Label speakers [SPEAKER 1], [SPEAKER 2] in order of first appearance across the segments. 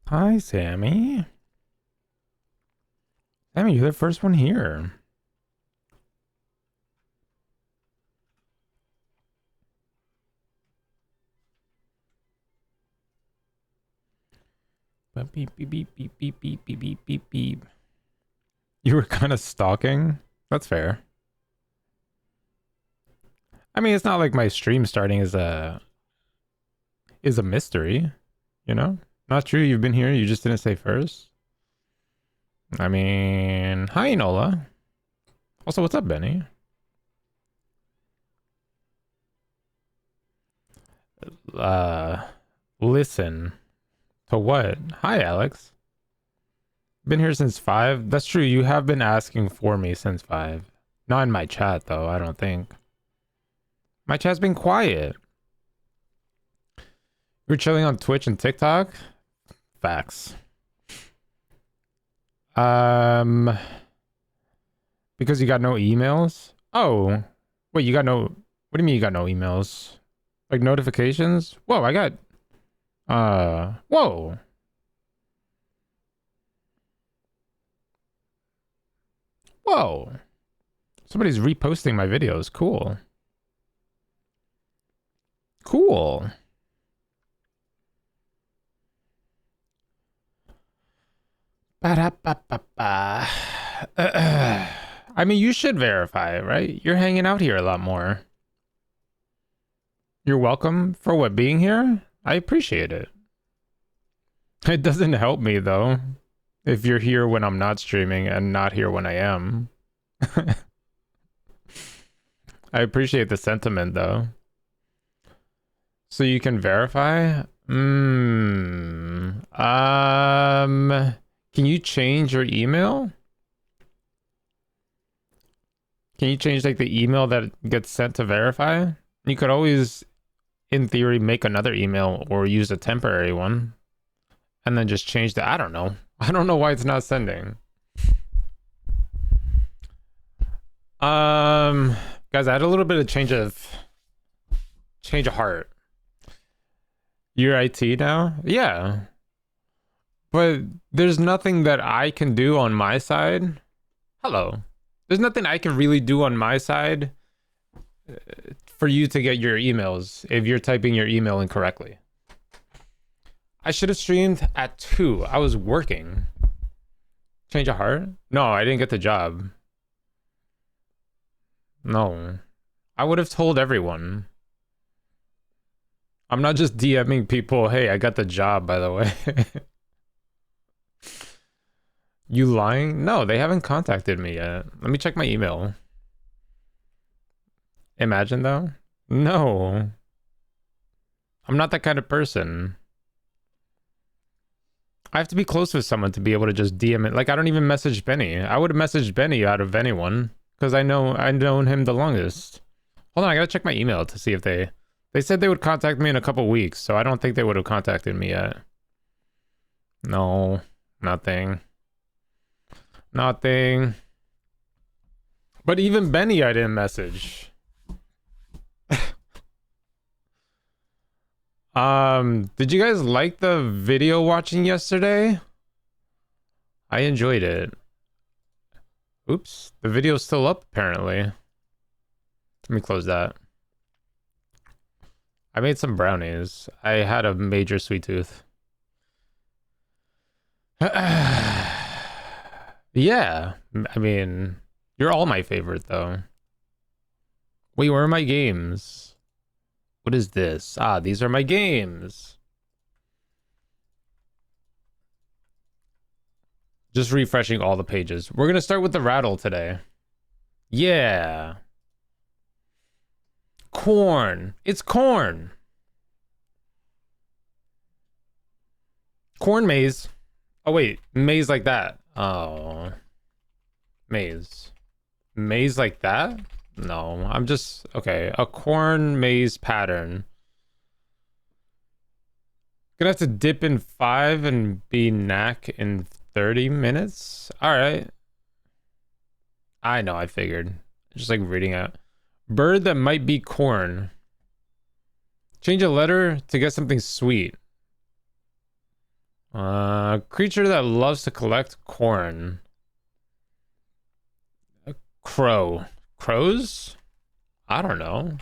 [SPEAKER 1] Hi, Sammy. Sammy, you're the first one here. Beep, beep, beep, beep, beep, beep, beep, beep, beep, beep. You were kind of stalking? That's fair. I mean, it's not like my stream starting is a mystery, you know? Not true, you've been here, you just didn't say first. I mean, hi, Nola. Also, what's up, Benny? Uh, listen. To what? Hi, Alex. Been here since 5. That's true, you have been asking for me since 5. Not in my chat, though, I don't think. My chat's been quiet. You're chilling on Twitch and TikTok? Facts. Um, because you got no emails? Oh, wait, you got no. What do you mean you got no emails? Like notifications? Whoa, I got. Whoa. Whoa. Somebody's reposting my videos. Cool. Cool. Ba-da-ba-ba-ba. I mean, you should verify, right? You're hanging out here a lot more. You're welcome for what, being here? I appreciate it. It doesn't help me though, if you're here when I'm not streaming and not here when I am. I appreciate the sentiment though. So you can verify? Can you change your email? Can you change like the email that gets sent to verify? You could always, in theory, make another email or use a temporary one and then just change the, I don't know. I don't know why it's not sending. Guys, I had a little bit of change of heart. You're IT now? Yeah. But there's nothing that I can do on my side. Hello. There's nothing I can really do on my side for you to get your emails if you're typing your email incorrectly. I should have streamed at 2. I was working. Change of heart? No, I didn't get the job. No. I would have told everyone. I'm not just DMing people, hey, I got the job, by the way. You lying? No, they haven't contacted me yet. Let me check my email. Imagine though? No. I'm not that kind of person. I have to be close with someone to be able to just DM it. Like, I don't even message Benny. I would have messaged Benny out of anyone because I've known him the longest. Hold on, I gotta check my email to see if they said they would contact me in a couple weeks, so I don't think they would have contacted me yet. No, nothing. Nothing. But even Benny I didn't message. Did you guys like the video watching yesterday? I enjoyed it. Oops, the video's still up apparently. Let me close that. I made some brownies. I had a major sweet tooth. Yeah, I mean, you're all my favorite though. Wait, where are my games? What is this? Ah, these are my games. Just refreshing all the pages. We're gonna start with the rattle today. Yeah. Corn. It's corn. Corn maze. Oh wait, maze like that. Oh. Maze. Maze like that? No, I'm just okay. A corn maze pattern. Gonna have to dip in 5 and be knack in 30 minutes? Alright. I know, I figured. Just like reading out. Bird that might be corn. Change a letter to get something sweet. Creature that loves to collect corn. A crow. Crows? I don't know.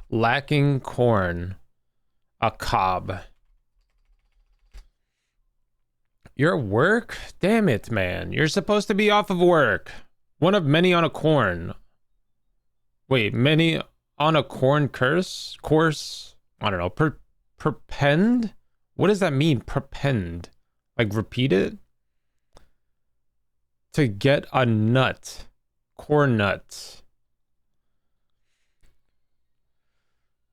[SPEAKER 1] Lacking corn. A cob. You're at work? Damn it, man. You're supposed to be off of work. One of many on a corn. Wait, many on a corn course? I don't know. Perpend? What does that mean? Perpend? Like repeat it? To get a nut. Corn nuts.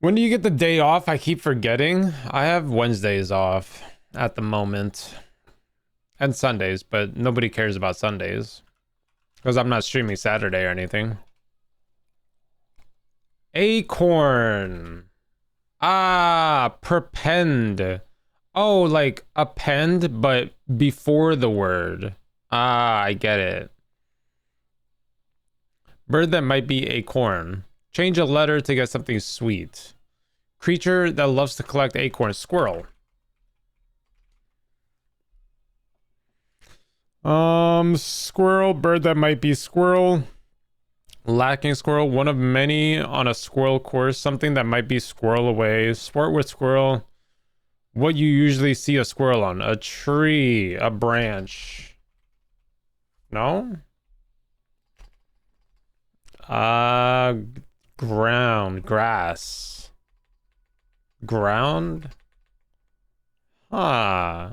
[SPEAKER 1] When do you get the day off? I keep forgetting. I have Wednesdays off at the moment. And Sundays, but nobody cares about Sundays. Because I'm not streaming Saturday or anything. Acorn. Ah, perpend. Oh, like append, but before the word. Ah, I get it. Bird that might be acorn. Change a letter to get something sweet. Creature that loves to collect acorns. Squirrel. Squirrel. Bird that might be squirrel. Lacking squirrel. One of many on a squirrel course. Something that might be squirrel away. Sport with squirrel. What you usually see a squirrel on. A tree. A branch. No? Ground. Grass. Ground? Ah.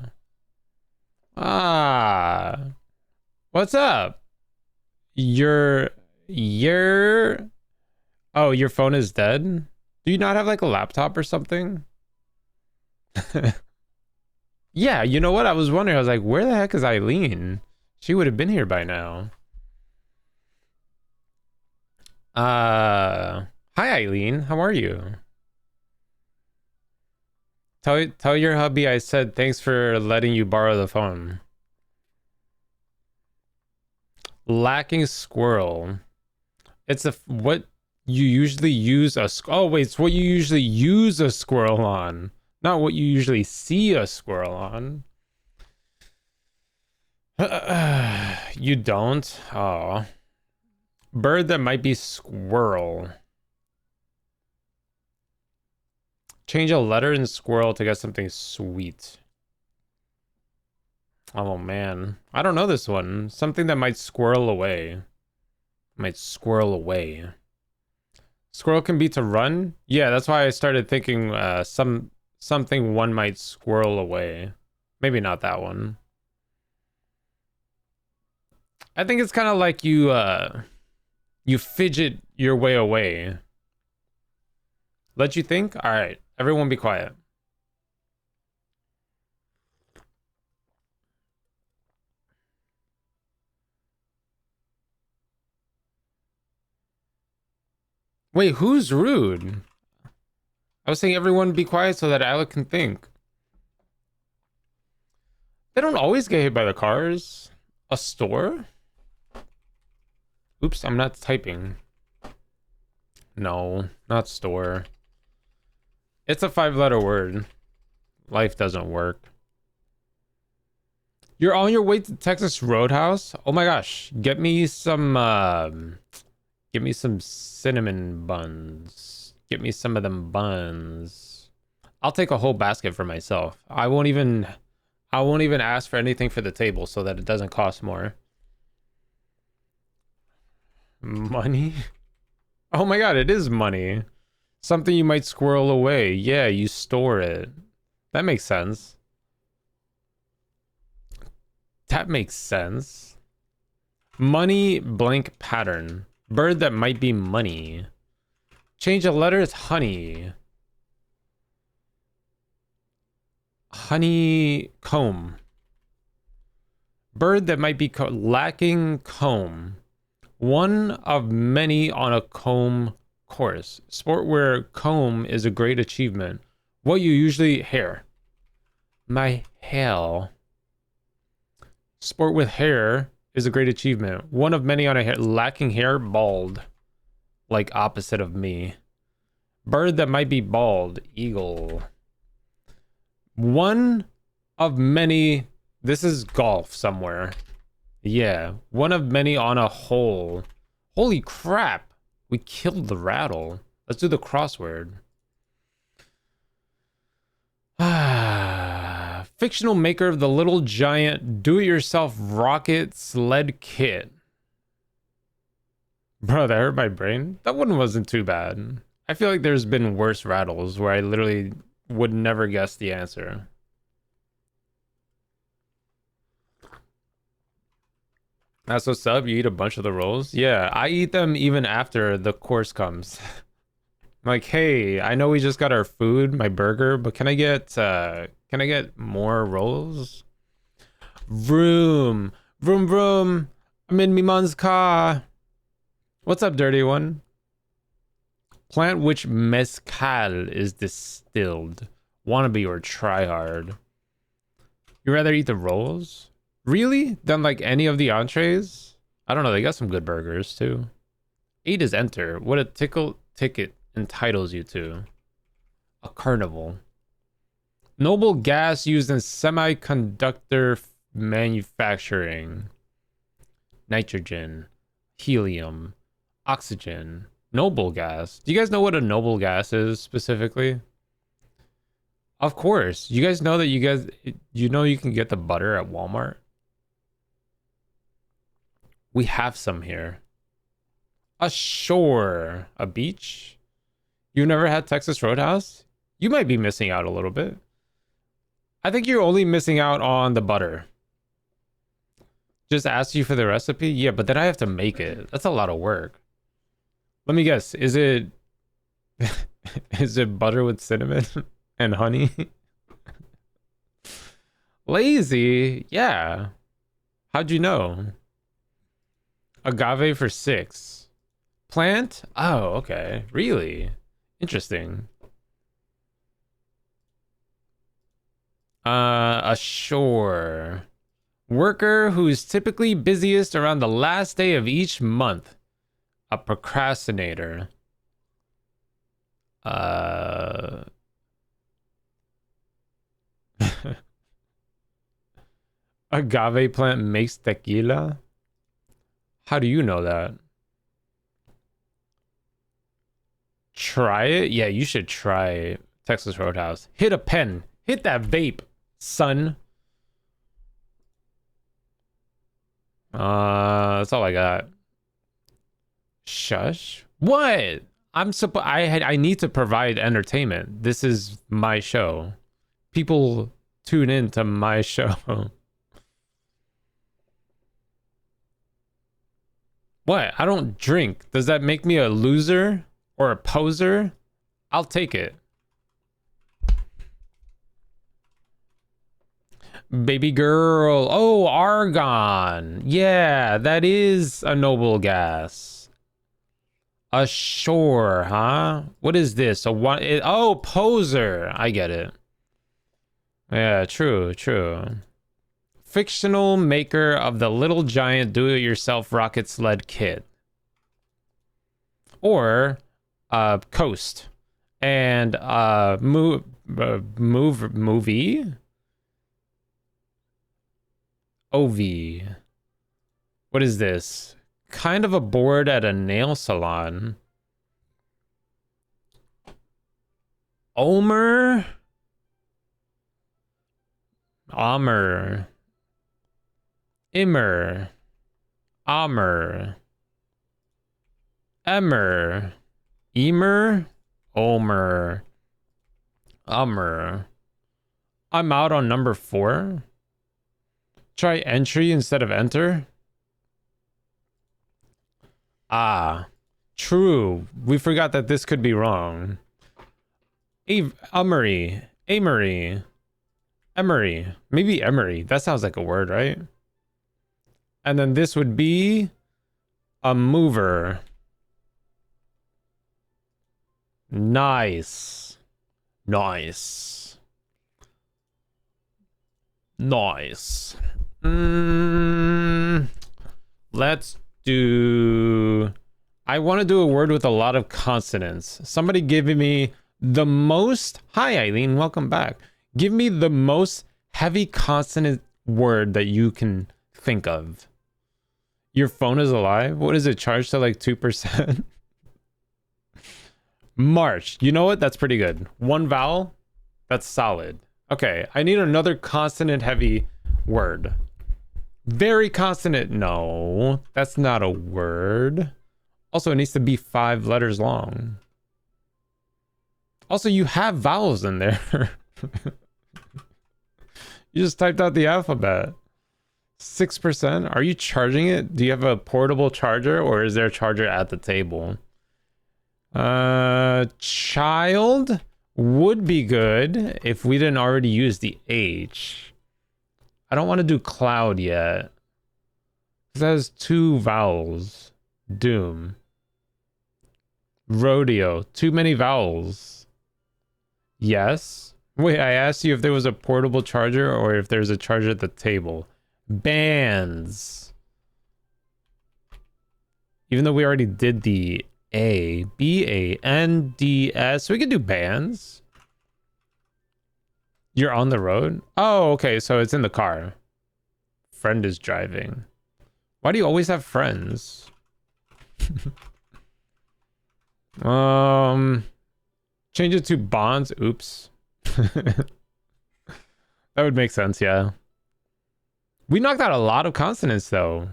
[SPEAKER 1] What's up? Oh, your phone is dead? Do you not have like a laptop or something? Yeah, you know what? I was wondering. I was like, where the heck is Eileen? She would have been here by now. Hi Eileen, how are you? Tell your hubby I said thanks for letting you borrow the phone. Lacking squirrel. It's what you usually use a oh wait, it's what you usually use a squirrel on, not what you usually see a squirrel on. You don't? Oh. Bird that might be squirrel. Change a letter in squirrel to get something sweet. Oh man, I don't know this one. Something that might squirrel away. Might squirrel away. Squirrel can be to run? Yeah, that's why I started thinking something one might squirrel away. Maybe not that one. I think it's kind of like you fidget your way away. Let you think? All right, everyone be quiet. Wait, who's rude? I was saying everyone be quiet so that Alec can think. They don't always get hit by the cars. A store? Oops, I'm not typing. No, not store. It's a 5-letter word. Life doesn't work. You're on your way to Texas Roadhouse? Oh my gosh. Get me some cinnamon buns. Get me some of them buns. I'll take a whole basket for myself. I won't even ask for anything for the table so that it doesn't cost more. Money? Oh my god, it is money. Something you might squirrel away. Yeah, you store it. That makes sense. That makes sense. Money blank pattern. Bird that might be money. Change a letter is honey. Honeycomb. Bird that might be lacking comb. One of many on a comb course. Sport where comb is a great achievement. What you usually hair. My hair. Sport with hair is a great achievement. One of many on a hair. Lacking hair, bald. Like opposite of me. Bird that might be bald. Eagle. One of many. This is golf somewhere. Yeah, one of many on a hole. Holy crap. We killed the rattle. Let's do the crossword. Fictional maker of the little giant do-it-yourself rocket sled kit. Bro, that hurt my brain. That one wasn't too bad. I feel like there's been worse rattles where I literally would never guess the answer. That's what's up. You eat a bunch of the rolls? Yeah, I eat them even after the course comes. Like, hey, I know we just got our food, my burger, but can I get more rolls? Vroom. Vroom vroom. I'm in me man's car. What's up, dirty one? Plant which mezcal is distilled. Wannabe or try hard. You rather eat the rolls? Really? Than like any of the entrees? I don't know, they got some good burgers too. 8 is enter. What a ticket entitles you to. A carnival. Noble gas used in semiconductor manufacturing. Nitrogen. Helium. Oxygen. Noble gas. Do you guys know what a noble gas is specifically? Of course. You guys know that you know you can get the butter at Walmart? We have some here. A shore. A beach? You never had Texas Roadhouse? You might be missing out a little bit. I think you're only missing out on the butter. Just ask you for the recipe? Yeah, but then I have to make it. That's a lot of work. Let me guess. Is it... is it butter with cinnamon and honey? Lazy? Yeah. How'd you know? Agave for 6. Plant? Oh, okay. Really? Interesting. Ashore. Worker who's typically busiest around the last day of each month. A procrastinator. Agave plant makes tequila? How do you know that? Try it? Yeah, you should try Texas Roadhouse. Hit a pen. Hit that vape, son. That's all I got. Shush. What? I need to provide entertainment. This is my show. People tune in to my show. What? I don't drink. Does that make me a loser or a poser? I'll take it. Baby girl. Oh, argon. Yeah, that is a noble gas. Ashore, huh? What is this? Oh, poser. I get it. Yeah, true, true. Fictional maker of the little giant do-it-yourself rocket sled kit. Or coast. And movie? OV. What is this? Kind of a board at a nail salon. Omer? Immer. Amer. Emmer. Emer? Omer. I'm out on number 4. Try entry instead of enter. Ah, true. We forgot that this could be wrong. Emery. Maybe Emery. That sounds like a word, right? And then this would be a mover. Nice. Let's do... I want to do a word with a lot of consonants. Somebody give me the most... Hi, Eileen. Welcome back. Give me the most Heavy consonant word that you can think of. Your phone is alive? What is it, charged to like 2%? March. You know what? That's pretty good. One vowel? That's solid. Okay, I need another consonant heavy word. Very consonant. No, that's not a word. Also, it needs to be 5 letters long. Also, you have vowels in there. You just typed out the alphabet. 6%? Are you charging it? Do you have a portable charger, or is there a charger at the table? Child would be good if we didn't already use the H. I don't want to do cloud yet. This has 2 vowels. Doom. Rodeo. Too many vowels. Yes. Wait, I asked you if there was a portable charger or if there's a charger at the table. Bands. Even though we already did the A. B-A-N-D-S. We could do bands. You're on the road? Oh, okay, so it's in the car. Friend is driving. Why do you always have friends? Change it to bonds. Oops. That would make sense, yeah. We knocked out a lot of consonants, though.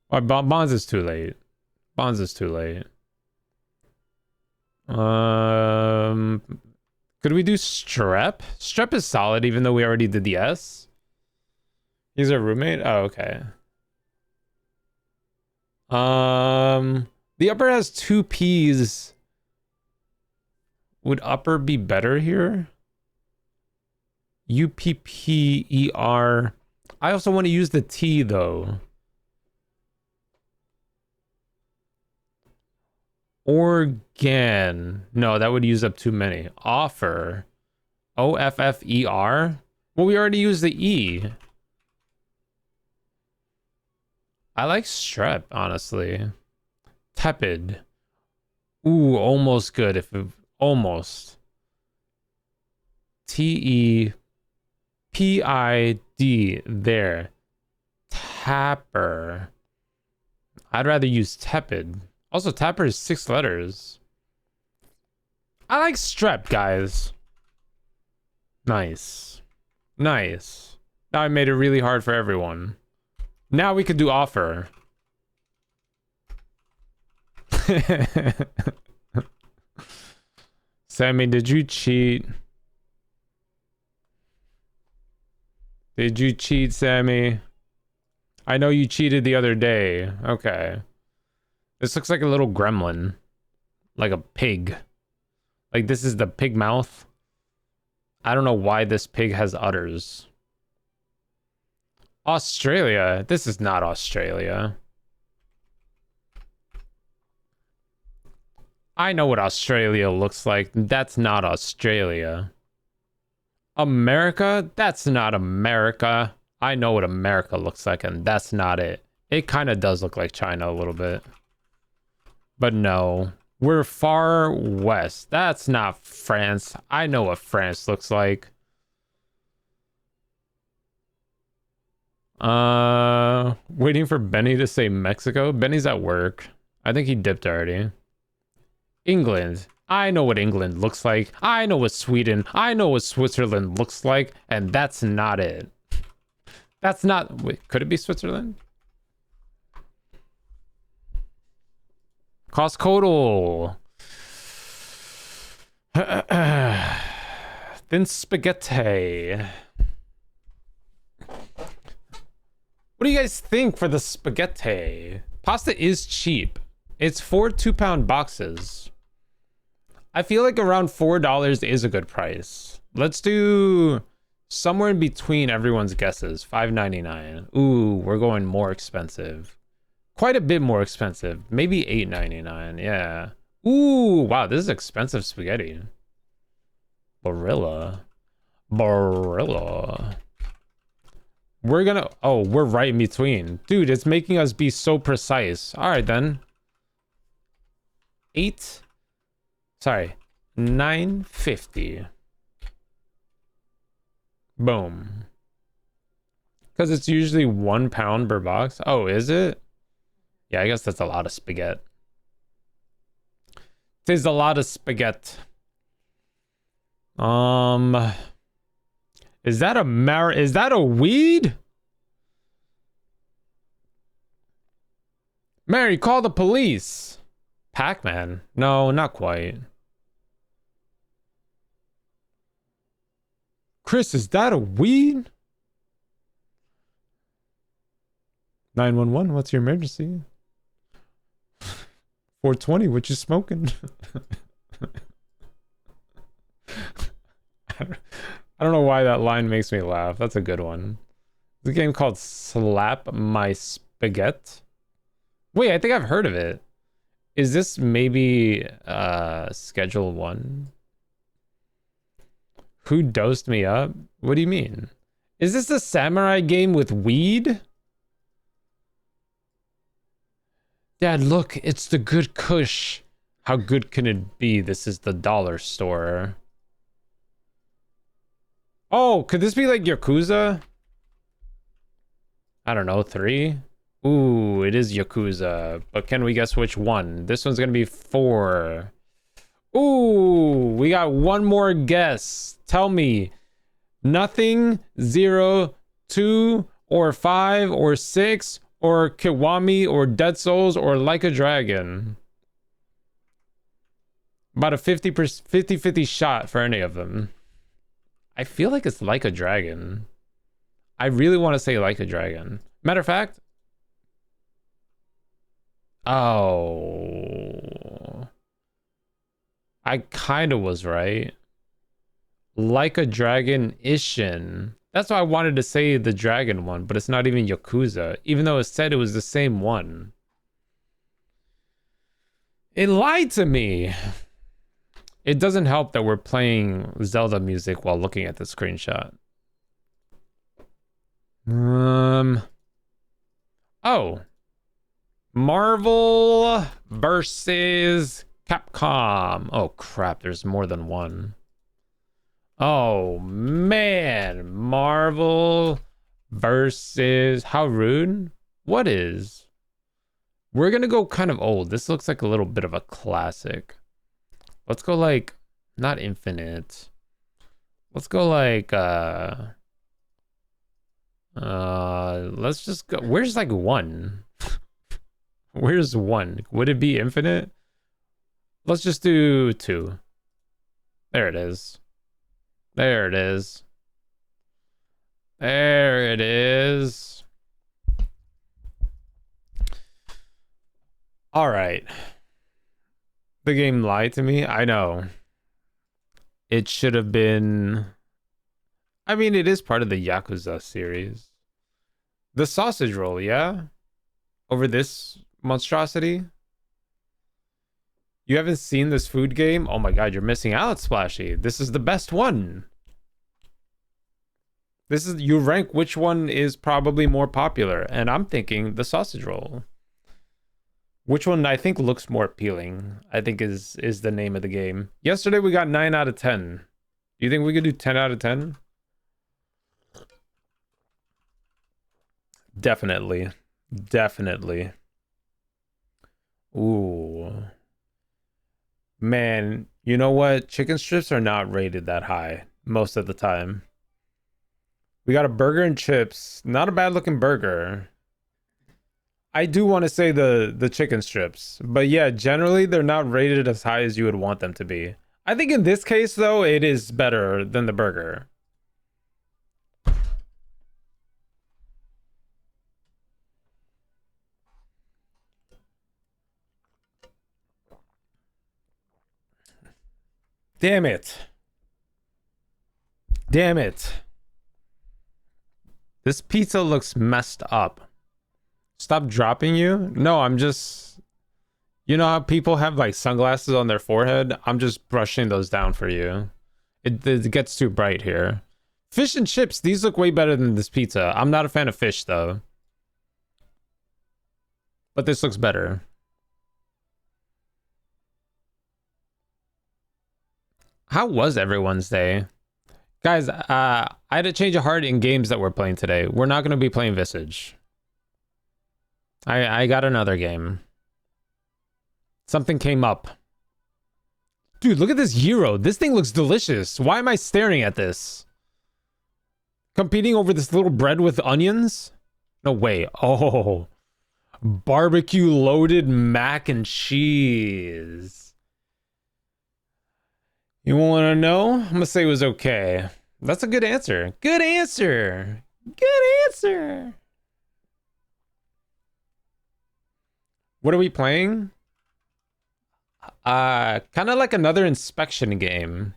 [SPEAKER 1] Bonds is too late. Bonds is too late. Could we do strep? Strep is solid, even though we already did the S. He's a roommate? Oh, okay. The upper has 2 P's. Would upper be better here? U-P-P-E-R. I also want to use the T, though. Organ. No, that would use up too many. Offer. O-F-F-E-R? Well, we already used the E. I like strep, honestly. Tepid. Ooh, almost good. If it, almost. T-E-P-I-D. There. Tapper. I'd rather use tepid. Also, tapper is 6 letters. I like strep, guys. Nice. Nice. Now I made it really hard for everyone. Now we could do offer. Sammy, did you cheat? Did you cheat, Sammy? I know you cheated the other day. Okay. This looks like a little gremlin. Like a pig. Like this is the pig mouth. I don't know why this pig has udders. Australia. This is not Australia. I know what Australia looks like. That's not Australia. America? That's not America. I know what America looks like, and that's not it. It kind of does look like China a little bit. But no. We're far west. That's not France. I know what France looks like. Waiting for Benny to say Mexico. Benny's at work. I think he dipped already. England. I know what England looks like. I know what Sweden. I know what Switzerland looks like. And that's not it. That's not... Wait, could it be Switzerland? Costco. Thin spaghetti. What do you guys think for the spaghetti? Pasta is cheap. It's 4 2-pound boxes. I feel like around $4 is a good price. Let's do somewhere in between everyone's guesses. $5.99. Ooh, we're going more expensive. Quite a bit more expensive. Maybe $8.99. Yeah. Ooh, wow, this is expensive spaghetti. Barilla. We're gonna... Oh, we're right in between. Dude, it's making us be so precise. All right, then. 9.50. Boom. Because it's usually 1 pound per box. Oh, is it? Yeah, I guess that's a lot of spaghetti. It is a lot of spaghetti. Is that a weed? Mary, call the police. Pac-Man? No, not quite. Chris, is that a weed? 911, what's your emergency? 420, what you smoking? I don't know why that line makes me laugh. That's a good one. It's a game called Slap My Spaghetti. Wait, I think I've heard of it. Is this maybe Schedule 1? Who dosed me up? What do you mean? Is this a samurai game with weed? Dad, look, it's the good kush. How good can it be? This is the dollar store. Oh, could this be like Yakuza? I don't know, 3? Ooh, it is Yakuza. But can we guess which one? This one's gonna be 4. Ooh, we got one more guess. Tell me. Nothing, 0, 2, or 5, or 6, or Kiwami, or Dead Souls, or Like a Dragon. About a 50-50 shot for any of them. I feel like it's Like a Dragon. I really want to say Like a Dragon. Matter of fact. Oh. I kind of was right. Like a Dragon Ishin. That's why I wanted to say the dragon one, but it's not even Yakuza, even though it said it was the same one. It lied to me. It doesn't help that we're playing Zelda music while looking at the screenshot. Oh. Marvel versus Capcom. Oh crap, there's more than one. Oh man, Marvel versus, how rude? What is? We're gonna go kind of old. This looks like a little bit of a classic. Let's go like, not infinite. Let's go like, let's just go, where's like 1? Where's 1? Would it be infinite? Let's just do 2. There it is. There it is. There it is. All right. The game lied to me. I know. It should have been... I mean, it is part of the Yakuza series. The sausage roll, yeah? Over this monstrosity? You haven't seen this food game? Oh my god, you're missing out, Splashy. This is the best one. This is, you rank which one is probably more popular, and I'm thinking the sausage roll. Which one I think looks more appealing, I think is the name of the game. Yesterday we got 9 out of 10. Do you think we could do 10 out of 10? Definitely. Definitely. Ooh. Man, you know what? Chicken strips are not rated that high most of the time. We got a burger and chips. Not a bad looking burger. I do want to say the chicken strips. But yeah, generally they're not rated as high as you would want them to be. I think in this case, though, it is better than the burger. Damn it. Damn it. This pizza looks messed up. Stop dropping you? No, I'm just... You know how people have like sunglasses on their forehead? I'm just brushing those down for you. It gets too bright here. Fish and chips, these look way better than this pizza. I'm not a fan of fish though. But this looks better. How was everyone's day? Guys, I had to change a heart in games that we're playing today. We're not going to be playing Visage. I got another game. Something came up. Dude, look at this gyro. This thing looks delicious. Why am I staring at this? Competing over this little bread with onions? No way. Oh. Barbecue loaded mac and cheese. You want to know? I'm going to say it was okay. That's a good answer. Good answer. Good answer. What are we playing? Kind of like another inspection game.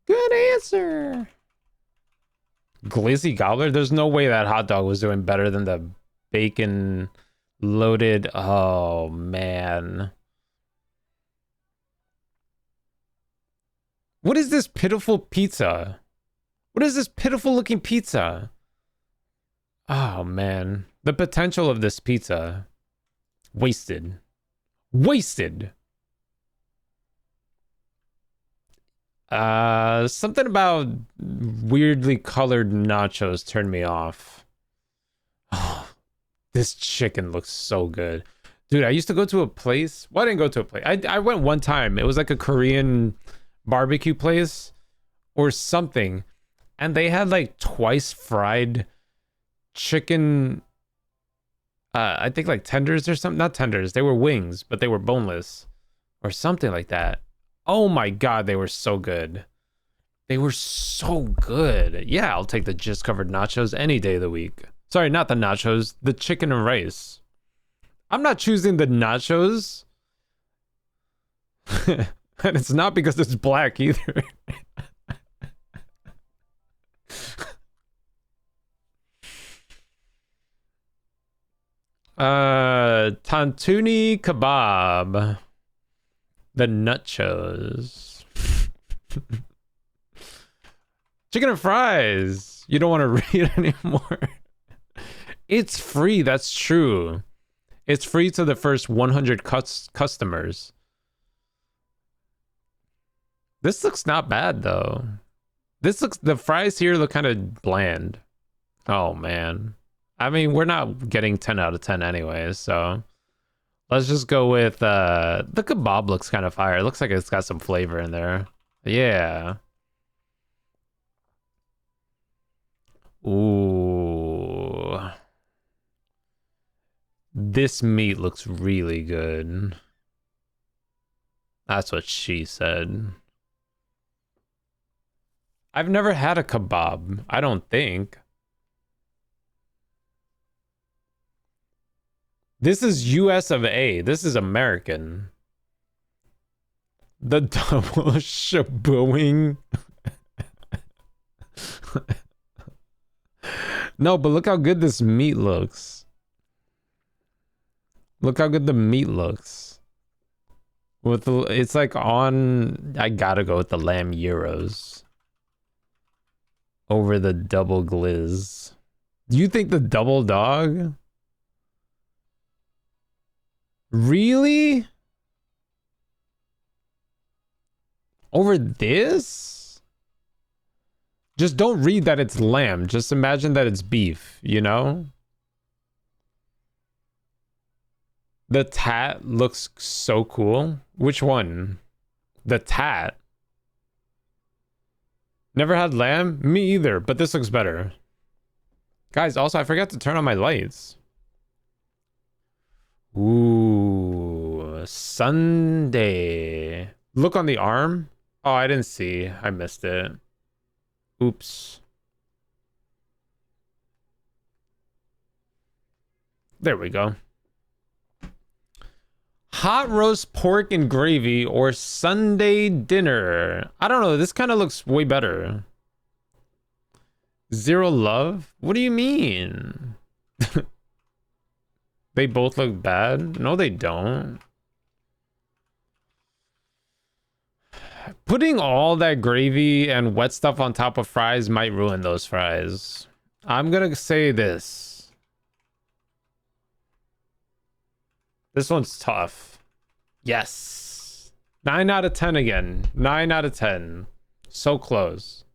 [SPEAKER 1] Good answer. Glizzy Gobbler? There's no way that hot dog was doing better than the bacon loaded. Oh, man. What is this pitiful pizza? What is this pitiful looking pizza? Oh, man. The potential of this pizza. Wasted. Wasted. Something about weirdly colored nachos turned me off. Oh, this chicken looks so good. Dude, I used to go to a place. Well, I didn't go to a place. I went one time. It was like a Korean barbecue place or something. And they had like twice fried chicken. I think like tenders or something. Not tenders. They were wings, but they were boneless or something like that. Oh my God, they were so good. They were so good. Yeah, I'll take the just covered nachos any day of the week. Sorry, not the nachos, the chicken and rice. I'm not choosing the nachos. And it's not because it's black either. Tantuni kebab. The nachos. Chicken and fries. You don't want to read anymore. It's free. That's true. It's free to the first 100 customers. This looks not bad though. The fries here look kind of bland. Oh man. I mean, we're not getting 10 out of 10 anyways, so let's just go with the kebab looks kind of fire. It looks like it's got some flavor in there. Yeah. Ooh. This meat looks really good. That's what she said. I've never had a kebab, I don't think. This is US of A. This is American. The double shabooing. No, but look how good this meat looks. Look how good the meat looks. With the, it's like on. I gotta go with the lamb gyros over the double glizz. Do you think the double dog? Really? Over this? Just don't read that it's lamb. Just imagine that it's beef, you know? The tat looks so cool. Which one? The tat? Never had lamb? Me either, but this looks better. Guys, also, I forgot to turn on my lights. Ooh, Sunday. Look on the arm. Oh, I didn't see. I missed it. Oops. There we go. Hot roast pork and gravy or Sunday dinner. I don't know. This kind of looks way better. Zero love? What do you mean? They both look bad? No, they don't. Putting all that gravy and wet stuff on top of fries might ruin those fries. I'm gonna say this. This one's tough. Yes. 9 out of 10 again. 9 out of 10. So close.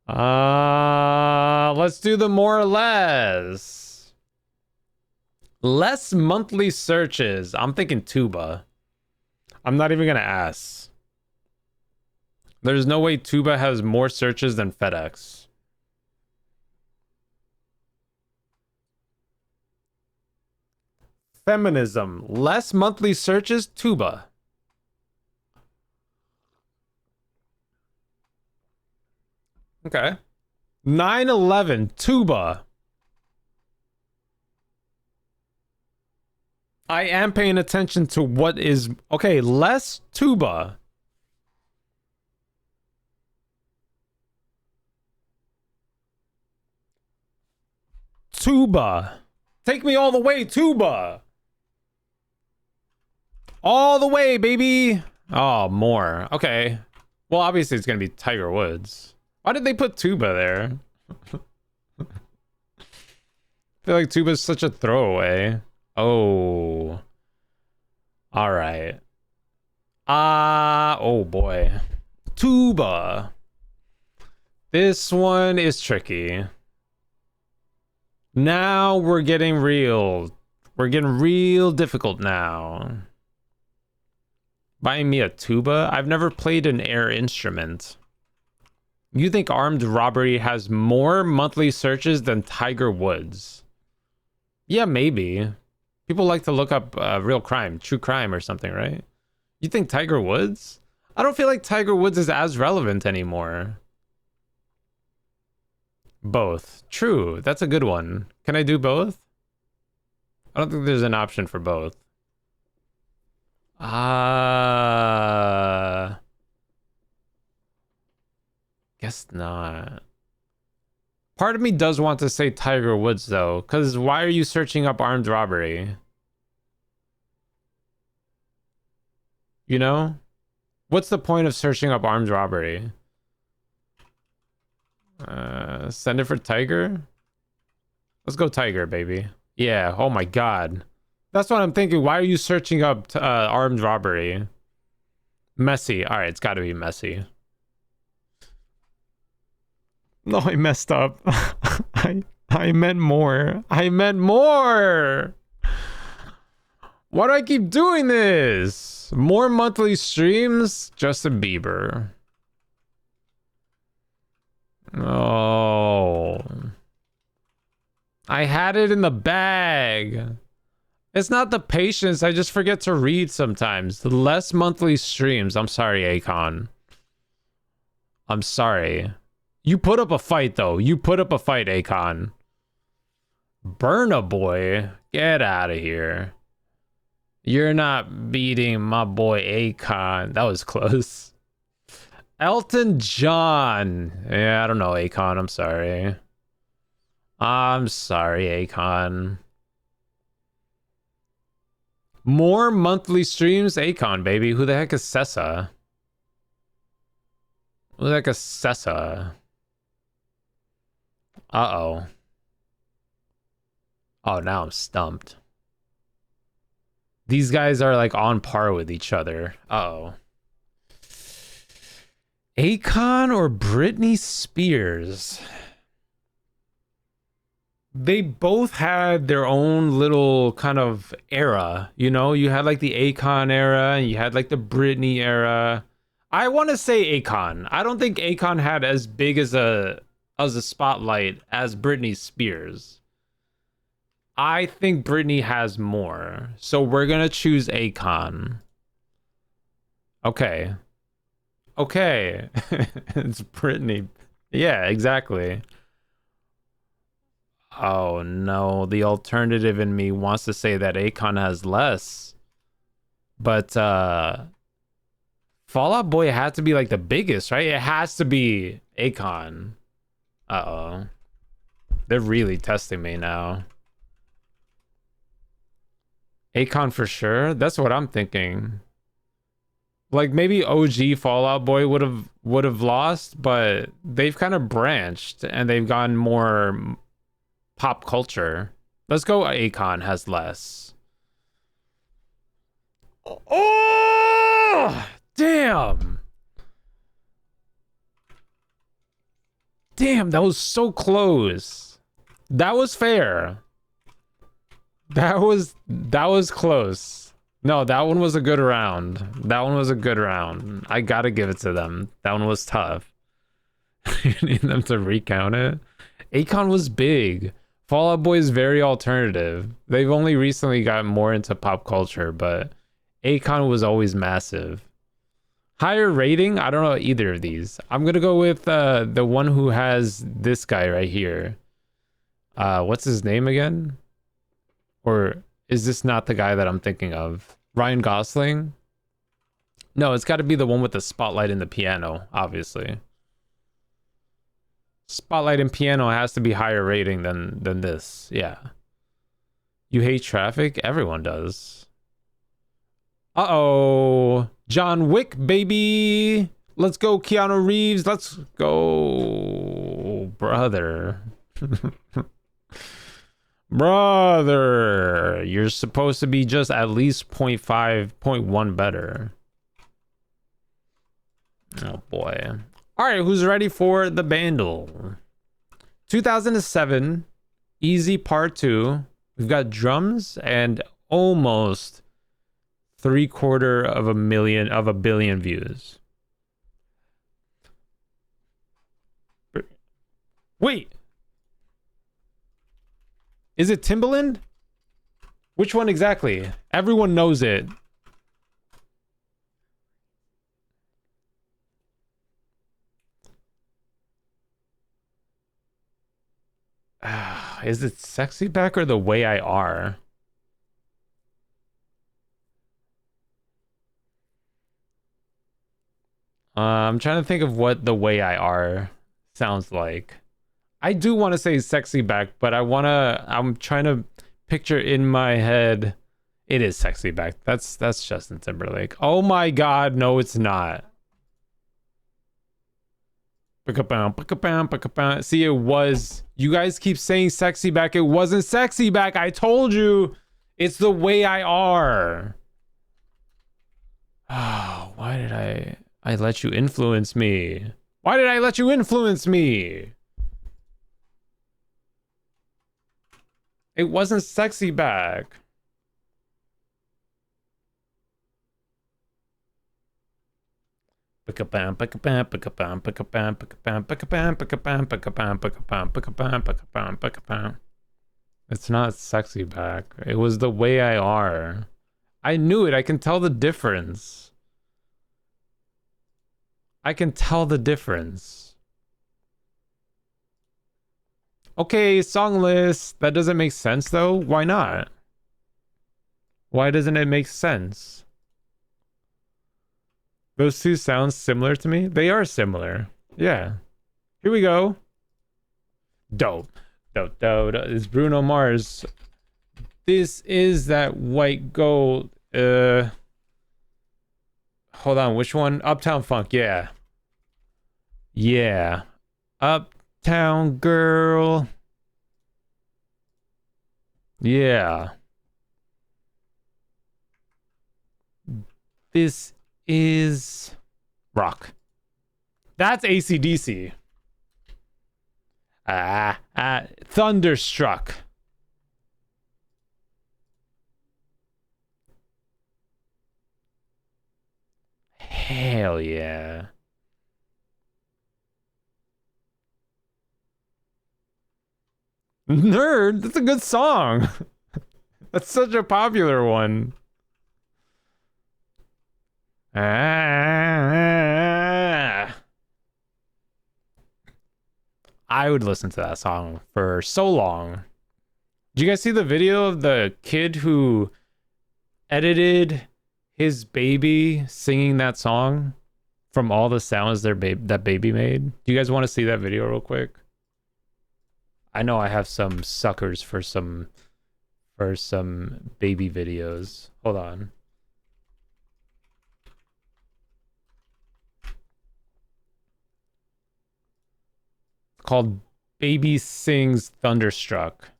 [SPEAKER 1] Let's do the more or less. Less monthly searches. I'm thinking Tuba. I'm not even gonna ask. There's no way Tuba has more searches than FedEx. Feminism. Less monthly searches, Tuba. Okay. 9/11, Tuba. I am paying attention to what is... Okay, less Tuba. Tuba. Take me all the way, Tuba. All the way, baby. Oh, more. Okay. Well, obviously it's going to be Tiger Woods. Why did they put Tuba there? I feel like Tuba's such a throwaway. Oh. All right. Oh boy. Tuba. This one is tricky. Now we're getting real. We're getting real difficult now. Buying me a tuba? I've never played an air instrument. You think armed robbery has more monthly searches than Tiger Woods? Yeah, maybe. People like to look up real crime, true crime or something, right? You think Tiger Woods? I don't feel like Tiger Woods is as relevant anymore. Both. True. That's a good one. Can I do both? I don't think there's an option for both. Guess not. Part of me does want to say Tiger Woods though, because why are you searching up armed robbery? You know? What's the point of searching up armed robbery? Send it for Tiger? Let's go Tiger, baby. Yeah, oh my god. That's what I'm thinking. Why are you searching up armed robbery? Messy. All right, it's got to be messy. No, I messed up. I meant more. I meant more. Why do I keep doing this? More monthly streams? Justin Bieber. Oh. I had it in the bag. It's not the patience. I just forget to read sometimes. Less monthly streams. I'm sorry, Akon. I'm sorry. You put up a fight, though. You put up a fight, Akon. Burna Boy. Get out of here. You're not beating my boy Akon. That was close. Elton John. Yeah, I don't know, Akon. I'm sorry. I'm sorry, Akon. More monthly streams? Akon, baby. Who the heck is Sessa? Who the heck is Sessa? Uh-oh. Oh, now I'm stumped. These guys are like on par with each other. Uh-oh. Akon or Britney Spears? They both had their own little kind of era, you know? You had like the Akon era, and you had like the Britney era. I want to say Akon. I don't think Akon had as big as a spotlight as Britney Spears. I think Britney has more. So we're going to choose Akon. Okay. Okay. It's Britney. Yeah, exactly. Oh no, the alternative in me wants to say that Akon has less. But Fall Out Boy had to be like the biggest, right? It has to be Akon. Uh-oh. They're really testing me now. Akon for sure? That's what I'm thinking. Like maybe OG Fall Out Boy would have lost, but they've kind of branched and they've gotten more pop culture. Let's go Akon has less. Oh, damn. Damn, that was so close. That was fair. That was close. No, that one was a good round. That one was a good round. I gotta give it to them. That one was tough. You need them to recount it. Akon was big. Fall Out Boy is very alternative. They've only recently gotten more into pop culture, but Akon was always massive. Higher rating? I don't know either of these. I'm gonna go with the one who has this guy right here. What's his name again? Or is this not the guy that I'm thinking of? Ryan Gosling? No, it's got to be the one with the spotlight in the piano, obviously. Spotlight and piano has to be higher rating than this. Yeah. You hate traffic? Everyone does. Uh-oh. John Wick, baby. Let's go, Keanu Reeves. Let's go, brother. Brother, you're supposed to be just at least 0.5, 0.1 better. Oh boy. All right, who's ready for the bandle? 2007, Easy Part 2. We've got drums and almost 750,000 of a billion views. Wait. Is it Timbaland? Which one exactly? Everyone knows it. Is it Sexy Back or The Way I Are? I'm trying to think of what The Way I Are sounds like. I do want to say Sexy Back, but I'm trying to picture in my head. It is Sexy Back. That's Justin Timberlake. Oh my god, no it's not. See, it was. You guys keep saying Sexy Back. It wasn't Sexy Back. I told you. It's The Way I Are. Oh, why did I let you influence me? Why did I let you influence me? It wasn't Sexy Back. It's not Sexy Back. It was The Way I Are. I knew it. I can tell the difference. I can tell the difference. Okay, song list. That doesn't make sense though. Why not? Why doesn't it make sense? Those two sound similar to me. They are similar. Yeah. Here we go. Dope. Dope. It's Bruno Mars. This is that white gold. Hold on. Which one? Uptown Funk. Yeah. Yeah. Uptown Girl. Yeah. This is rock. That's AC/DC. Thunderstruck. Hell yeah. Nerd, that's a good song. That's such a popular one. I would listen to that song for so long. Did you guys see the video of the kid who edited his baby singing that song from all the sounds that baby made? Do you guys want to see that video real quick? I know I have some suckers for some baby videos. Hold on. Called Baby Sings Thunderstruck.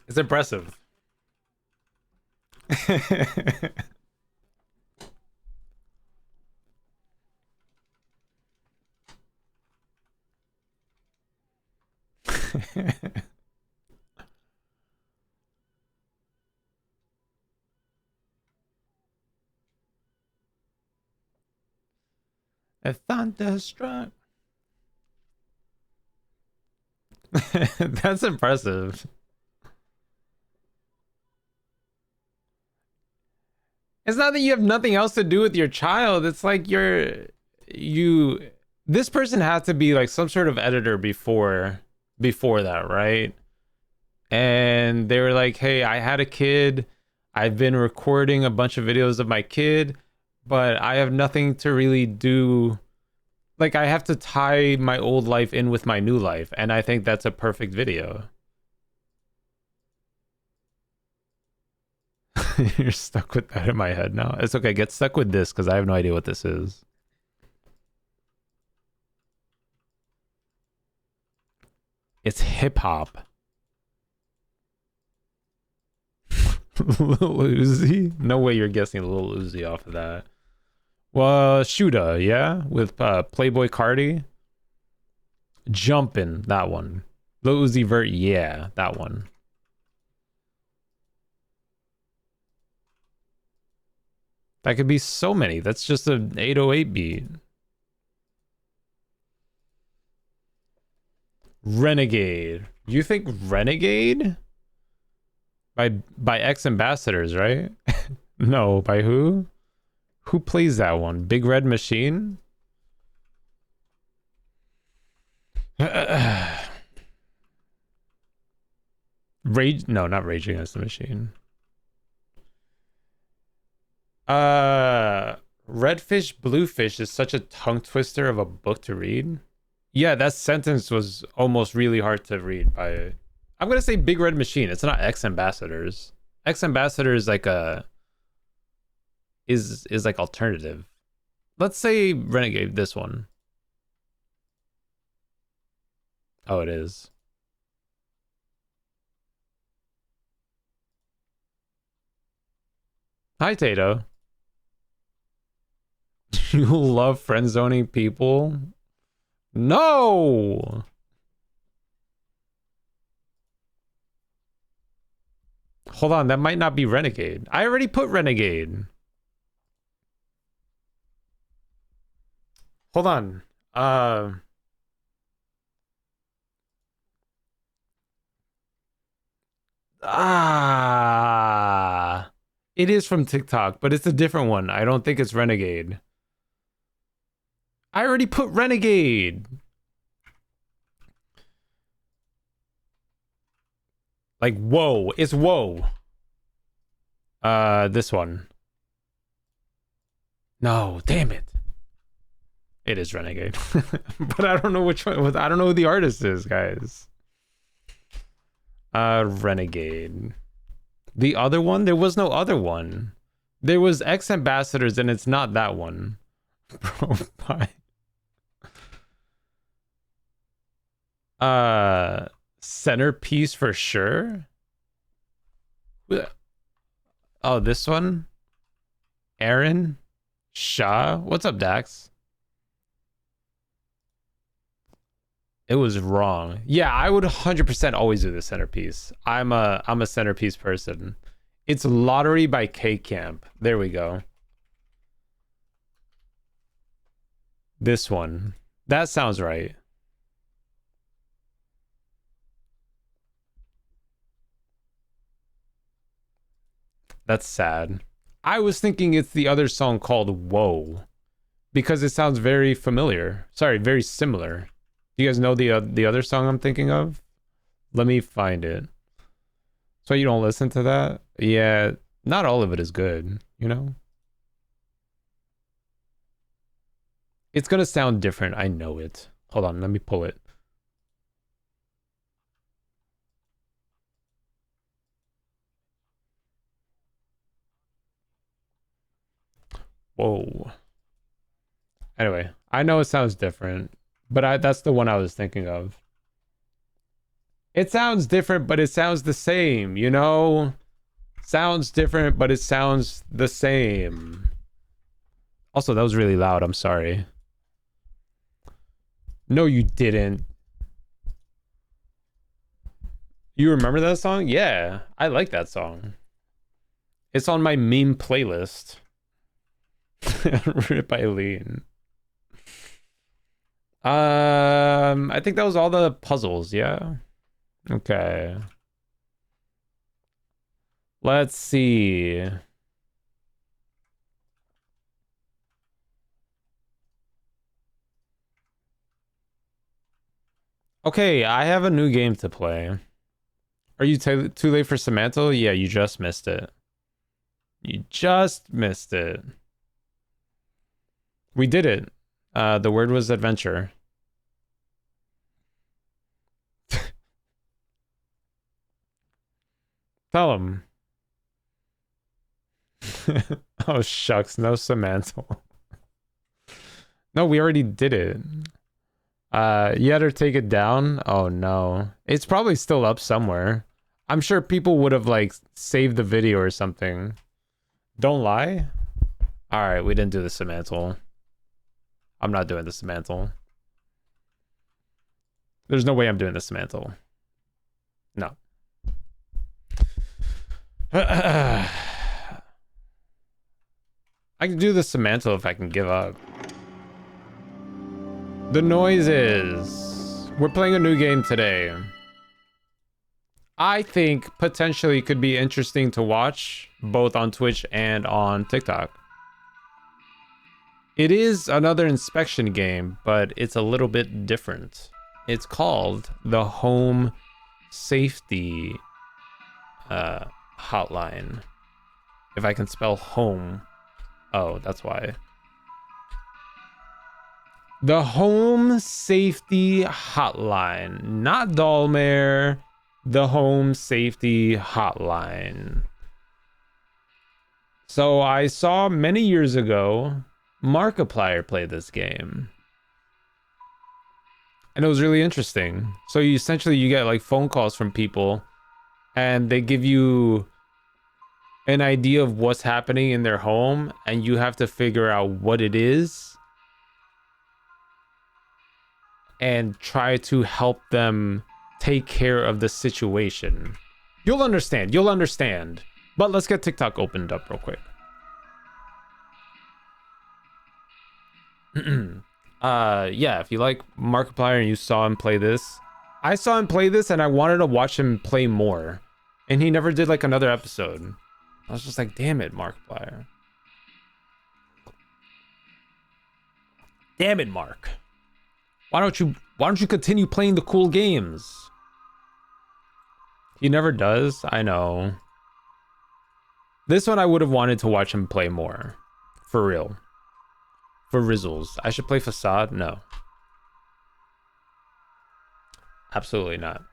[SPEAKER 1] It's impressive. A thunderstruck. That's impressive. It's not that you have nothing else to do with your child. It's like you this person had to be like some sort of editor before that, right? And they were like, "Hey, I had a kid. I've been recording a bunch of videos of my kid, but I have nothing to really do. Like I have to tie my old life in with my new life, and I think that's a perfect video." You're stuck with that in my head now. It's okay. Get stuck with this because I have no idea what this is. It's hip hop. Lil Uzi? No way you're guessing Lil Uzi off of that. Well, Shooter, yeah? With Playboy Cardi. Jumpin', that one. Lil Uzi Vert, yeah, that one. That could be so many. That's just an 808 beat. Renegade. You think Renegade? By X Ambassadors, right? No, by who? Who plays that one? Big Red Machine? Rage? No, not Rage Against the Machine. Redfish Bluefish is such a tongue twister of a book to read. Yeah, that sentence was almost really hard to read by. I'm gonna say Big Red Machine. It's not X Ambassadors. X Ambassadors like a is like alternative. Let's say Renegade. This one. Oh, it is. Hi, Tato. You love friend zoning people? No. Hold on, that might not be Renegade. I already put Renegade. Hold on. It is from TikTok, but it's a different one. I don't think it's Renegade. I already put Renegade. Like, whoa. It's whoa. This one. No, damn it. It is Renegade. But I don't know which one. I don't know who the artist is, guys. Renegade. The other one? There was no other one. There was X Ambassadors, and it's not that one. Bro, bye. Centerpiece for sure. Oh, this one? Aaron? Shaw? What's up, Dax? It was wrong. Yeah, I would 100% always do the centerpiece. I'm a centerpiece person. It's Lottery by K Camp. There we go. This one. That sounds right. That's sad. I was thinking it's the other song called Whoa because it sounds very familiar. Sorry, very similar. Do you guys know the other song I'm thinking of? Let me find it. So you don't listen to that? Yeah, not all of it is good, you know? It's gonna sound different. I know it. Hold on, let me pull it. Whoa. Anyway, I know it sounds different, but that's the one I was thinking of. It sounds different, but it sounds the same, you know? Sounds different, but it sounds the same. Also, that was really loud. I'm sorry. No, you didn't. You remember that song? Yeah, I like that song. It's on my meme playlist. Rip Eileen. I think that was all the puzzles, yeah? Okay. Let's see. Okay, I have a new game to play. Are you too late for Samantha? Yeah, you just missed it. You just missed it. We did it. The word was adventure. Tell him. Oh, shucks. No Samantha. No, we already did it. You had her take it down? Oh, no. It's probably still up somewhere. I'm sure people would have, like, saved the video or something. Don't lie? Alright, we didn't do the Samantha. I'm not doing the Samantha. There's no way I'm doing the Samantha. No. I can do the Samantha if I can give up. The noises. We're playing a new game today. I think potentially could be interesting to watch both on Twitch and on TikTok. It is another inspection game, but it's a little bit different. It's called the Home Safety Hotline. If I can spell home. Oh, that's why. The Home Safety Hotline. Not Dollmare. The Home Safety Hotline. So I saw many years ago Markiplier play this game. And it was really interesting. So you essentially you get like phone calls from people and they give you an idea of what's happening in their home and you have to figure out what it is and try to help them take care of the situation. You'll understand. You'll understand. But let's get TikTok opened up real quick. Yeah, if you like Markiplier and you saw him play this, I saw him play this and I wanted to watch him play more. And he never did like another episode. I was just like, damn it, Markiplier. Damn it, Mark. Why don't you continue playing the cool games? He never does. I know. This one I would have wanted to watch him play more. For real. For Rizzles. I should play Facade? No. Absolutely not.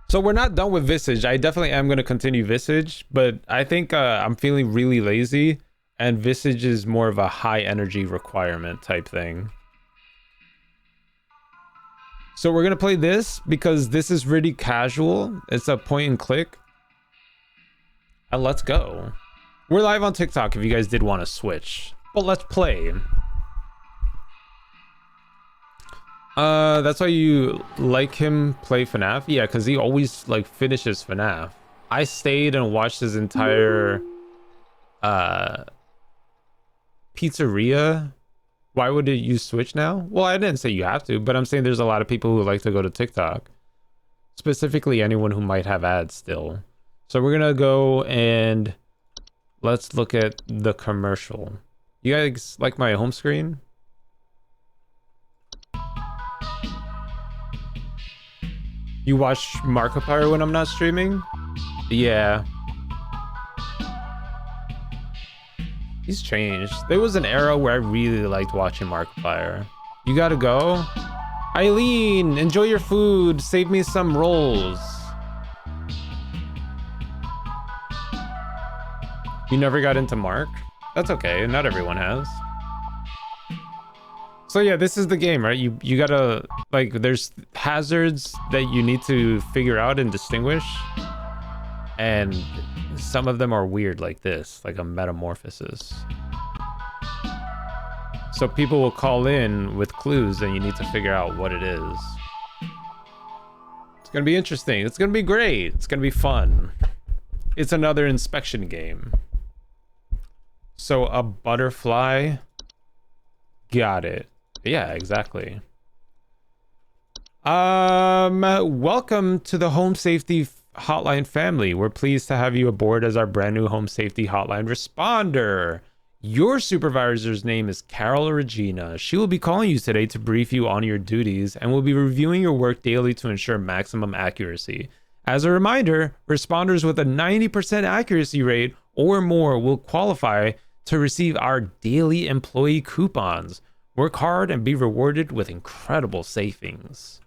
[SPEAKER 1] So we're not done with Visage. I definitely am going to continue Visage, but I think I'm feeling really lazy and Visage is more of a high energy requirement type thing. So we're going to play this because this is really casual. It's a point and click. And let's go. We're live on TikTok if you guys did want to switch. But let's play. That's why you like him play FNAF? Yeah, because he always like finishes FNAF. I stayed and watched his entire pizzeria. Why would you switch now? Well, I didn't say you have to, but I'm saying there's a lot of people who like to go to TikTok. Specifically anyone who might have ads still. So we're gonna go and let's look at the commercial. You guys like my home screen? You watch Markiplier when I'm not streaming? Yeah. He's changed. There was an era where I really liked watching Markiplier. You gotta go. Eileen, enjoy your food. Save me some rolls. You never got into Mark? That's okay. Not everyone has. So yeah, this is the game, right? You gotta, like, there's hazards that you need to figure out and distinguish. And some of them are weird like this, like a metamorphosis. So people will call in with clues and you need to figure out what it is. It's gonna be interesting. It's gonna be great. It's gonna be fun. It's another inspection game. So a butterfly. Got it. Yeah, exactly. Welcome to the Home Safety Hotline family. We're pleased to have you aboard as our brand new Home Safety Hotline responder. Your supervisor's name is Carol Regina. She will be calling you today to brief you on your duties and will be reviewing your work daily to ensure maximum accuracy. As a reminder, responders with a 90% accuracy rate or more will qualify to receive our daily employee coupons. Work hard and be rewarded with incredible savings.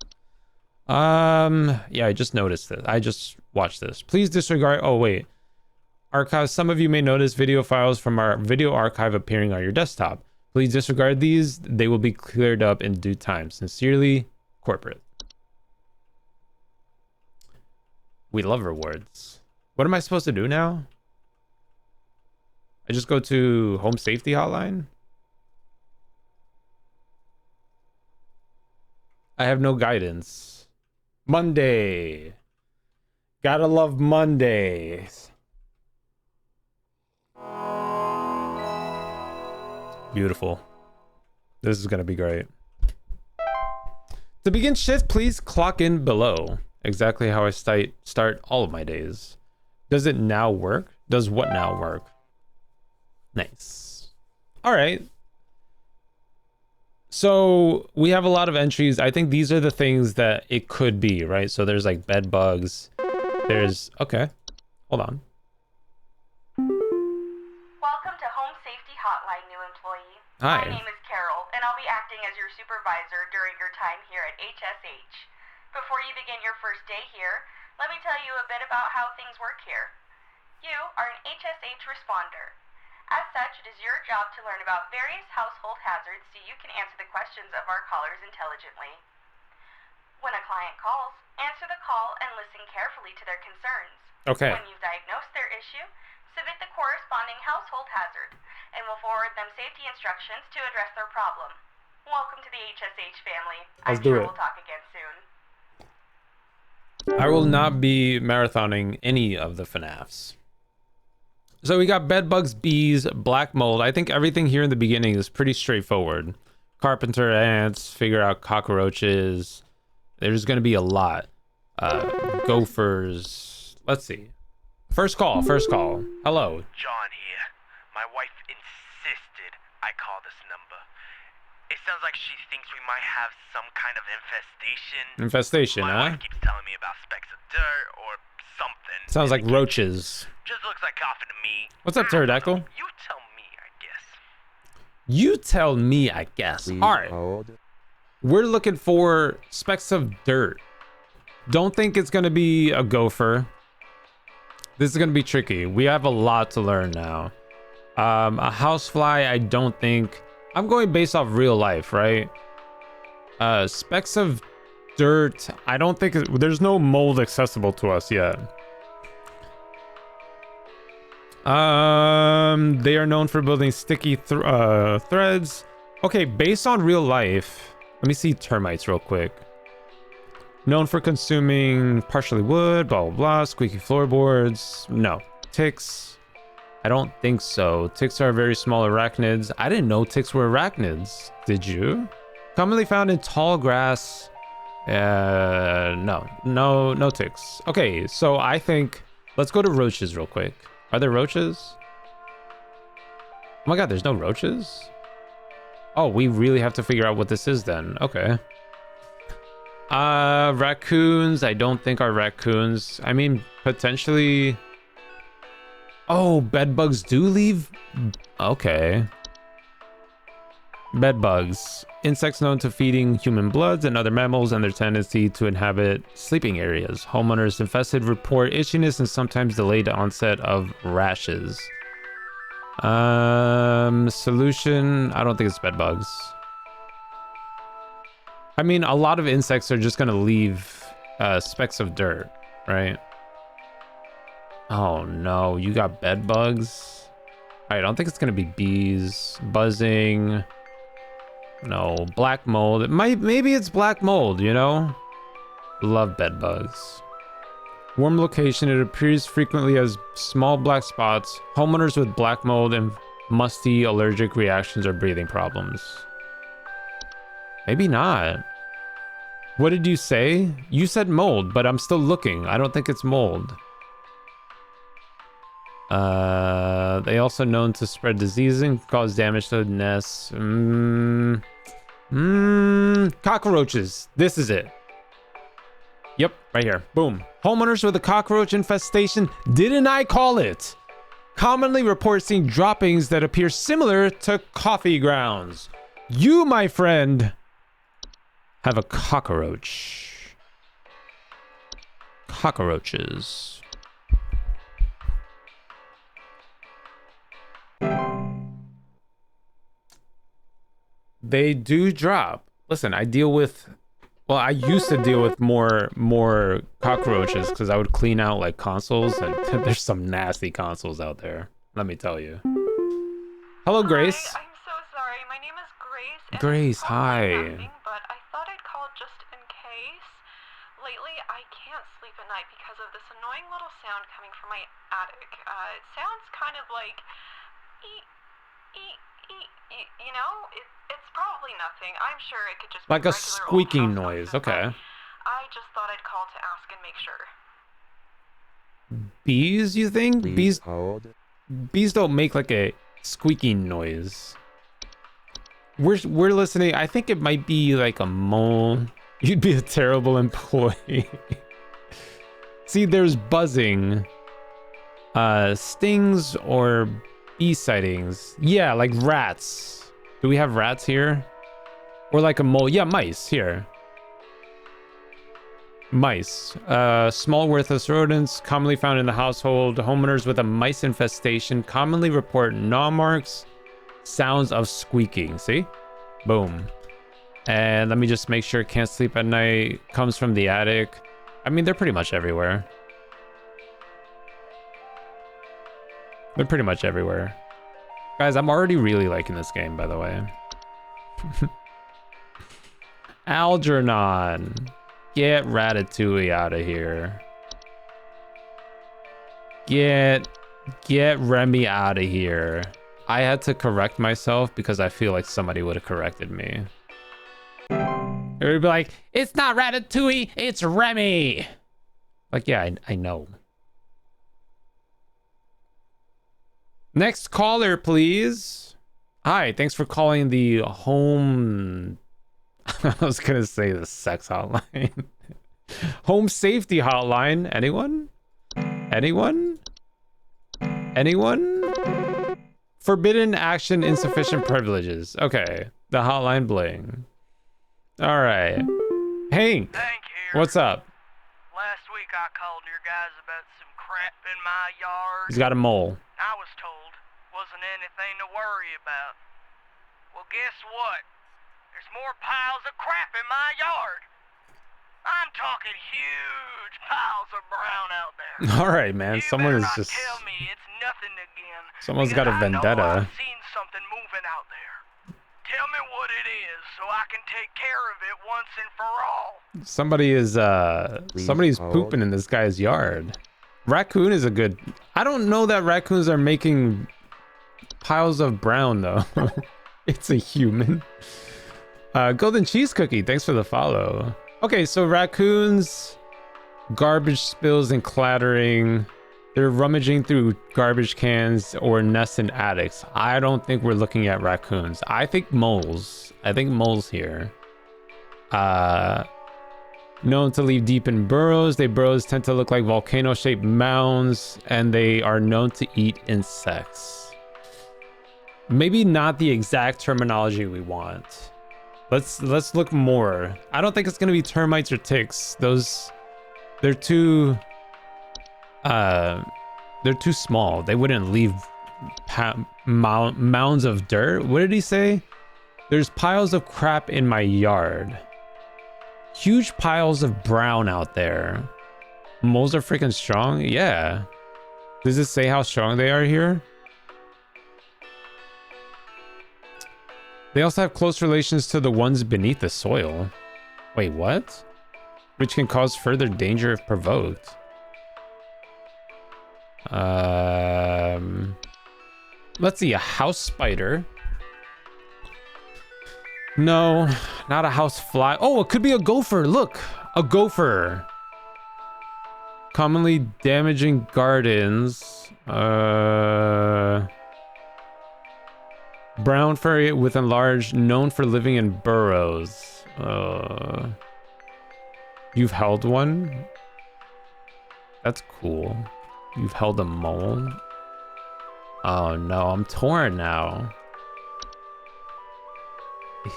[SPEAKER 1] Yeah, I just noticed this. I just watched this. Please disregard. Oh, wait. Archive. Some of you may notice video files from our video archive appearing on your desktop. Please disregard these. They will be cleared up in due time. Sincerely, corporate. We love rewards. What am I supposed to do now? I just go to Home Safety Hotline? I have no guidance. Monday. Gotta love Mondays. Beautiful. This is gonna be great. To begin shift, please clock in below. Exactly how I start all of my days. Does it now work? Does what now work? Nice. All right. So we have a lot of entries. I think these are the things that it could be, right? So there's like bed bugs. There's, okay, hold on.
[SPEAKER 2] Welcome to Home Safety Hotline, new employee.
[SPEAKER 1] Hi.
[SPEAKER 2] My name is Carol, and I'll be acting as your supervisor during your time here at HSH. Before you begin your first day here, let me tell you a bit about how things work here. You are an HSH responder. As such, it is your job to learn about various household hazards so you can answer the questions of our callers intelligently. When a client calls, answer the call and listen carefully to their concerns.
[SPEAKER 1] Okay.
[SPEAKER 2] When you've diagnosed their issue, submit the corresponding household hazard, and we'll forward them safety instructions to address their problem. Welcome to the HSH family.
[SPEAKER 1] Let's do it.
[SPEAKER 2] We'll talk again soon.
[SPEAKER 1] I will not be marathoning any of the FNAFs. So we got bed bugs, bees, black mold. I think everything here in the beginning is pretty straightforward. Carpenter ants, figure out cockroaches. There's going to be a lot. Gophers. Let's see. First call. Hello.
[SPEAKER 3] John here. My wife insisted I call this number. It sounds like she thinks we might have some kind of infestation.
[SPEAKER 1] Infestation,
[SPEAKER 3] My
[SPEAKER 1] huh?
[SPEAKER 3] wife keeps telling me about specks of dirt or something.
[SPEAKER 1] Sounds like roaches.
[SPEAKER 3] Just looks like coughing to me.
[SPEAKER 1] What's up, pterodactyl?
[SPEAKER 3] You tell me, I guess.
[SPEAKER 1] You tell me, I guess. All right. We're looking for specks of dirt. Don't think it's going to be a gopher. This is going to be tricky. We have a lot to learn now. A housefly, I don't think. I'm going based off real life, right? Specks of dirt. I don't think there's no mold accessible to us yet. They are known for building sticky threads. Okay, based on real life. Let me see termites real quick. Known for consuming partially wood, blah, blah, blah. Squeaky floorboards. No. Ticks. I don't think so. Ticks are very small arachnids. I didn't know ticks were arachnids. Did you? Commonly found in tall grass. No ticks. Okay, so I think let's go to roaches real quick. Are there roaches? Oh my god, there's no roaches? Oh, we really have to figure out what this is then. Okay. Raccoons, I don't think are raccoons. I mean, potentially. Oh, bed bugs do leave? Okay. Bed bugs. Insects known to feeding human bloods and other mammals and their tendency to inhabit sleeping areas. Homeowners infested report itchiness and sometimes delayed onset of rashes. Solution. I don't think it's bed bugs. I mean, a lot of insects are just gonna leave specks of dirt, right? Oh no, you got bed bugs? All right, I don't think it's gonna be bees. Buzzing. No, black mold. Maybe it's black mold, you know? Love bed bugs. Warm location, it appears frequently as small black spots. Homeowners with black mold and musty allergic reactions or breathing problems. Maybe not. What did you say? You said mold, but I'm still looking. I don't think it's mold. They also known to spread disease and cause damage to nests. Cockroaches. This is it. Yep, right here. Boom. Homeowners with a cockroach infestation. Didn't I call it? Commonly report seeing droppings that appear similar to coffee grounds. You, my friend, have a cockroach. Cockroaches. They do drop. Listen, I deal with, well, I used to deal with more cockroaches because I would clean out like consoles, and there's some nasty consoles out there. Let me tell you. Hello, Grace.
[SPEAKER 2] Hi, I'm so sorry. My name is Grace. And
[SPEAKER 1] Grace, hi.
[SPEAKER 2] nothing, but I thought I'd call just in case. Lately, I can't sleep at night because of this annoying little sound coming from my attic. It sounds kind of like, you know, it's probably nothing. I'm sure it could just
[SPEAKER 1] Like
[SPEAKER 2] be
[SPEAKER 1] a
[SPEAKER 2] regular
[SPEAKER 1] squeaking
[SPEAKER 2] old house
[SPEAKER 1] noise.
[SPEAKER 2] gossip,
[SPEAKER 1] Okay.
[SPEAKER 2] but I just thought I'd call to ask and make sure.
[SPEAKER 1] Bees, you think?
[SPEAKER 4] Please hold.
[SPEAKER 1] Bees don't make like a squeaking noise. We're listening. I think it might be like a mole. You'd be a terrible employee. See, there's buzzing, stings, or bee sightings. Yeah, like rats. Do we have rats here? Or like a mole? Yeah, mice here. Mice. Small worthless rodents commonly found in the household. Homeowners with a mice infestation commonly report gnaw marks, sounds of squeaking. See? Boom. And let me just make sure can't sleep at night comes from the attic. I mean, they're pretty much everywhere. They're pretty much everywhere. Guys, I'm already really liking this game, by the way. Algernon. Get Ratatouille out of here. Get Remy out of here. I had to correct myself because I feel like somebody would have corrected me. It would be like, it's not Ratatouille, it's Remy. Like, yeah, I know. Next caller, please. Hi, thanks for calling the home... I was gonna say the sex hotline. Home safety hotline. Anyone? Anyone? Anyone? Forbidden action, insufficient privileges. Okay, the hotline bling. All right. Hank,
[SPEAKER 3] Thank you.
[SPEAKER 1] what's up?
[SPEAKER 3] Last week I called your guys about some crap in my yard.
[SPEAKER 1] He's got a mole.
[SPEAKER 3] I was told wasn't anything to worry about. Well, guess what? There's more piles of crap in my yard. I'm talking huge piles of brown out there.
[SPEAKER 1] All right, man.
[SPEAKER 3] You
[SPEAKER 1] Someone
[SPEAKER 3] better
[SPEAKER 1] is
[SPEAKER 3] not
[SPEAKER 1] just...
[SPEAKER 3] tell me it's nothing again.
[SPEAKER 1] Someone's got a
[SPEAKER 3] because I know
[SPEAKER 1] vendetta.
[SPEAKER 3] I've seen something moving out there. Tell me what it is so I can take care of it once and for all.
[SPEAKER 1] Somebody is somebody's
[SPEAKER 4] hold.
[SPEAKER 1] pooping in this guy's yard. Raccoon is a good... I don't know that raccoons are making piles of brown though. It's a human. Golden cheese cookie, thanks for the follow. Okay, so raccoons, garbage spills and clattering. They're rummaging through garbage cans or nests in attics. I don't think we're looking at raccoons. I think moles. I think moles here. Known to leave deep in burrows. They burrows tend to look like volcano-shaped mounds, and they are known to eat insects. Maybe not the exact terminology we want. Let's look more. I don't think it's gonna be termites or ticks. They're too small. They wouldn't leave mounds of dirt. What did he say? There's piles of crap in my yard. Huge piles of brown out there. Moles are freaking strong? Yeah. Does it say how strong they are here? They also have close relations to the ones beneath the soil. Wait, what? Which can cause further danger if provoked. Let's see, a house spider. No, not a house fly. Oh, it could be a gopher. Look, a gopher. Commonly damaging gardens. Brown furry with enlarged, known for living in burrows. You've held one? That's cool. You've held a mole? Oh no, I'm torn now.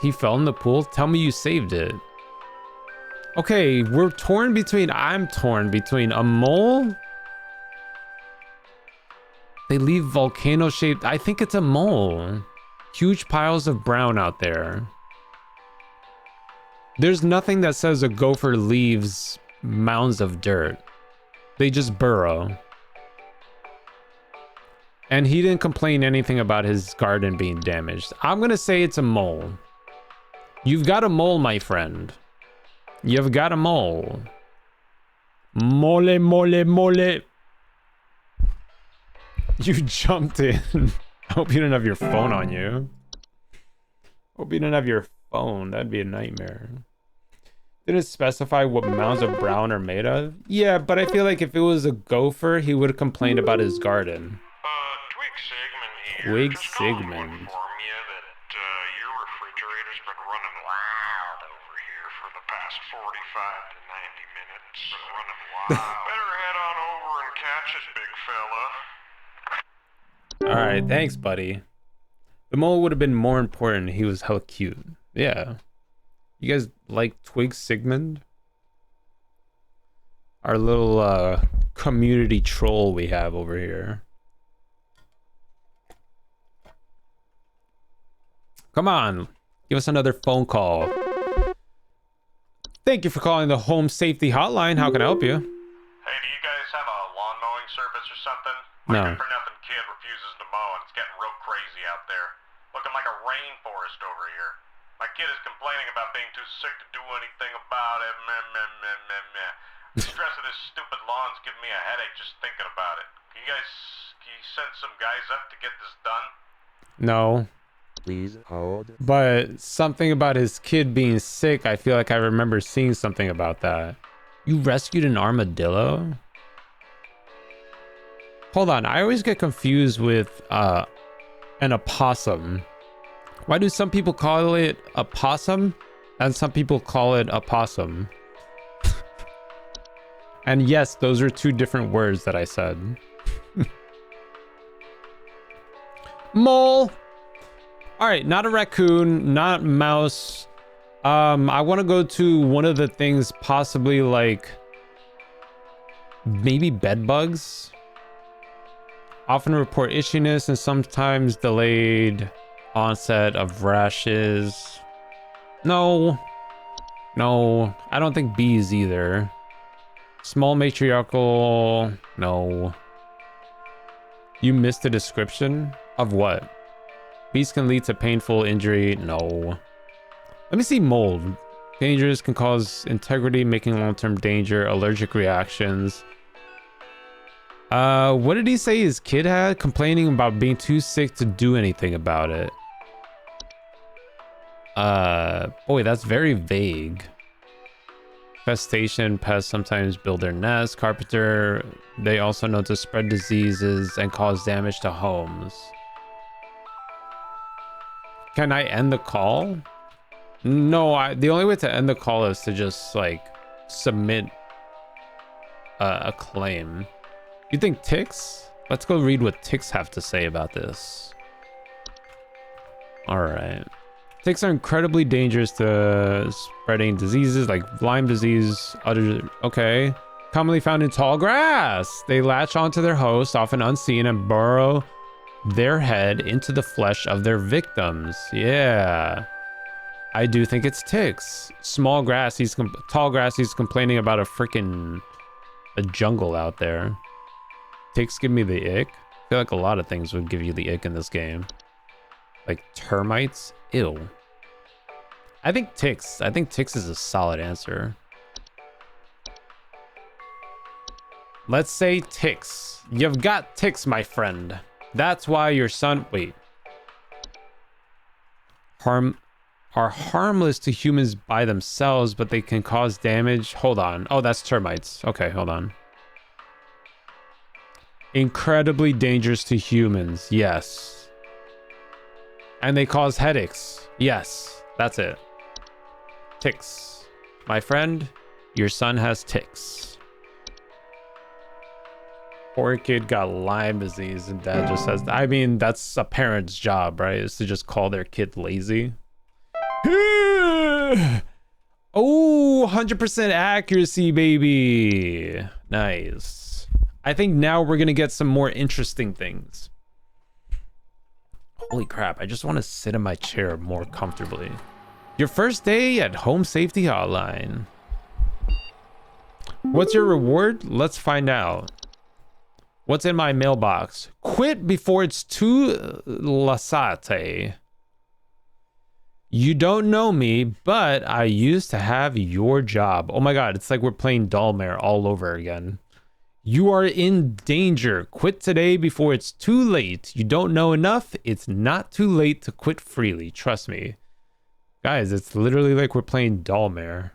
[SPEAKER 1] He fell in the pool? Tell me you saved it. Okay, I'm torn between a mole. They leave volcano-shaped, I think it's a mole. Huge piles of brown out there. There's nothing that says a gopher leaves mounds of dirt. They just burrow. And he didn't complain anything about his garden being damaged. I'm gonna say it's a mole. You've got a mole, my friend. You've got a mole. Mole, mole, mole. You jumped in. I hope you didn't have your phone on you. Hope you didn't have your phone. That'd be a nightmare. Didn't it specify what mounds of brown are made of? Yeah, but I feel like if it was a gopher, he would have complained about his garden.
[SPEAKER 4] Twig Sigmund here.
[SPEAKER 1] Twig
[SPEAKER 4] Just calling to
[SPEAKER 1] Sigmund.
[SPEAKER 4] inform you that your refrigerator's been running wild over here for the past 45 to 90 minutes. Been running wild. Better head on over and catch it, big fella.
[SPEAKER 1] Alright, thanks, buddy. The mole would have been more important. He was hella cute. Yeah. You guys like Twig Sigmund? Our little community troll we have over here. Come on, give us another phone call. Thank you for calling the Home Safety Hotline. How can I help you?
[SPEAKER 4] Hey, do you guys have a lawn mowing service or something?
[SPEAKER 1] No.
[SPEAKER 4] My good for nothing kid refuses to mow and it's getting real crazy out there. Looking like a rainforest over here. My kid is complaining about being too sick to do anything about it. Meh, meh, meh, meh, meh. The stress of this stupid lawn's giving me a headache just thinking about it. Can you send some guys up to get this done?
[SPEAKER 1] No.
[SPEAKER 5] Please hold.
[SPEAKER 1] But something about his kid being sick, I feel like I remember seeing something about that. You rescued an armadillo? Hold on, I always get confused with an opossum. Why do some people call it a possum and some people call it a possum? And yes, those are two different words that I said. Mole. All right, not a raccoon, not mouse. I want to go to one of the things, possibly like maybe bed bugs. Often report itchiness and sometimes delayed onset of rashes. No, I don't think bees either. Small matriarchal, no. You missed the description of what? Bees can lead to painful injury, no. Let me see mold. Dangerous, can cause integrity, making long-term danger, allergic reactions. What did he say his kid had? Complaining about being too sick to do anything about it. Boy, that's very vague. Infestation, pests sometimes build their nests. Carpenter, they also know to spread diseases and cause damage to homes. Can I end the call? No, the only way to end the call is to just like submit a claim. You think ticks? Let's go read what ticks have to say about this. All right. Ticks are incredibly dangerous to spreading diseases like Lyme disease, okay. Commonly found in tall grass. They latch onto their host, often unseen, and burrow their head into the flesh of their victims. Yeah. I do think it's ticks. Tall grass, he's complaining about a jungle out there. Ticks give me the ick. I feel like a lot of things would give you the ick in this game. Like termites? Ew. I think ticks. I think ticks is a solid answer. Let's say ticks. You've got ticks, my friend. That's why your son... Wait. Are harmless to humans by themselves, but they can cause damage. Hold on. Oh, that's termites. Okay, hold on. Incredibly dangerous to humans. Yes. And they cause headaches. Yes. That's it. Ticks. My friend, your son has ticks. Poor kid got Lyme disease and dad just says... I mean, that's a parent's job, right? Is to just call their kid lazy. Oh, 100% accuracy, baby. Nice. I think now we're going to get some more interesting things. Holy crap. I just want to sit in my chair more comfortably. Your first day at Home Safety Hotline. What's your reward? Let's find out. What's in my mailbox? Quit before it's too late. You don't know me, but I used to have your job. Oh my god, it's like we're playing Dollmare all over again. You are in danger. Quit today before it's too late. You don't know enough. It's not too late to quit freely. Trust me. Guys, it's literally like we're playing Dollmare.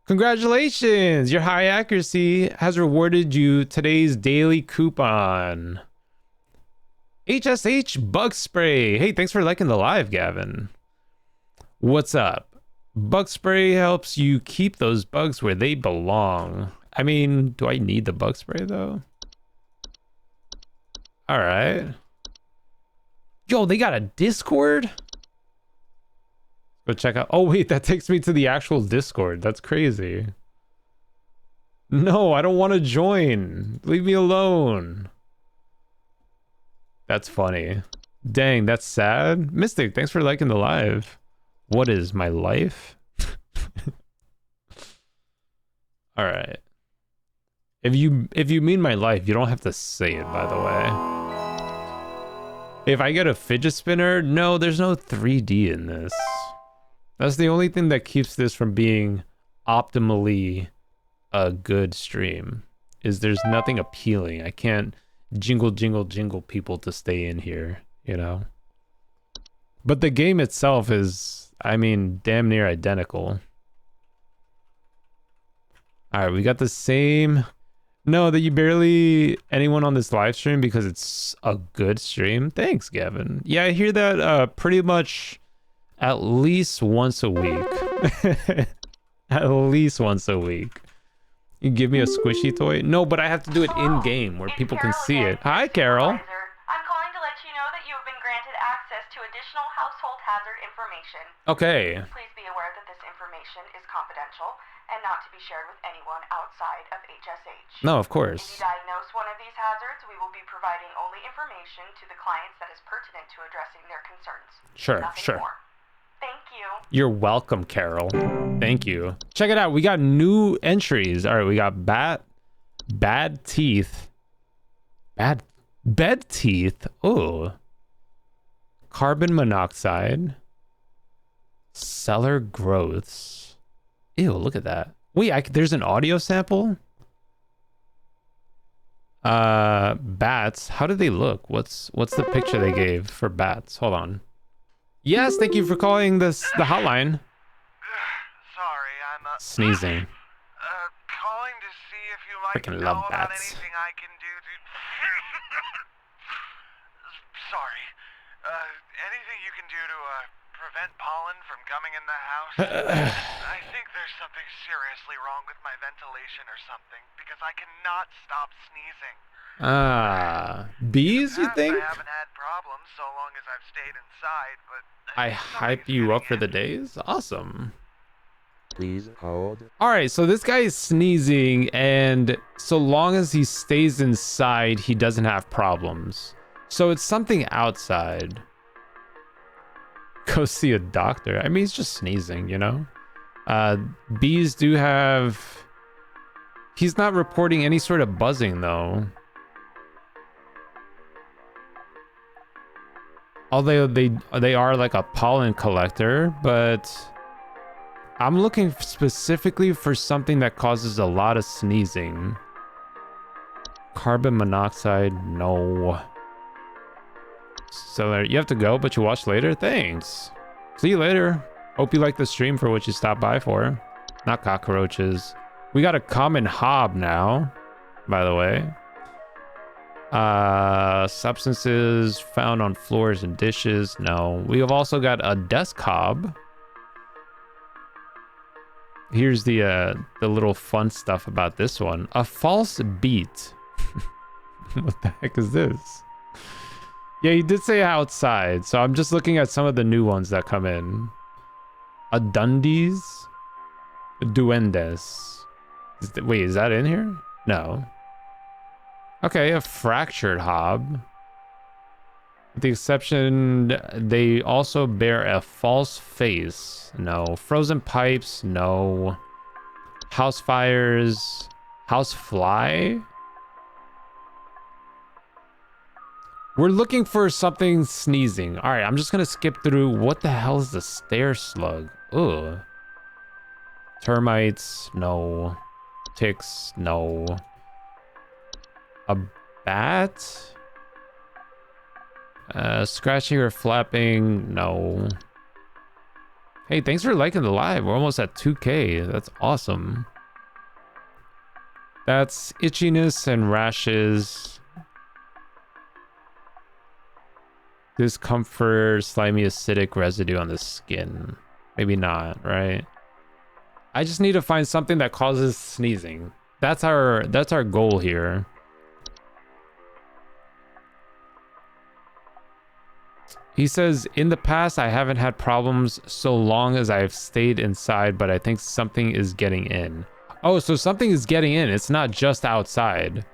[SPEAKER 1] Congratulations! Your high accuracy has rewarded you today's daily coupon. HSH Bug Spray. Hey, thanks for liking the live, Gavin. What's up? Bug Spray helps you keep those bugs where they belong. I mean, do I need the bug spray, though? All right. Yo, they got a Discord? Go check out. Oh, wait, that takes me to the actual Discord. That's crazy. No, I don't want to join. Leave me alone. That's funny. Dang, that's sad. Mystic, thanks for liking the live. What is my life? All right. If you mean my life, you don't have to say it, by the way. If I get a fidget spinner, no, there's no 3D in this. That's the only thing that keeps this from being optimally a good stream. Is there's nothing appealing. I can't jingle, jingle, jingle people to stay in here, you know? But the game itself is, I mean, damn near identical. All right, we got the same... No, that you barely anyone on this live stream because it's a good stream. Thanks, Gavin. Yeah, I hear that pretty much at least once a week. At least once a week. You give me a squishy toy? No, but I have to do it in-game where people can see it. Hi, Carol.
[SPEAKER 2] I'm calling to let you know that you have been granted access to additional household hazard information.
[SPEAKER 1] Okay.
[SPEAKER 2] Please be aware that this information is confidential and not to be shared with anyone outside of HSH.
[SPEAKER 1] No, of
[SPEAKER 2] If
[SPEAKER 1] course.
[SPEAKER 2] you diagnose one of these hazards, we will be providing only information to the clients that is pertinent to addressing their concerns.
[SPEAKER 1] Sure,
[SPEAKER 2] Nothing
[SPEAKER 1] sure.
[SPEAKER 2] more. Thank you.
[SPEAKER 1] You're welcome, Carol. Thank you. Check it out. We got new entries. All right, we got bad teeth. Bed teeth. Oh. Carbon monoxide. Cellar growths. Ew, look at that. Wait, there's an audio sample? Bats. How do they look? What's the picture they gave for bats? Hold on. Yes, thank you for calling the hotline.
[SPEAKER 3] Sorry, I'm
[SPEAKER 1] Sneezing.
[SPEAKER 3] calling to see if you might
[SPEAKER 1] Freaking
[SPEAKER 3] know
[SPEAKER 1] love
[SPEAKER 3] about
[SPEAKER 1] bats.
[SPEAKER 3] anything I can do to... Sorry. Anything you can do to prevent pollen from coming in the house? I think there's something seriously wrong with my ventilation or something, because I cannot stop sneezing.
[SPEAKER 1] Bees, you think?
[SPEAKER 3] I haven't had problems so long as I've stayed inside, but
[SPEAKER 1] I
[SPEAKER 3] think
[SPEAKER 1] hype
[SPEAKER 3] something's
[SPEAKER 1] you up for
[SPEAKER 3] getting
[SPEAKER 1] the
[SPEAKER 3] in.
[SPEAKER 1] days? Awesome.
[SPEAKER 5] Please hold.
[SPEAKER 1] Alright, so this guy is sneezing, and so long as he stays inside, he doesn't have problems. So it's something outside. Go see a doctor. I mean, he's just sneezing, you know? Bees do have... He's not reporting any sort of buzzing, though. Although they are like a pollen collector, but... I'm looking specifically for something that causes a lot of sneezing. Carbon monoxide, no. So you have to go, but you watch later? Thanks. See you later. Hope you like the stream for what you stopped by for. Not cockroaches. We got a common hob now, by the way. Substances found on floors and dishes. No. We have also got a desk hob. Here's the little fun stuff about this one. A false beat. What the heck is this? Yeah, he did say outside, so I'm just looking at some of the new ones that come in. A Dundee's? Duendes. Wait, is that in here? No. Okay, a fractured hob. With the exception, they also bear a false face. No. Frozen pipes, no. House fires. House fly? We're looking for something sneezing. Alright, I'm just gonna skip through. What the hell is the stair slug? Ugh. Termites, no. Ticks, no. A bat? Scratching or flapping, no. Hey, thanks for liking the live. We're almost at 2K. That's awesome. That's itchiness and rashes. Discomfort, slimy acidic residue on the skin. Maybe not, right? I just need to find something that causes sneezing. That's our goal here. He says, in the past, I haven't had problems so long as I've stayed inside, but I think something is getting in. Oh, so something is getting in. It's not just outside.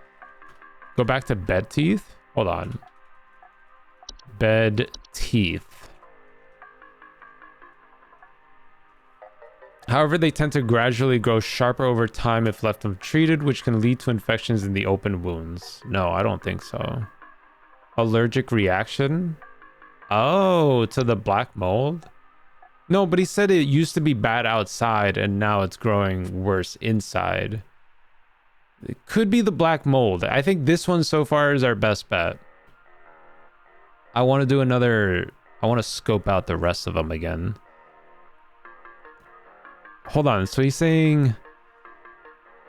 [SPEAKER 1] Go back to bed teeth. Hold on. Bed teeth. However, they tend to gradually grow sharper over time if left untreated, which can lead to infections in the open wounds. No, I don't think so. Allergic reaction? Oh, to the black mold? No, but he said it used to be bad outside and now it's growing worse inside. It could be the black mold. I think this one so far is our best bet. I want to do another... I want to scope out the rest of them again. Hold on. So he's saying...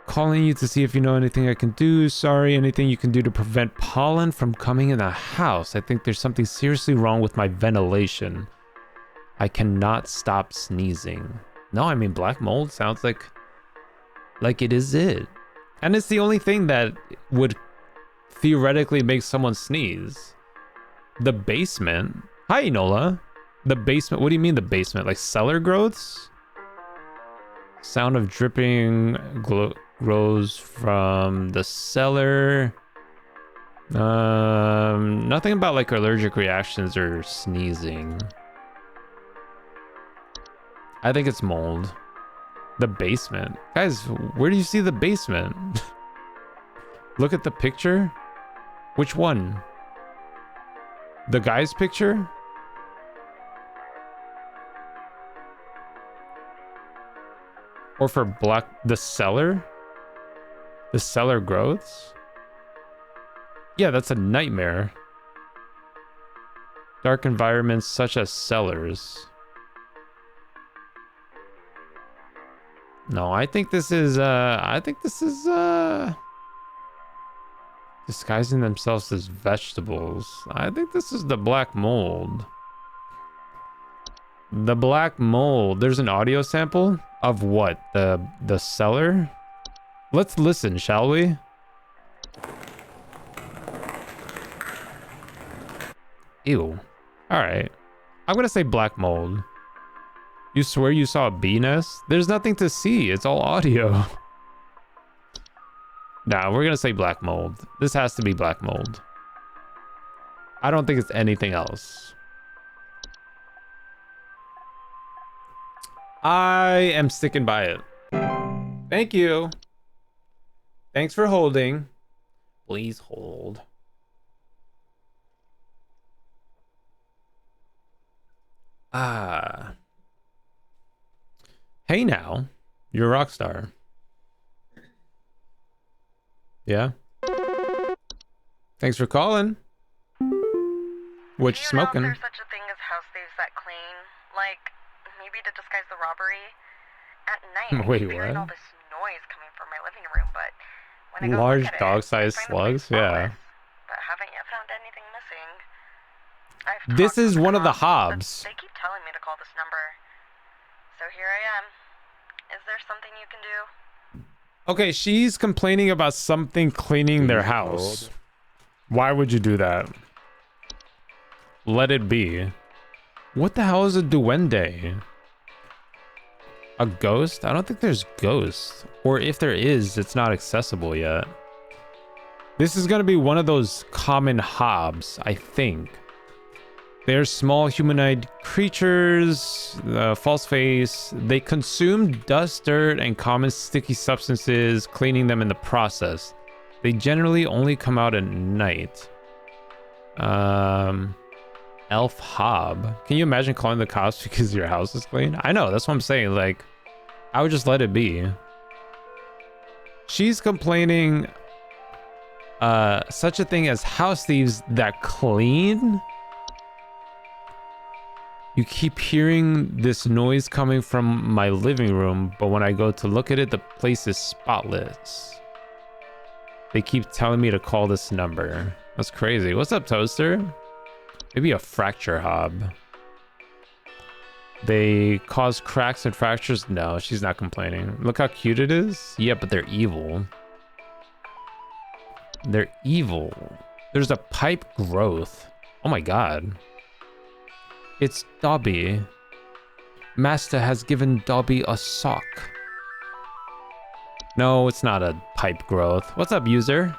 [SPEAKER 1] Calling you to see if you know anything I can do. Sorry, anything you can do to prevent pollen from coming in the house. I think there's something seriously wrong with my ventilation. I cannot stop sneezing. No, I mean, black mold sounds like it is it. And it's the only thing that would theoretically make someone sneeze. The basement. Hi, Enola. The basement. What do you mean the basement? Like cellar growths? Sound of dripping grows from the cellar. Nothing about like allergic reactions or sneezing. I think it's mold. The basement. Guys, where do you see the basement? Look at the picture. Which one? The guy's picture? Or for the cellar? The cellar growths? Yeah, that's a nightmare. Dark environments such as cellars. No, I think this is disguising themselves as vegetables. I think this is the black mold. The black mold. There's an audio sample of what? The cellar? Let's listen, shall we? Ew. Alright. I'm gonna say black mold. You swear you saw a bee nest? There's nothing to see. It's all audio. Nah, we're gonna say black mold. This has to be black mold. I don't think it's anything else. I am sticking by it. Thank you. Thanks for holding. Please hold. Ah. Hey now, you're a rock star. Yeah? Thanks for calling. What you smoking?
[SPEAKER 2] Do you know if there's such a thing as house thieves that clean? Like, maybe to disguise the robbery? At night,
[SPEAKER 1] Wait,
[SPEAKER 2] I'm hearing
[SPEAKER 1] what?
[SPEAKER 2] all this noise coming from my living room, but when I go
[SPEAKER 1] Large
[SPEAKER 2] look at
[SPEAKER 1] dog-sized
[SPEAKER 2] I find the
[SPEAKER 1] slugs?
[SPEAKER 2] place
[SPEAKER 1] Yeah.
[SPEAKER 2] spotless, but haven't yet found anything missing. I've
[SPEAKER 1] This
[SPEAKER 2] talked
[SPEAKER 1] is
[SPEAKER 2] with
[SPEAKER 1] one of the
[SPEAKER 2] cops,
[SPEAKER 1] hobs.
[SPEAKER 2] but they keep telling me to call this number. So here I am. Is there something you can do?
[SPEAKER 1] Okay, she's complaining about something cleaning their
[SPEAKER 5] Please
[SPEAKER 1] house.
[SPEAKER 5] hold.
[SPEAKER 1] Why would you do that? Let it be. What the hell is a duende? A ghost? I don't think there's ghosts. Or if there is, it's not accessible yet. This is gonna be one of those common hobs, I think. They're small humanoid creatures, false face. They consume dust, dirt, and common sticky substances, cleaning them in the process. They generally only come out at night. Elf hob. Can you imagine calling the cops because your house is clean? I know, that's what I'm saying. Like, I would just let it be. She's complaining such a thing as house thieves that clean. You keep hearing this noise coming from my living room, but when I go to look at it, the place is spotless. They keep telling me to call this number. That's crazy. What's up, Toaster? Maybe a fracture hob. They cause cracks and fractures? No, she's not complaining. Look how cute it is. Yeah, but they're evil. They're evil. There's a pipe growth. Oh my god. It's Dobby. Master has given Dobby a sock. No, it's not a pipe growth. What's up, user?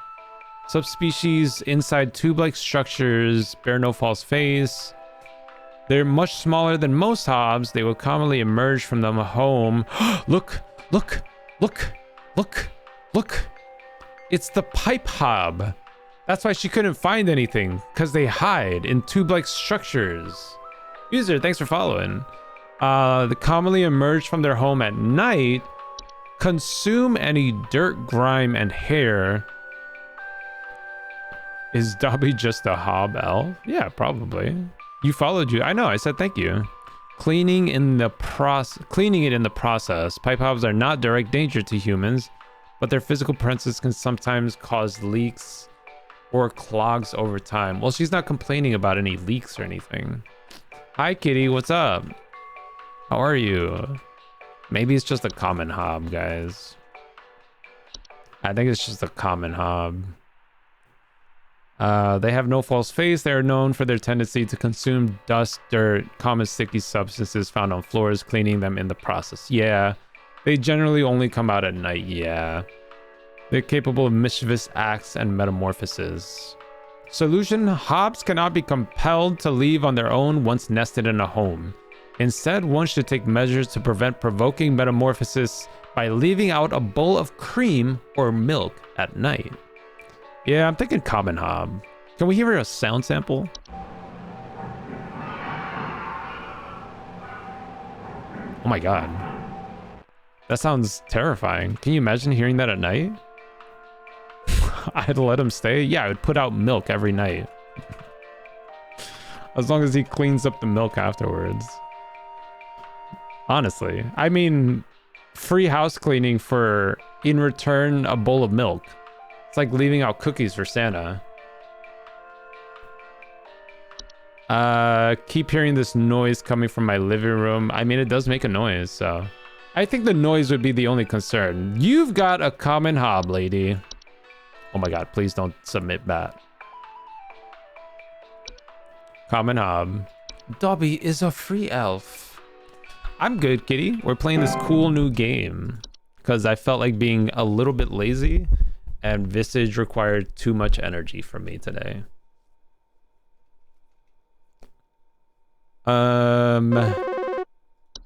[SPEAKER 1] Subspecies inside tube-like structures bear no false face. They're much smaller than most hobs. They will commonly emerge from the home. Look, look, look, look, look. It's the pipe hob. That's why she couldn't find anything, because they hide in tube-like structures. User, thanks for following. They commonly emerge from their home at night, consume any dirt, grime, and hair. Is Dobby just a hob elf? Yeah, probably. You followed you. I know, I said thank you. Cleaning it in the process. Pipe hobs are not direct danger to humans, but their physical presence can sometimes cause leaks or clogs over time. Well, she's not complaining about any leaks or anything. Hi, kitty. What's up? How are you? Maybe it's just a common hob, guys. I think it's just a common hob. They have no false face. They are known for their tendency to consume dust, dirt, common sticky substances found on floors, cleaning them in the process. Yeah. They generally only come out at night. Yeah. They're capable of mischievous acts and metamorphoses. Solution: hobs cannot be compelled to leave on their own once nested in a home. Instead, one should take measures to prevent provoking metamorphosis by leaving out a bowl of cream or milk at night. Yeah, I'm thinking common hob. Can we hear a sound sample? Oh my god. That sounds terrifying. Can you imagine hearing that at night? I had to let him stay? Yeah, I would put out milk every night. As long as he cleans up the milk afterwards. Honestly. I mean, free house cleaning for, in return, a bowl of milk. It's like leaving out cookies for Santa. Keep hearing this noise coming from my living room. I mean, it does make a noise, so I think the noise would be the only concern. You've got a common hob, lady. Oh my god, please don't submit that. Common hob. Dobby is a free elf. I'm good, kitty. We're playing this cool new game because I felt like being a little bit lazy and Visage required too much energy from me today.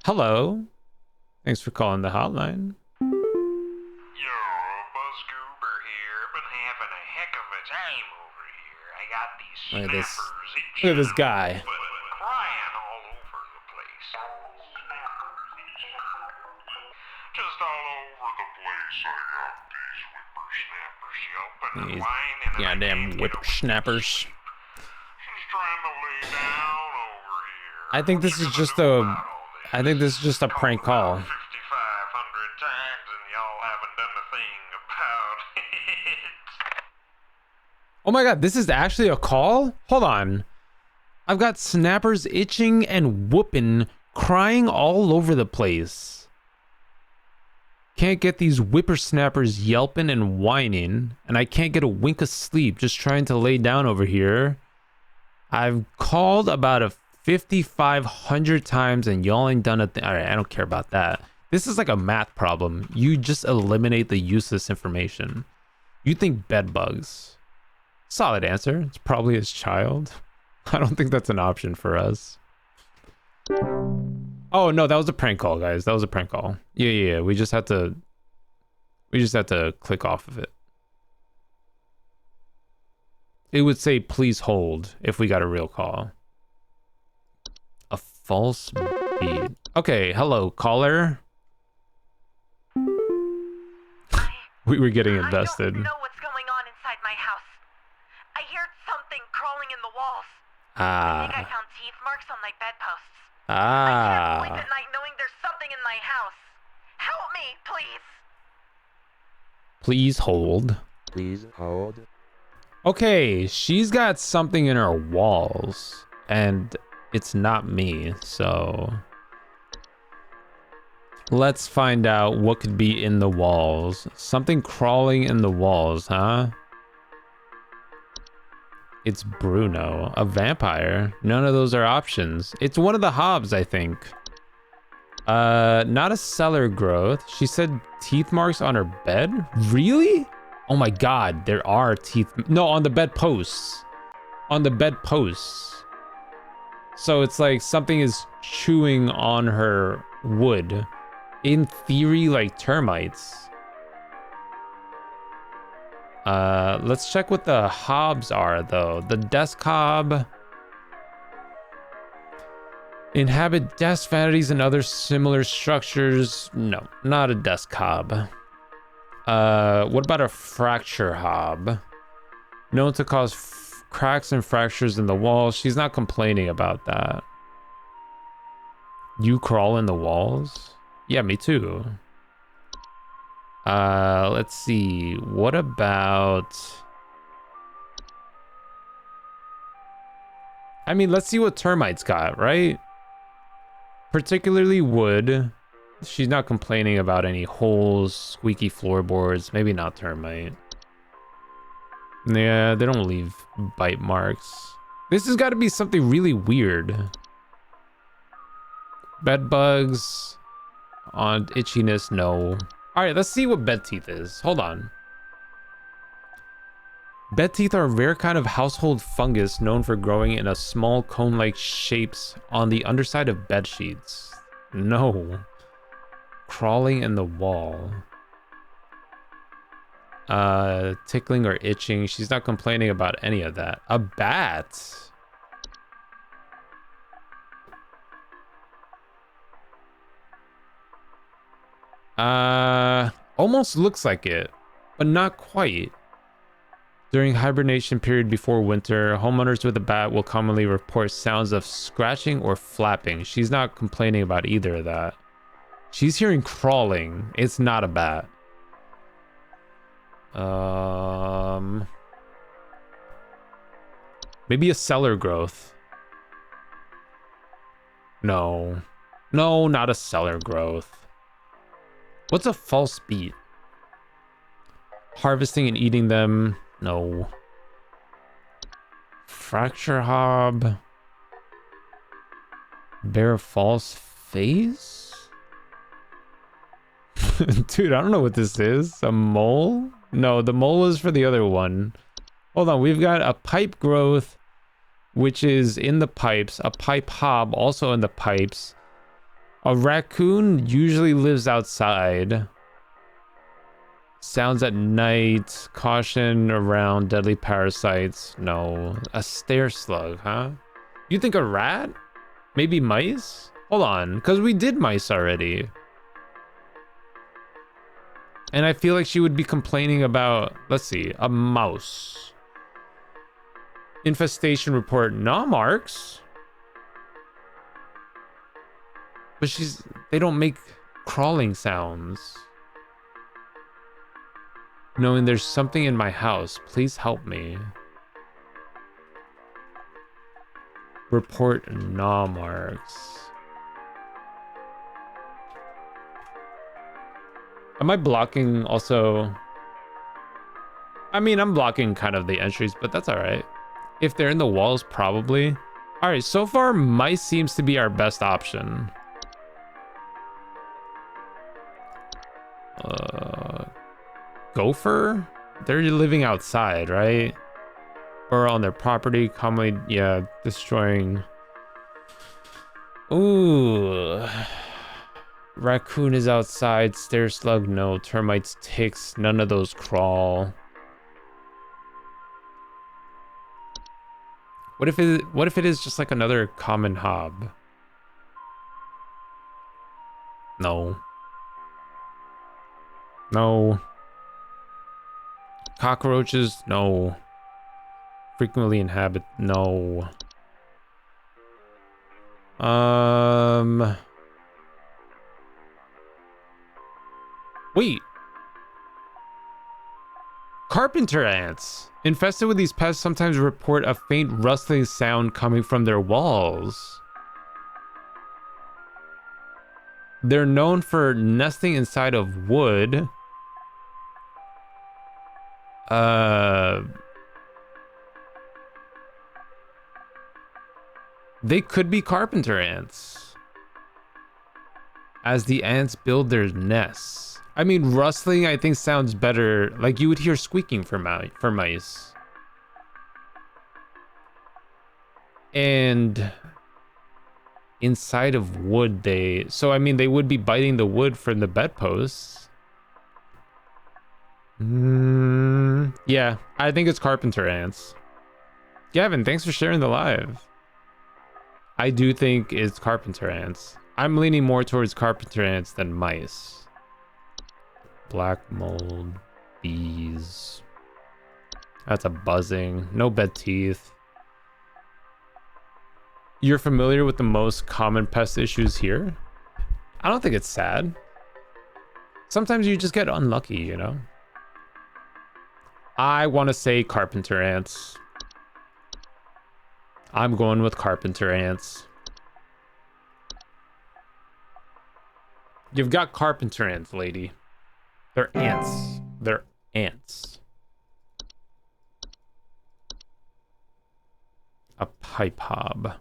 [SPEAKER 1] Hello. Thanks for calling the hotline.
[SPEAKER 4] Yo, Buzzgoober here. Been having a heck of a time over here. I got these
[SPEAKER 1] Look at this.
[SPEAKER 4] snappers
[SPEAKER 1] Look at this guy.
[SPEAKER 4] but crying all over the place. Just all over the place. I got these whippersnappers yelping and
[SPEAKER 1] These
[SPEAKER 4] whining, and I
[SPEAKER 1] goddamn
[SPEAKER 4] can't get a
[SPEAKER 1] whippersnappers.
[SPEAKER 4] She's trying to lay down over here.
[SPEAKER 1] I think this is just a. I think this is just a prank call.
[SPEAKER 4] 5,500 times and y'all haven't done a thing about it.
[SPEAKER 1] Oh my god, this is actually a call? Hold on. I've got snappers itching and whooping, crying all over the place. Can't get these whippersnappers yelping and whining, and I can't get a wink of sleep just trying to lay down over here. I've called about a 5,500 times and y'all ain't done a thing. All right, I don't care about that. This is like a math problem. You just eliminate the useless information. You think bed bugs. Solid answer. It's probably his child. I don't think that's an option for us. Oh no, that was a prank call, guys. That was a prank call. Yeah. We just had to click off of it. It would say please hold if we got a real call. A false beat. Okay, hello, caller. We were getting invested.
[SPEAKER 2] I don't know what's going on inside my house. I heard something crawling in the walls. I think I found teeth marks on my bedposts. I can't sleep at night knowing there's something in my house. Help me, please.
[SPEAKER 1] Please hold.
[SPEAKER 5] Please hold.
[SPEAKER 1] Okay, she's got something in her walls, and it's not me, so let's find out what could be in the walls. Something crawling in the walls, huh? It's Bruno, a vampire. None of those are options. It's one of the hobs, I think. Not a cellar growth. She said teeth marks on her bed? Really? Oh my god, there are teeth. No, on the bed posts. On the bed posts. So it's like something is chewing on her wood. In theory, like termites. Let's check what the hobs are, though. The desk hob. Inhabit desk vanities and other similar structures. No, not a desk hob. What about a fracture hob? Known to cause cracks and fractures in the walls. She's not complaining about that. You crawl in the walls? Yeah, me too. Let's see. What about... I mean, let's see what termites got, right? Particularly wood. She's not complaining about any holes, squeaky floorboards. Maybe not termite. Yeah, they don't leave bite marks. This has got to be something really weird. Bed bugs. On itchiness, no. Alright, let's see what bed teeth is. Hold on. Bed teeth are a rare kind of household fungus known for growing in a small cone-like shapes on the underside of bed sheets. No. Crawling in the wall. Tickling or itching. She's not complaining about any of that. A bat. Almost looks like it, but not quite. During hibernation period before winter, homeowners with a bat will commonly report sounds of scratching or flapping. She's not complaining about either of that. She's hearing crawling. It's not a bat. Maybe a cellar growth. No. No, not a cellar growth. What's a false beet? Harvesting and eating them. No. Fracture hob. Bear false face? Dude, I don't know what this is. A mole? No, the mole is for the other one. Hold on, we've got a pipe growth, which is in the pipes. A pipe hob, also in the pipes. A raccoon usually lives outside. Sounds at night. Caution around deadly parasites. No. A stair slug, huh? You think a rat? Maybe mice? Hold on, because we did mice already. And I feel like she would be complaining about, let's see, a mouse. Infestation report, no marks. But they don't make crawling sounds. Knowing there's something in my house, please help me. Report no marks. Am I blocking also? I mean, I'm blocking kind of the entries, but that's all right. If they're in the walls, probably. All right, so far, mice seems to be our best option. Gopher? They're living outside, right? Or on their property, commonly, yeah, destroying. Ooh. Raccoon is outside. Stair slug, no. Termites, ticks, none of those crawl. What if it is just like another common hob? No. No. Cockroaches, no. Frequently inhabit, no. Wait. Carpenter ants. Infested with these pests sometimes report a faint rustling sound coming from their walls. They're known for nesting inside of wood. They could be carpenter ants. As the ants build their nests. I mean, rustling, I think, sounds better. Like, you would hear squeaking for mice. And inside of wood, so, I mean, they would be biting the wood from the bedposts. Yeah, I think it's carpenter ants. Gavin, thanks for sharing the live. I do think it's carpenter ants. I'm leaning more towards carpenter ants than mice. Black mold, bees. That's a buzzing. No bed teeth. You're familiar with the most common pest issues here? I don't think it's sad. Sometimes you just get unlucky, you know? I want to say carpenter ants. I'm going with carpenter ants. You've got carpenter ants, lady. They're ants. They're ants. A pipe hob.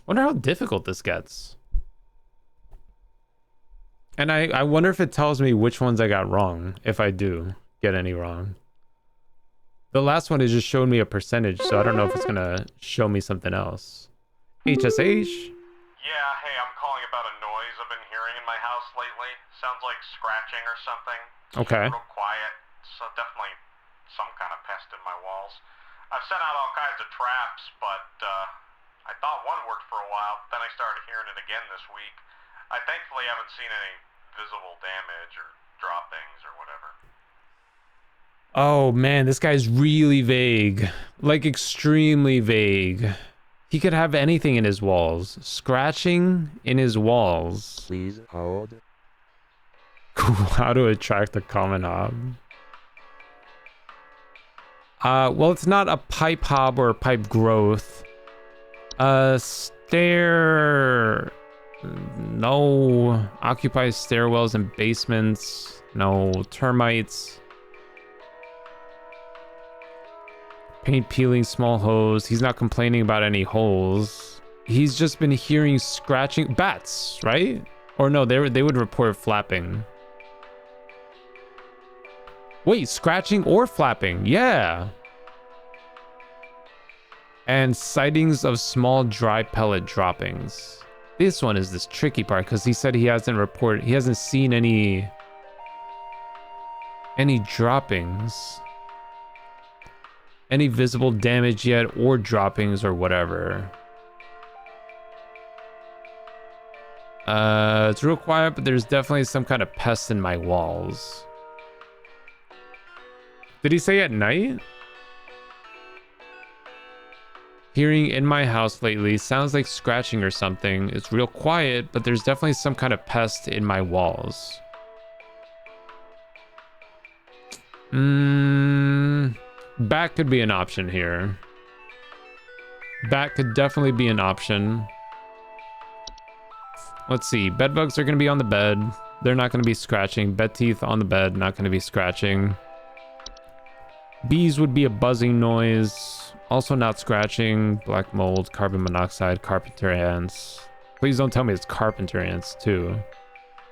[SPEAKER 1] Wonder how difficult this gets. And I wonder if it tells me which ones I got wrong, if I do get any wrong. The last one is just showing me a percentage, so I don't know if it's gonna show me something else. HSH?
[SPEAKER 4] Yeah, hey, I'm calling about a noise I've been hearing in my house lately. Sounds like scratching or something.
[SPEAKER 1] Okay.
[SPEAKER 4] Real quiet. So definitely some kind of pest in my walls. I've sent out all kinds of traps, but I thought one worked for a while. Then I started hearing it again this week. I thankfully haven't seen any visible damage or droppings or whatever.
[SPEAKER 1] Oh man, this guy's really vague. Like extremely vague. He could have anything in his walls. Scratching in his walls.
[SPEAKER 5] Please hold.
[SPEAKER 1] How to attract a common hob. Well, it's not a pipe hob or a pipe growth. Stair. No. Occupies stairwells and basements. No. Termites. Paint peeling small holes. He's not complaining about any holes. He's just been hearing scratching. Bats, right? Or no, they would report flapping. Wait, scratching or flapping? Yeah. And sightings of small dry pellet droppings. This one is this tricky part because he said he hasn't seen any droppings. Any visible damage yet or droppings or whatever. It's real quiet, but there's definitely some kind of pest in my walls. Did he say at night? Hearing in my house lately sounds like scratching or something. It's real quiet, but there's definitely some kind of pest in my walls. Bat could be an option here. Bat could definitely be an option. Let's see. Bedbugs are going to be on the bed. They're not going to be scratching. Bed teeth on the bed, not going to be scratching. Bees would be a buzzing noise. Also not scratching. Black mold, carbon monoxide, carpenter ants. Please don't tell me it's carpenter ants too.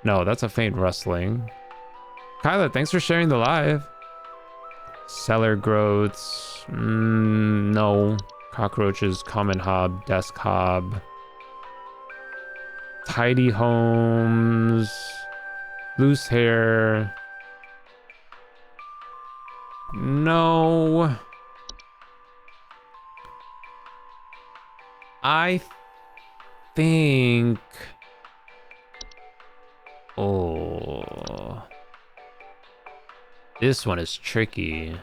[SPEAKER 1] No, that's a faint rustling. Kyla, thanks for sharing the live. Cellar growths. No. Cockroaches, common hob, desk hob. Tidy homes. Loose hair. No. I think... Oh. This one is tricky.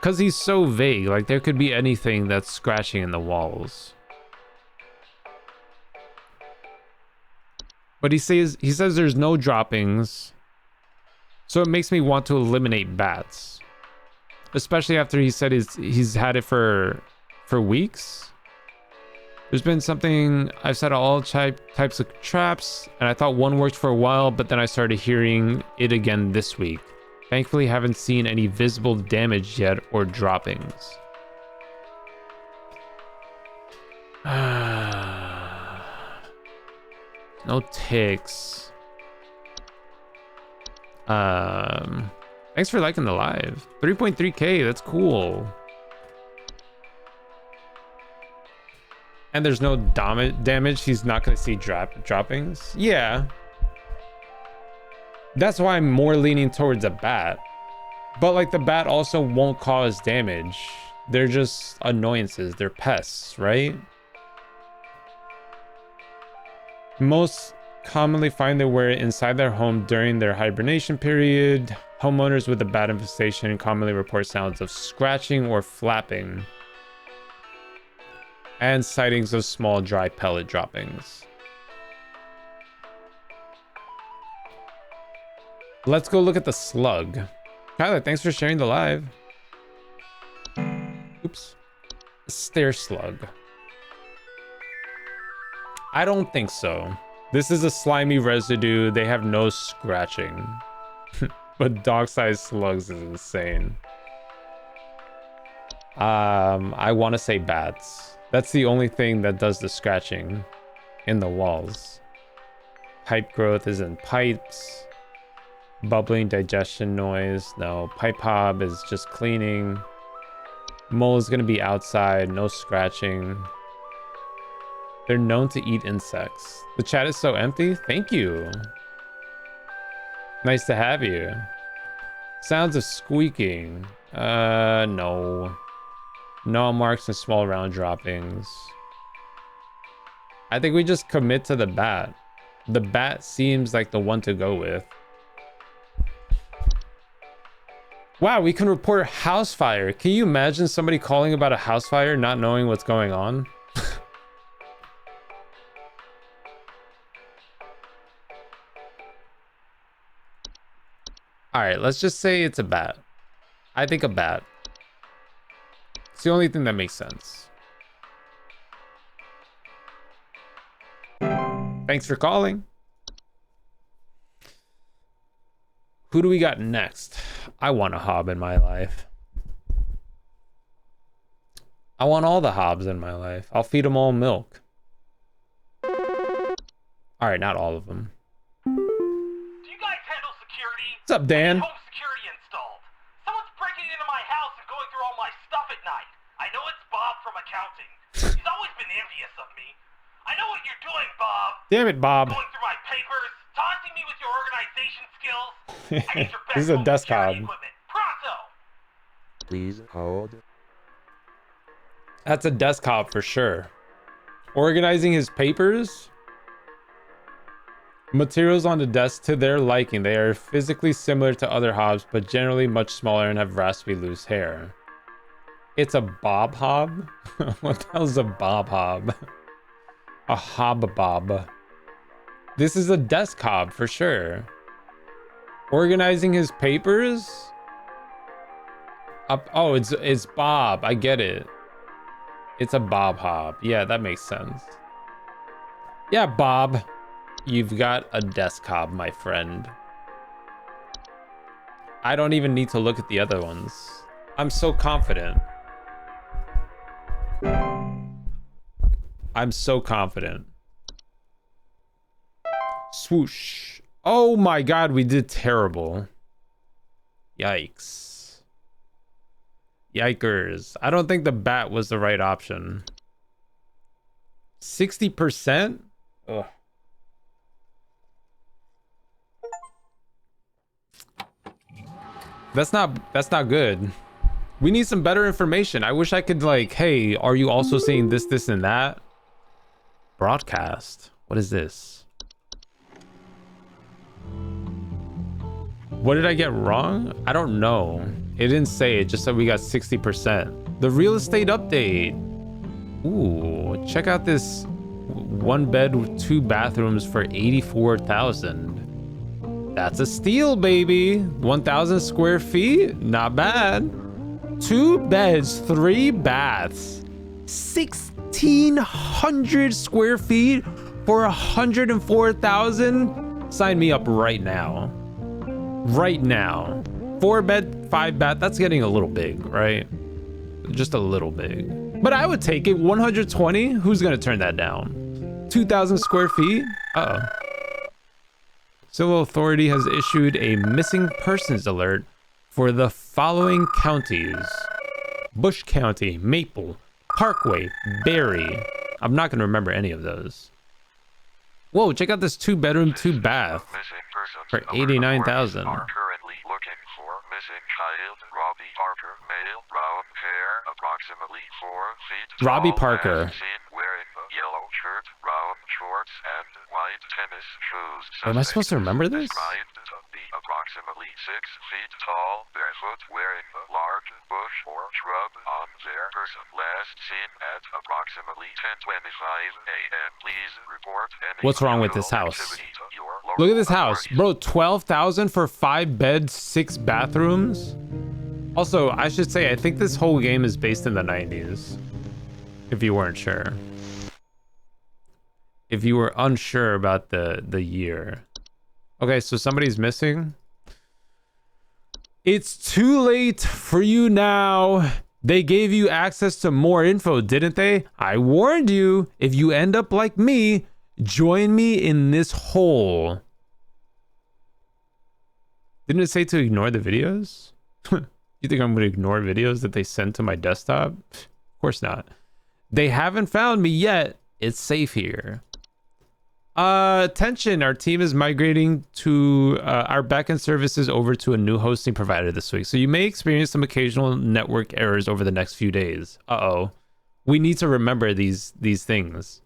[SPEAKER 1] Because he's so vague. Like, there could be anything that's scratching in the walls. But he says there's no droppings. So it makes me want to eliminate bats. Especially after he said he's had it for weeks. There's been something, I've set all types of traps, and I thought one worked for a while, but then I started hearing it again this week. Thankfully, haven't seen any visible damage yet or droppings. No ticks. Thanks for liking the live. 3.3k, that's cool. And there's no damage. He's not going to see droppings. Yeah. That's why I'm more leaning towards a bat. But like the bat also won't cause damage. They're just annoyances. They're pests, right? Most commonly find their way inside their home during their hibernation period. Homeowners with a bat infestation commonly report sounds of scratching or flapping. And sightings of small dry pellet droppings. Let's go look at the slug. Kyla, thanks for sharing the live. Oops. Stair slug. I don't think so. This is a slimy residue. They have no scratching. But dog-sized slugs is insane. I want to say bats. That's the only thing that does the scratching in the walls. Pipe growth is in pipes. Bubbling digestion noise. No. Pipe hob is just cleaning. Mole is going to be outside. No scratching. They're known to eat insects. The chat is so empty. Thank you. Nice to have you. Sounds of squeaking. No. No marks and small round droppings. I think we just commit to the bat. The bat seems like the one to go with. Wow, we can report house fire. Can you imagine somebody calling about a house fire not knowing what's going on? All right, let's just say it's a bat. I think a bat. It's the only thing that makes sense. Thanks for calling. Who do we got next? I want a hob in my life. I want all the hobs in my life. I'll feed them all milk. All right, not all of them.
[SPEAKER 3] Do you guys handle security?
[SPEAKER 1] What's up, Dan?
[SPEAKER 3] Home security installed. Someone's breaking into my house and going through all my stuff at night. I know it's Bob from accounting. He's always been envious of me. I know what you're doing, Bob.
[SPEAKER 1] Damn it, Bob.
[SPEAKER 3] Going through my papers, taunting me with your organization skills. I need your best
[SPEAKER 1] This is a
[SPEAKER 3] home
[SPEAKER 1] desk
[SPEAKER 3] security
[SPEAKER 1] hob.
[SPEAKER 3] equipment. Pronto!
[SPEAKER 5] Please hold.
[SPEAKER 1] That's a desk hob for sure. Organizing his papers. Materials on the desk to their liking. They are physically similar to other hobs, but generally much smaller and have raspy loose hair. It's a bob hob? What the hell is a bob hob? A hob bob. This is a desk hob for sure. Organizing his papers? Oh, it's Bob. I get it. It's a bob hob. Yeah, that makes sense. Yeah, Bob. You've got a desk hob, my friend. I don't even need to look at the other ones. I'm so confident. I'm so confident. Swoosh. Oh my god, we did terrible. Yikes. Yikers. I don't think the bat was the right option. 60%? Ugh. That's not good. We need some better information. I wish I could like, hey, are you also seeing this, this, and that? Broadcast. What is this? What did I get wrong? I don't know. It didn't say, it just said we got 60%. The real estate update. Ooh, check out this 1 bed with 2 bathrooms for 84,000. That's a steal, baby. 1,000 square feet, not bad. 2 beds, 3 baths, 1,600 square feet for 104,000. Sign me up right now. Right now. 4 bed, 5 bath. That's getting a little big, right? Just a little big. But I would take it. 120. Who's gonna turn that down? 2,000 square feet. Uh-oh. Civil Authority has issued a missing persons alert for the following counties: Bush County, Maple, Parkway, Berry. I'm not going to remember any of those. Whoa, check out this 2 bedroom, 2 bath for 89,000.
[SPEAKER 6] Are currently looking for missing child Robbie Parker, male, brown hair, approximately 4 feet tall,
[SPEAKER 1] Robbie Parker.
[SPEAKER 6] and seen wearing a yellow shirt, brown shorts, and white tennis shoes.
[SPEAKER 1] Am I supposed to remember this?
[SPEAKER 6] Described to be approximately 6 feet tall, barefoot, wearing a large bush or shrub on their person. Last seen at approximately 10:25 a.m. Please report any
[SPEAKER 1] What's wrong with this
[SPEAKER 6] criminal
[SPEAKER 1] house?
[SPEAKER 6] activity to your local
[SPEAKER 1] Look at this house.
[SPEAKER 6] authorities.
[SPEAKER 1] Bro, 12,000 for 5 beds, 6 bathrooms. Also, I should say, I think this whole game is based in the 90s. If you weren't sure. If you were unsure about the year. Okay, so somebody's missing. It's too late for you now. They gave you access to more info, didn't they? I warned you. If you end up like me, join me in this hole. Didn't it say to ignore the videos? You think I'm going to ignore videos that they send to my desktop? Of course not. They haven't found me yet. It's safe here. Attention, our team is migrating to our backend services over to a new hosting provider this week. So you may experience some occasional network errors over the next few days. Uh-oh. We need to remember these things.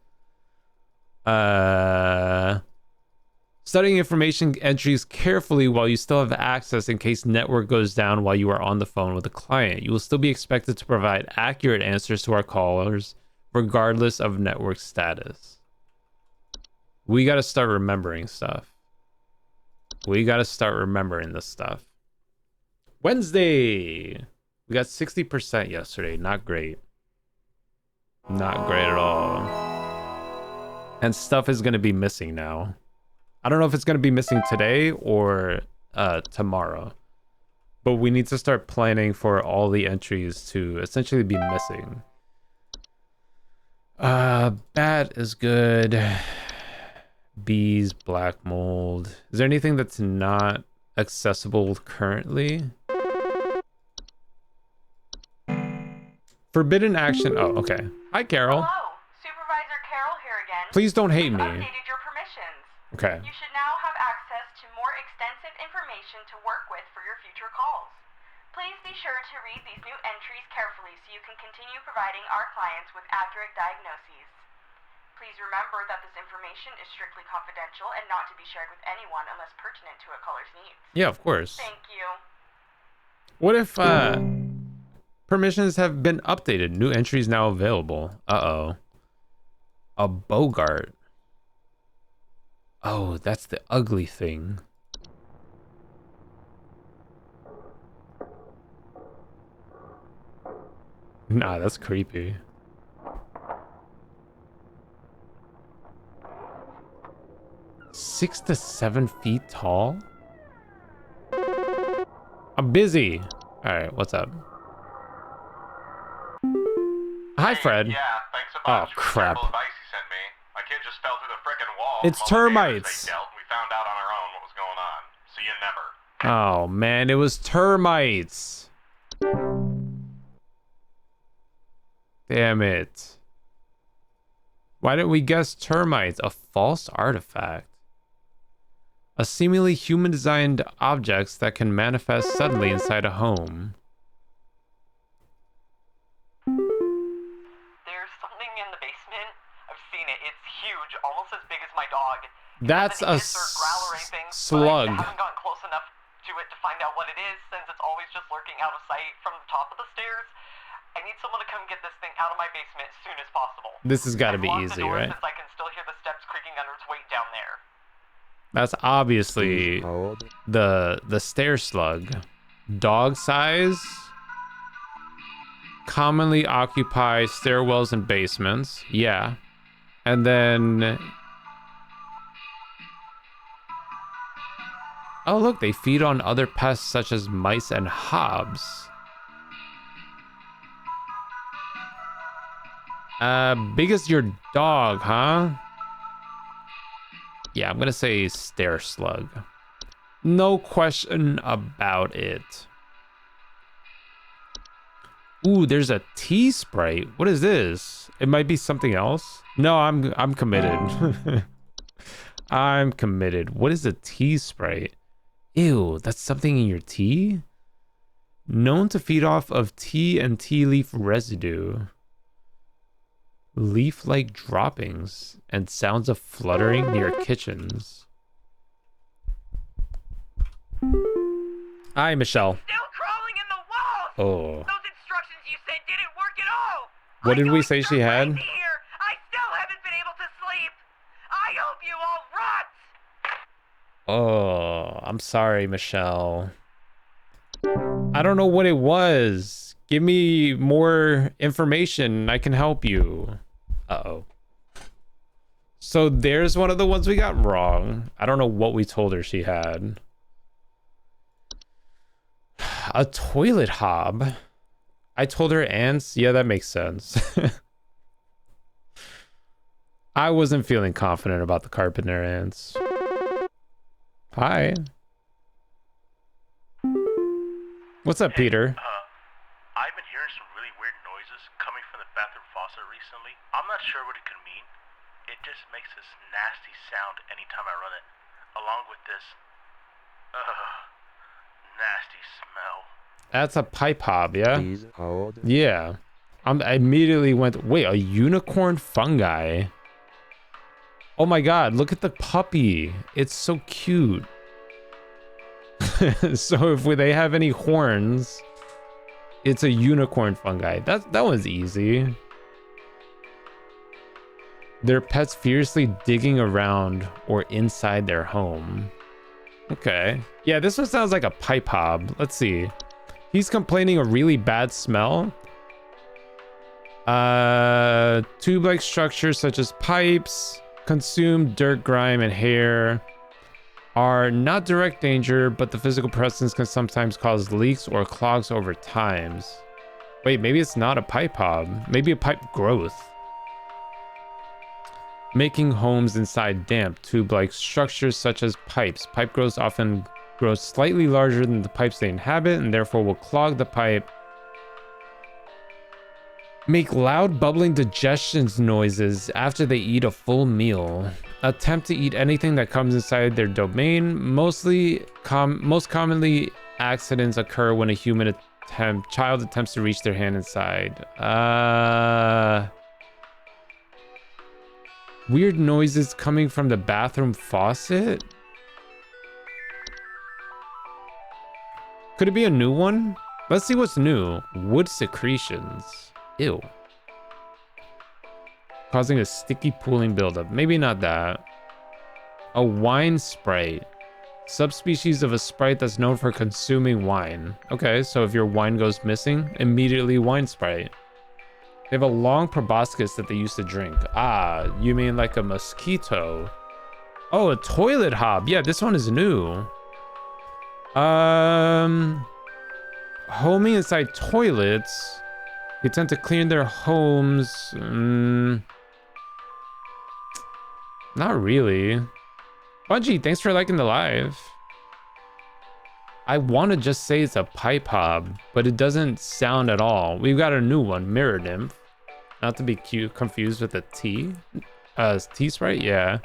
[SPEAKER 1] Studying information entries carefully while you still have access in case network goes down while you are on the phone with a client. You will still be expected to provide accurate answers to our callers regardless of network status. We got to start remembering stuff. We got to start remembering this stuff. Wednesday. We got 60% yesterday. Not great. Not great at all. And stuff is going to be missing now. I don't know if it's going to be missing today or tomorrow. But we need to start planning for all the entries to essentially be missing. Bat is good. Bees, black mold. Is there anything that's not accessible currently? Forbidden action. Oh, okay. Hi, Carol.
[SPEAKER 2] Hello, Supervisor Carol here again.
[SPEAKER 1] Please don't hate
[SPEAKER 2] I've
[SPEAKER 1] me.
[SPEAKER 2] updated your permissions.
[SPEAKER 1] Okay.
[SPEAKER 2] You should now have access to more extensive information to work with for your future calls. Please be sure to read these new entries carefully so you can continue providing our clients with accurate diagnoses. Please remember that this information is strictly confidential and not to be shared with anyone unless pertinent to a caller's needs.
[SPEAKER 1] Yeah, of course.
[SPEAKER 2] Thank you.
[SPEAKER 1] What if permissions have been updated? New entries now available. Uh-oh. A Bogart. Oh, that's the ugly thing. Nah, that's creepy. Six to 7 feet tall? I'm busy. All right, what's up? Hi, Fred.
[SPEAKER 4] Yeah, thanks a
[SPEAKER 1] Oh,
[SPEAKER 4] bunch for the
[SPEAKER 1] crap.
[SPEAKER 4] terrible advice you sent me. My kid just fell through the frickin' wall.
[SPEAKER 1] It's
[SPEAKER 4] from all the neighbors
[SPEAKER 1] termites.
[SPEAKER 4] they dealt. We found out on our own what was going on. See you never.
[SPEAKER 1] Oh, man, it was termites. Damn it. Why didn't we guess termites? A false artifact. A seemingly human-designed objects that can manifest suddenly inside a home.
[SPEAKER 7] There's something in the basement. I've seen it. It's huge, almost as big as my dog.
[SPEAKER 1] That's a slug.
[SPEAKER 7] I haven't gotten close enough to it to find out what it is, since it's always just lurking out of sight from the top of the stairs. I need someone to come get this thing out of my basement as soon as possible.
[SPEAKER 1] This has got to
[SPEAKER 7] I've
[SPEAKER 1] be
[SPEAKER 7] locked the
[SPEAKER 1] easy,
[SPEAKER 7] door
[SPEAKER 1] right?
[SPEAKER 7] Since I can still hear the steps creaking under its weight down there.
[SPEAKER 1] That's obviously
[SPEAKER 5] Hold.
[SPEAKER 1] the stair slug. Dog size. Commonly occupy stairwells and basements. Yeah. And then... Oh, look, they feed on other pests such as mice and hobs. Big as your dog, huh? Yeah, I'm gonna say stair slug. No question about it. Ooh, there's a tea sprite. What is this? It might be something else. No, I'm committed. I'm committed. What is a tea sprite? Ew, that's something in your tea? Known to feed off of tea and tea leaf residue. Leaf-like droppings and sounds of fluttering near kitchens. Hi, Michelle.
[SPEAKER 3] Still crawling in the walls!
[SPEAKER 1] Oh.
[SPEAKER 3] Those instructions you said didn't work at all!
[SPEAKER 1] What
[SPEAKER 3] I
[SPEAKER 1] did
[SPEAKER 3] know
[SPEAKER 1] we
[SPEAKER 3] it's
[SPEAKER 1] say
[SPEAKER 3] so
[SPEAKER 1] she had?
[SPEAKER 3] crazy here. I still haven't been able to sleep! I hope you all rot!
[SPEAKER 1] Oh, I'm sorry, Michelle. I don't know what it was. Give me more information. I can help you. Uh-oh. So there's one of the ones we got wrong. I don't know what we told her she had. A toilet hob. I told her ants. Yeah, that makes sense. I wasn't feeling confident about the carpenter ants. Hi. What's up, Peter?
[SPEAKER 4] I've been hearing some really weird noises coming from the bathroom faucet recently. I'm not sure what it could mean. It just makes this nasty sound anytime I run it, along with this, nasty smell.
[SPEAKER 1] That's a pipe hob, yeah?
[SPEAKER 5] Please hold.
[SPEAKER 1] Yeah. I immediately went, wait, a unicorn fungi? Oh my god, look at the puppy. It's so cute. So if they have any horns, it's a unicorn fungi. That one's easy. Their pets fiercely digging around or inside their home. Okay. Yeah, this one sounds like a pipe hob. Let's see. He's complaining a really bad smell. Tube-like structures such as pipes, consume dirt, grime, and hair are not direct danger, but the physical presence can sometimes cause leaks or clogs over times. Wait, maybe it's not a pipe hob. Maybe a pipe growth. Making homes inside damp, tube-like structures such as pipes. Pipe growths often grow slightly larger than the pipes they inhabit and therefore will clog the pipe. Make loud bubbling digestion noises after they eat a full meal. Attempt to eat anything that comes inside their domain. Most commonly, accidents occur when a child attempts to reach their hand inside. Weird noises coming from the bathroom faucet? Could it be a new one? Let's see what's new. Wood secretions. Ew. Causing a sticky pooling buildup. Maybe not that. A wine sprite. Subspecies of a sprite that's known for consuming wine. Okay, so if your wine goes missing, immediately wine sprite. They have a long proboscis that they used to drink. Ah, you mean like a mosquito? Oh, a toilet hob. Yeah, this one is new. Homing inside toilets. They tend to clean their homes. Not really. Bungie, thanks for liking the live. I want to just say it's a pipe hob, but it doesn't sound at all. We've got a new one, Mirror Nymph. Not to be confused with a T. T sprite, yeah.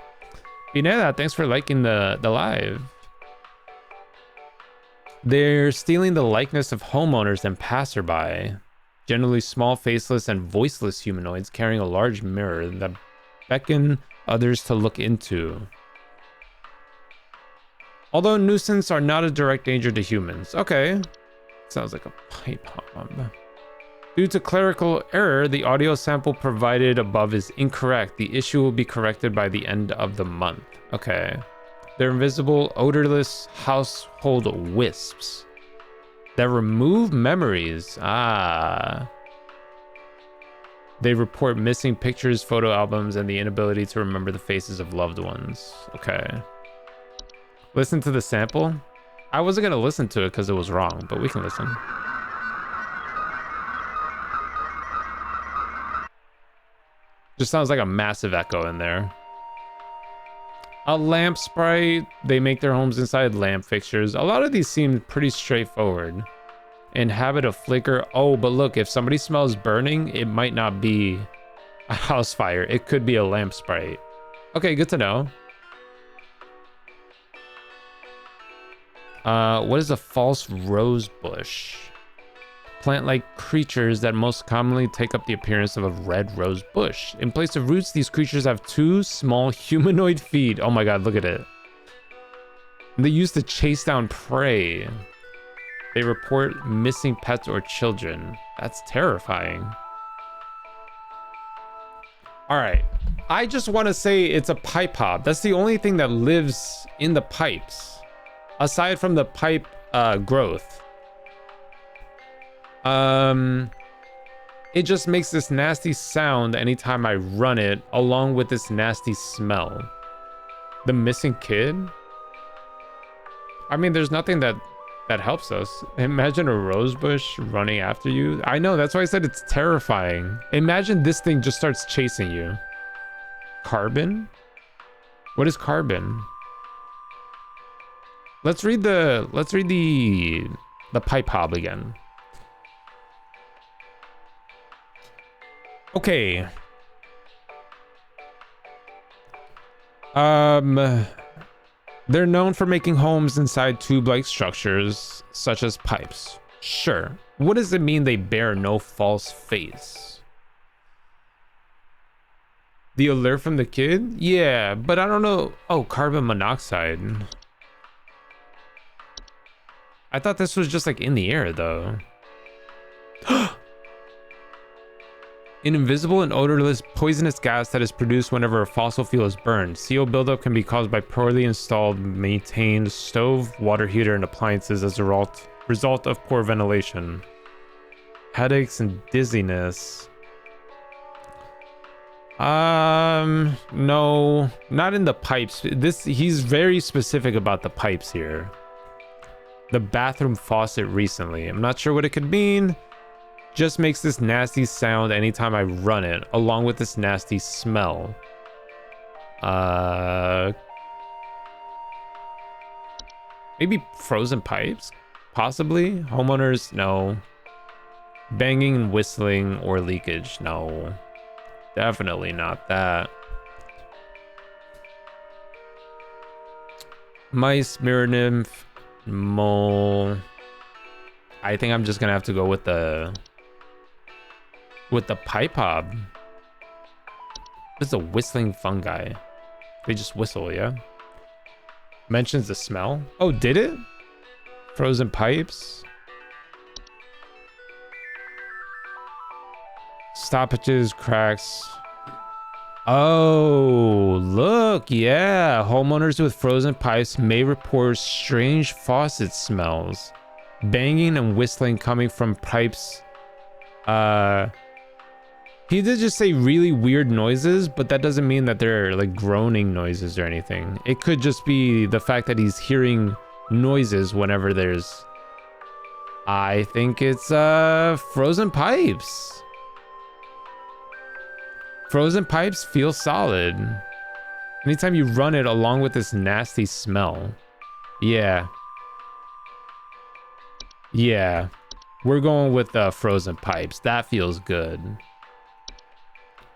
[SPEAKER 1] Pineda, thanks for liking the live. They're stealing the likeness of homeowners and passerby. Generally small, faceless, and voiceless humanoids carrying a large mirror that beckon others to look into. Although nuisance are not a direct danger to humans. Okay. Sounds like a pipe hob. Due to clerical error, the audio sample provided above is incorrect. The issue will be corrected by the end of the month. Okay. They're invisible, odorless household wisps that remove memories. Ah. They report missing pictures, photo albums, and the inability to remember the faces of loved ones. Okay. Listen to the sample. I wasn't gonna listen to it because it was wrong, but we can listen. Just sounds like a massive echo in there. A lamp sprite. They make their homes inside lamp fixtures. A lot of these seem pretty straightforward. Inhabit a flicker. Oh, but look, if somebody smells burning, it might not be a house fire. It could be a lamp sprite. Okay, good to know. What is a false rose bush? Plant-like creatures that most commonly take up the appearance of a red rose bush. In place of roots, these creatures have two small humanoid feet. Oh my god, look at it. They used to chase down prey. They report missing pets or children. That's terrifying. All right. I just want to say it's a pipe hob. That's the only thing that lives in the pipes. Aside from the pipe growth. It just makes this nasty sound anytime I run it, along with this nasty smell. The missing kid? I mean, there's nothing that helps us. Imagine a rose bush running after you. I know, that's why I said it's terrifying. Imagine this thing just starts chasing you. Carbon? What is carbon? Let's read the pipe hob again. Okay. They're known for making homes inside tube-like structures, such as pipes. Sure. What does it mean they bear no false face? The alert from the kid? Yeah, but I don't know. Oh, carbon monoxide. I thought this was just like in the air, though. An invisible and odorless poisonous gas that is produced whenever a fossil fuel is burned. CO buildup can be caused by poorly installed, maintained stove, water heater, and appliances as a result of poor ventilation. Headaches and dizziness. No, not in the pipes. He's very specific about the pipes here. The bathroom faucet recently. I'm not sure what it could mean. Just makes this nasty sound anytime I run it, along with this nasty smell. Maybe frozen pipes? Possibly. Homeowners? No. Banging and whistling or leakage? No. Definitely not that. Mice, mirror nymph, mole. I think I'm just gonna have to go with the pipe hob. This is a whistling fungi. They just whistle, yeah? Mentions the smell. Oh, did it? Frozen pipes. Stoppages, cracks. Oh, look, yeah. Homeowners with frozen pipes may report strange faucet smells. Banging and whistling coming from pipes. He did just say really weird noises, but that doesn't mean that they're like groaning noises or anything. It could just be the fact that he's hearing noises whenever there's... I think it's frozen pipes. Frozen pipes feel solid. Anytime you run it along with this nasty smell. Yeah. Yeah. We're going with frozen pipes. That feels good.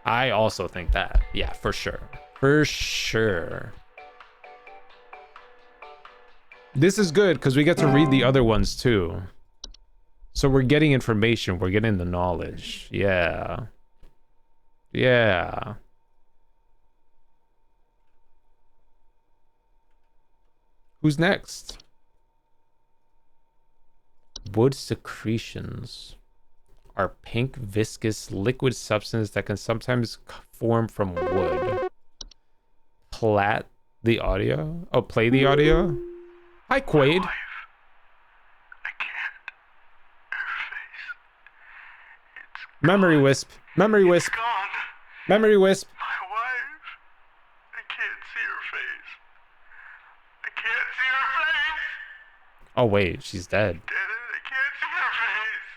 [SPEAKER 1] I also think that. Yeah, for sure. For sure. This is good because we get to read the other ones too. So we're getting information. We're getting the knowledge. Yeah. Yeah. Who's next? Wood secretions are pink, viscous, liquid substance that can sometimes form from wood. Play the audio? Oh, play the audio? Hi, Quaid.
[SPEAKER 3] I can't. Her face. It's
[SPEAKER 1] Memory wisp. Memory wisp.
[SPEAKER 3] gone.
[SPEAKER 1] Memory wisp.
[SPEAKER 3] My wife. I can't see her face. I can't see her face.
[SPEAKER 1] Oh, wait, she's dead.
[SPEAKER 3] Did it? I can't see her face.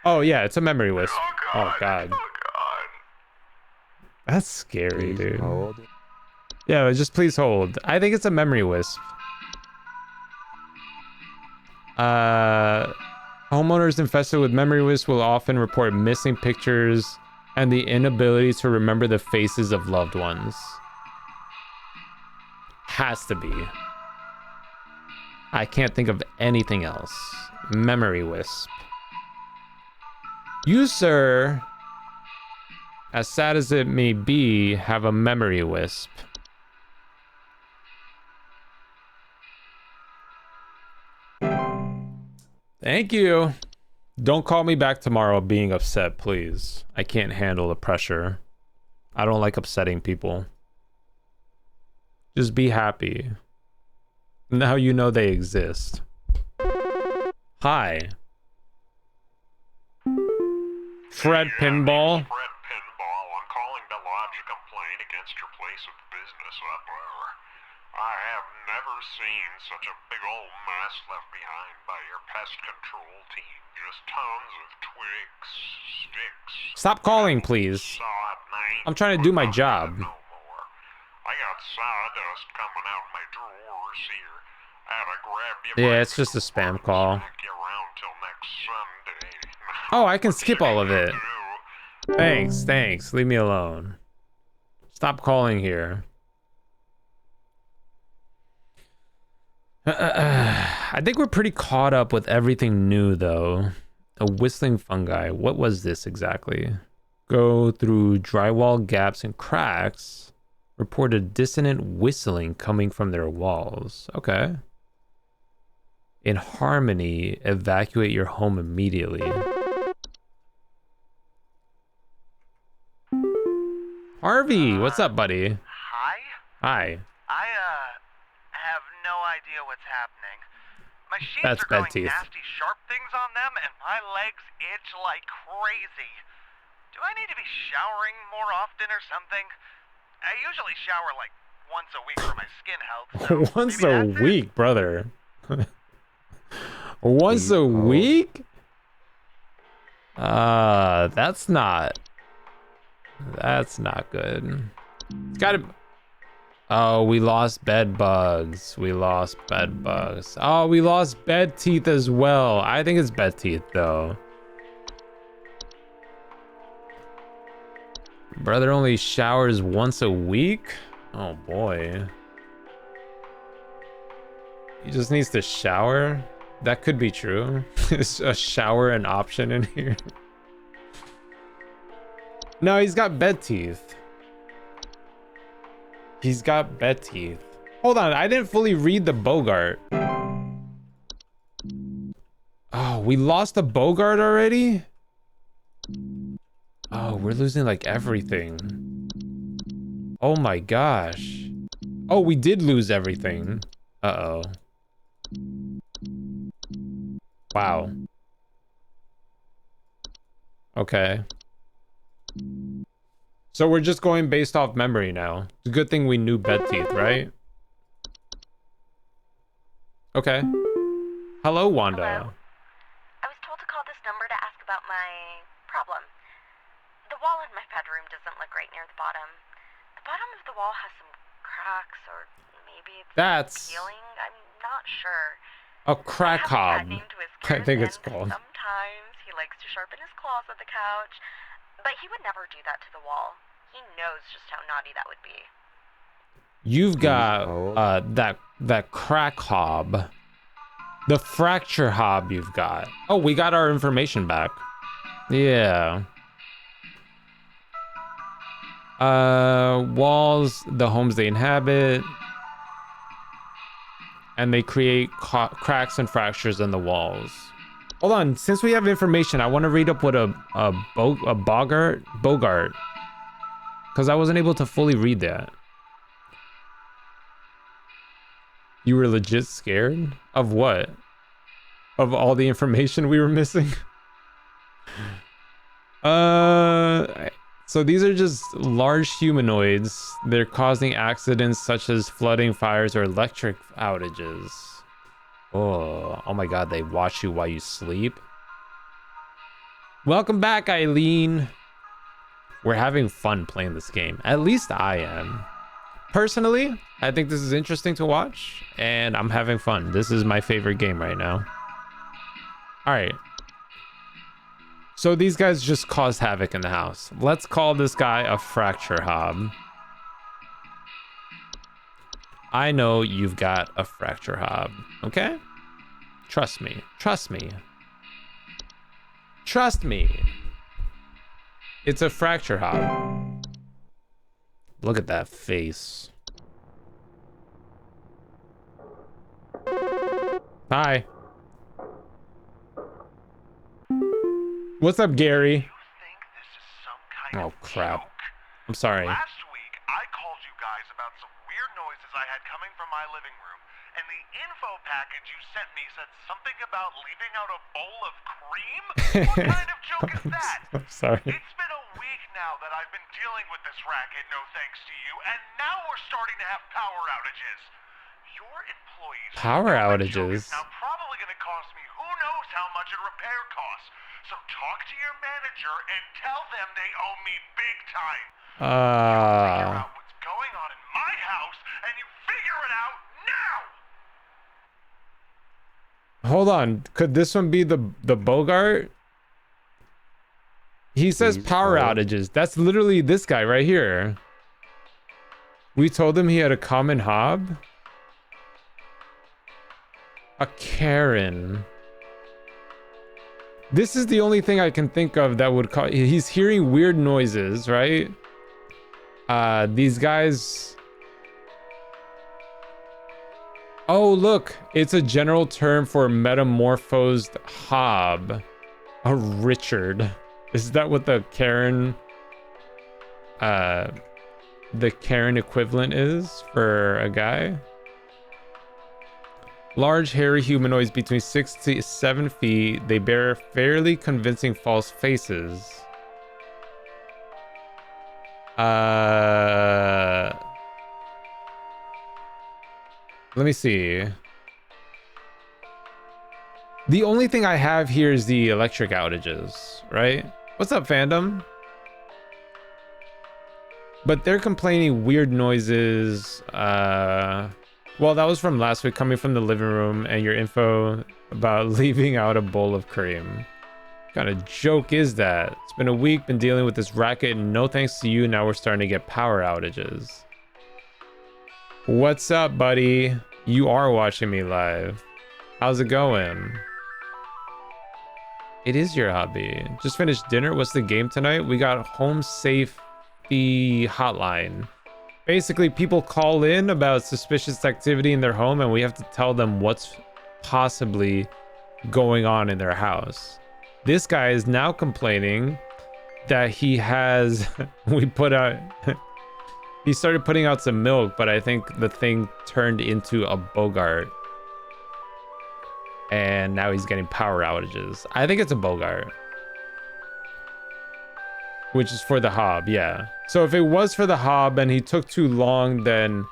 [SPEAKER 1] Oh, yeah, it's a memory wisp.
[SPEAKER 3] Oh
[SPEAKER 1] Oh,
[SPEAKER 3] God.
[SPEAKER 1] God.
[SPEAKER 3] Oh God.
[SPEAKER 1] That's scary,
[SPEAKER 5] Please
[SPEAKER 1] dude.
[SPEAKER 5] hold.
[SPEAKER 1] Yeah, just please hold. I think it's a memory wisp. Homeowners infested with memory wisps will often report missing pictures and the inability to remember the faces of loved ones. Has to be. I can't think of anything else. Memory wisp. You, sir, as sad as it may be, have a memory wisp. Thank you. Don't call me back tomorrow being upset, please. I can't handle the pressure. I don't like upsetting people. Just be happy. Now you know they exist. Hi. Fred Pinball.
[SPEAKER 4] Fred Pinball. I'm calling to lodge a complaint against your place of business up there. I have never seen such a big old mess left behind by your pest control team. Just tons of twigs, sticks.
[SPEAKER 1] Stop calling, please.
[SPEAKER 4] Sawdust.
[SPEAKER 1] I'm trying to do my job.
[SPEAKER 4] No more. I got sawdust coming out of my drawers here. I had to grab you.
[SPEAKER 1] Yeah, it's just a spam call.
[SPEAKER 4] Smack you around till next Sunday.
[SPEAKER 1] Oh, I can skip all of it. Thanks, thanks. Leave me alone. Stop calling here. I think we're pretty caught up with everything new, though. A whistling fungi. What was this exactly? Go through drywall gaps and cracks. Reported dissonant whistling coming from their walls. Okay. In harmony, evacuate your home immediately. Harvey, what's up, buddy?
[SPEAKER 3] Hi?
[SPEAKER 1] Hi.
[SPEAKER 3] I, have no idea what's happening. My sheets
[SPEAKER 1] That's
[SPEAKER 3] are
[SPEAKER 1] bad
[SPEAKER 3] growing
[SPEAKER 1] teeth.
[SPEAKER 3] nasty sharp things on them, and my legs itch like crazy. Do I need to be showering more often or something? I usually shower like once a week for my skin health, so
[SPEAKER 1] Once
[SPEAKER 3] maybe
[SPEAKER 1] a
[SPEAKER 3] that's it?
[SPEAKER 1] week, brother. Once
[SPEAKER 5] Please
[SPEAKER 1] a
[SPEAKER 5] hold.
[SPEAKER 1] week? That's not good. It's gotta. Oh, we lost bed bugs. We lost bed bugs. Oh, we lost bed teeth as well. I think it's bed teeth though. Brother only showers once a week? Oh boy. He just needs to shower? That could be true. Is a shower an option in here? No, he's got bed teeth. He's got bed teeth. Hold on, I didn't fully read the Bogart. Oh, we lost the Bogart already? Oh, we're losing like everything. Oh my gosh. Oh, we did lose everything. Uh-oh. Wow. Okay. So we're just going based off memory now. It's a good thing we knew bed teeth, right? Okay. Hello, Wanda.
[SPEAKER 2] Hello? I was told to call this number to ask about my problem. The wall in my bedroom doesn't look right near the bottom. The bottom of the wall has some cracks, or maybe it's
[SPEAKER 1] That's
[SPEAKER 2] peeling. I'm not sure.
[SPEAKER 1] a crack
[SPEAKER 2] I have a cat
[SPEAKER 1] hob.
[SPEAKER 2] named
[SPEAKER 1] I
[SPEAKER 2] Whiskers,
[SPEAKER 1] think it's
[SPEAKER 2] and
[SPEAKER 1] called.
[SPEAKER 2] sometimes he likes to sharpen his claws at the couch, but he would never do that to the wall. He knows just how naughty that would be.
[SPEAKER 1] You've got
[SPEAKER 5] hold.
[SPEAKER 1] that crack hob. The fracture hob you've got. Oh, we got our information back. Yeah. Walls, the homes they inhabit, and they create cracks and fractures in the walls. Hold on, since we have information, I want to read up what a Bogart, because I wasn't able to fully read that. You were legit scared of what? Of all the information we were missing? So these are just large humanoids. They're causing accidents such as flooding, fires, or electric outages. Oh my god, they watch you while you sleep. Welcome back, Eileen. We're having fun playing this game. At least I am. Personally, I think this is interesting to watch, and I'm having fun. This is my favorite game right now. All right. So these guys just cause havoc in the house. Let's call this guy a fracture hob. I know you've got a fracture hob, okay? Trust me. Trust me. Trust me. It's a fracture hob. Look at that face. Hi. What's up, Gary?
[SPEAKER 3] You think this is some kind
[SPEAKER 1] Oh,
[SPEAKER 3] of
[SPEAKER 1] crap.
[SPEAKER 3] joke?
[SPEAKER 1] I'm sorry.
[SPEAKER 3] Last week, I called you guys about some weird noises I had coming from my living room, and the info package you sent me said something about leaving out a bowl of cream? What kind of joke is that?
[SPEAKER 1] I'm sorry.
[SPEAKER 3] It's been a week now that I've been dealing with this racket, no thanks to you, and now we're starting to have power outages. Your employees...
[SPEAKER 1] Power
[SPEAKER 3] know that joke
[SPEAKER 1] outages?
[SPEAKER 3] is now probably going to cost me who knows how much in repair costs. So talk to your manager and tell them they owe me big time. Figure out what's going on in my house, and you figure it out now!
[SPEAKER 1] Hold on. Could this one be the Bogart? He says
[SPEAKER 5] Please
[SPEAKER 1] power
[SPEAKER 5] hold.
[SPEAKER 1] outages. That's literally this guy right here. We told him he had a common hob. A Karen. This is the only thing I can think of that would call. He's hearing weird noises, right? These guys. Oh, look, it's a general term for metamorphosed hob. A Richard. Is that what the Karen equivalent is for a guy? Large, hairy humanoids between 6 to 7 feet. They bear fairly convincing false faces. Let me see. The only thing I have here is the electric outages, right? What's up, fandom? But they're complaining weird noises. Well, that was from last week, coming from the living room, and your info about leaving out a bowl of cream. What kind of joke is that? It's been a week, been dealing with this racket, and no thanks to you, now we're starting to get power outages. What's up, buddy? You are watching me live. How's it going? It is your hobby. Just finished dinner. What's the game tonight? We got Home Safety Hotline. Basically, people call in about suspicious activity in their home, and we have to tell them what's possibly going on in their house. This guy is now complaining that he has... he started putting out some milk, but I think the thing turned into a Bogart. And now he's getting power outages. I think it's a Bogart. Which is for the hob, yeah. So if it was for the hob and he took too long, then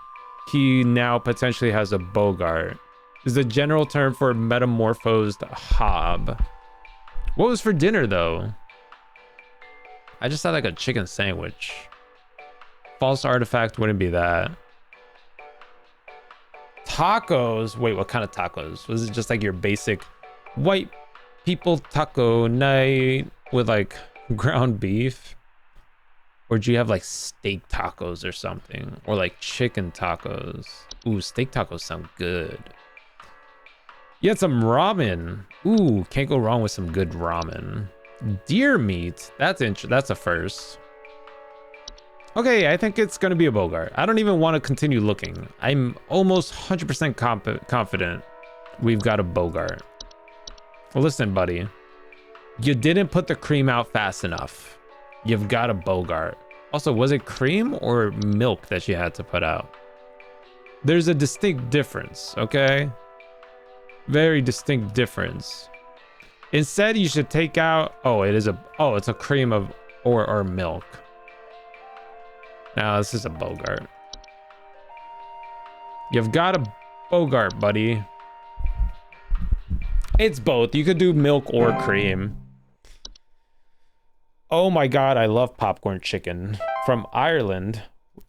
[SPEAKER 1] he now potentially has a Bogart. Is the general term for metamorphosed hob. What was for dinner, though? I just had like a chicken sandwich. False artifact wouldn't be that. Tacos. Wait, what kind of tacos? Was it just like your basic white people taco night with like ground beef? Or do you have like steak tacos or something? Or like chicken tacos? Ooh, steak tacos sound good. You had some ramen. Ooh, can't go wrong with some good ramen. Deer meat. That's a first. Okay, I think it's gonna be a Bogart. I don't even want to continue looking. I'm almost 100% confident we've got a Bogart. Well, listen, buddy. You didn't put the cream out fast enough. You've got a Bogart. Also, was it cream or milk that you had to put out? There's a distinct difference, okay? Very distinct difference. Instead, you should take out... it's a cream of or milk. Now, this is a Bogart. You've got a Bogart, buddy. It's both. You could do milk or cream. Oh my god, I love popcorn chicken. From Ireland.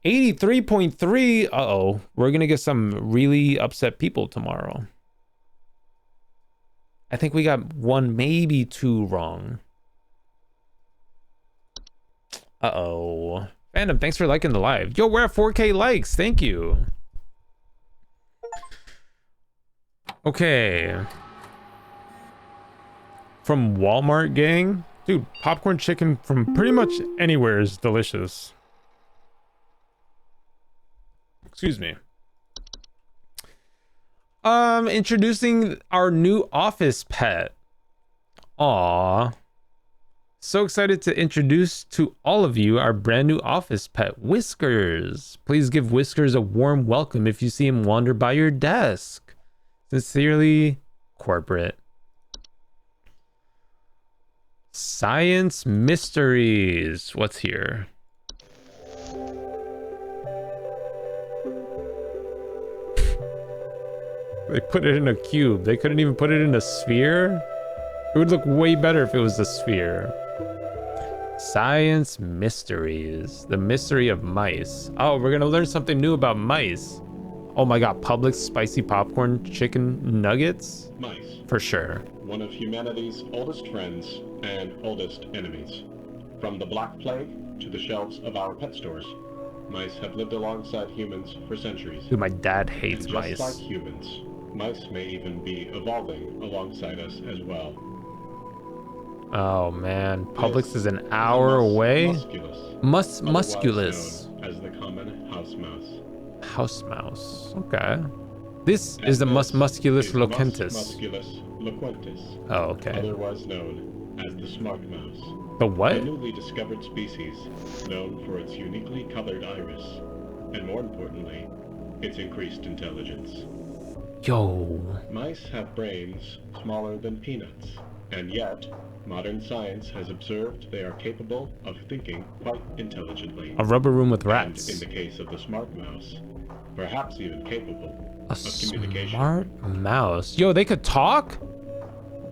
[SPEAKER 1] 83.3. Uh-oh. We're gonna get some really upset people tomorrow. I think we got one, maybe two wrong. Uh-oh. Fandom, thanks for liking the live. Yo, we're at 4K likes. Thank you. Okay. From Walmart gang. Dude, popcorn chicken from pretty much anywhere is delicious. Excuse me. Introducing our new office pet. Aww. So excited to introduce to all of you our brand new office pet, Whiskers. Please give Whiskers a warm welcome if you see him wander by your desk. Sincerely, Corporate. Science mysteries. What's here? They put it in a cube. They couldn't even put it in a sphere? It would look way better if it was a sphere. Science mysteries. The mystery of mice. Oh, we're gonna learn something new about mice. Oh my god, Publix spicy popcorn chicken nuggets?
[SPEAKER 8] Mice.
[SPEAKER 1] For sure.
[SPEAKER 8] One of humanity's oldest friends and oldest enemies. From the Black Plague to the shelves of our pet stores, mice have lived alongside humans for centuries.
[SPEAKER 1] Dude, my dad hates
[SPEAKER 8] and
[SPEAKER 1] mice.
[SPEAKER 8] just like humans, mice may even be evolving alongside us as well.
[SPEAKER 1] Oh man, Publix is an hour away.
[SPEAKER 8] Musculus.
[SPEAKER 1] Musculus.
[SPEAKER 8] Known as the common house mouse.
[SPEAKER 1] House mouse. Okay. This is the Musculus loquentis.
[SPEAKER 8] Musculus loquentis.
[SPEAKER 1] Oh, okay.
[SPEAKER 8] Otherwise known as the smart mouse.
[SPEAKER 1] The what?
[SPEAKER 8] A newly discovered species known for its uniquely colored iris, and more importantly, its increased intelligence.
[SPEAKER 1] Yo.
[SPEAKER 8] Mice have brains smaller than peanuts, And yet, modern science has observed they are capable of thinking quite intelligently.
[SPEAKER 1] A rubber room with
[SPEAKER 8] And
[SPEAKER 1] rats.
[SPEAKER 8] in the case of the smart mouse, perhaps even capable
[SPEAKER 1] A
[SPEAKER 8] of communication.
[SPEAKER 1] smart mouse. Yo, they could talk?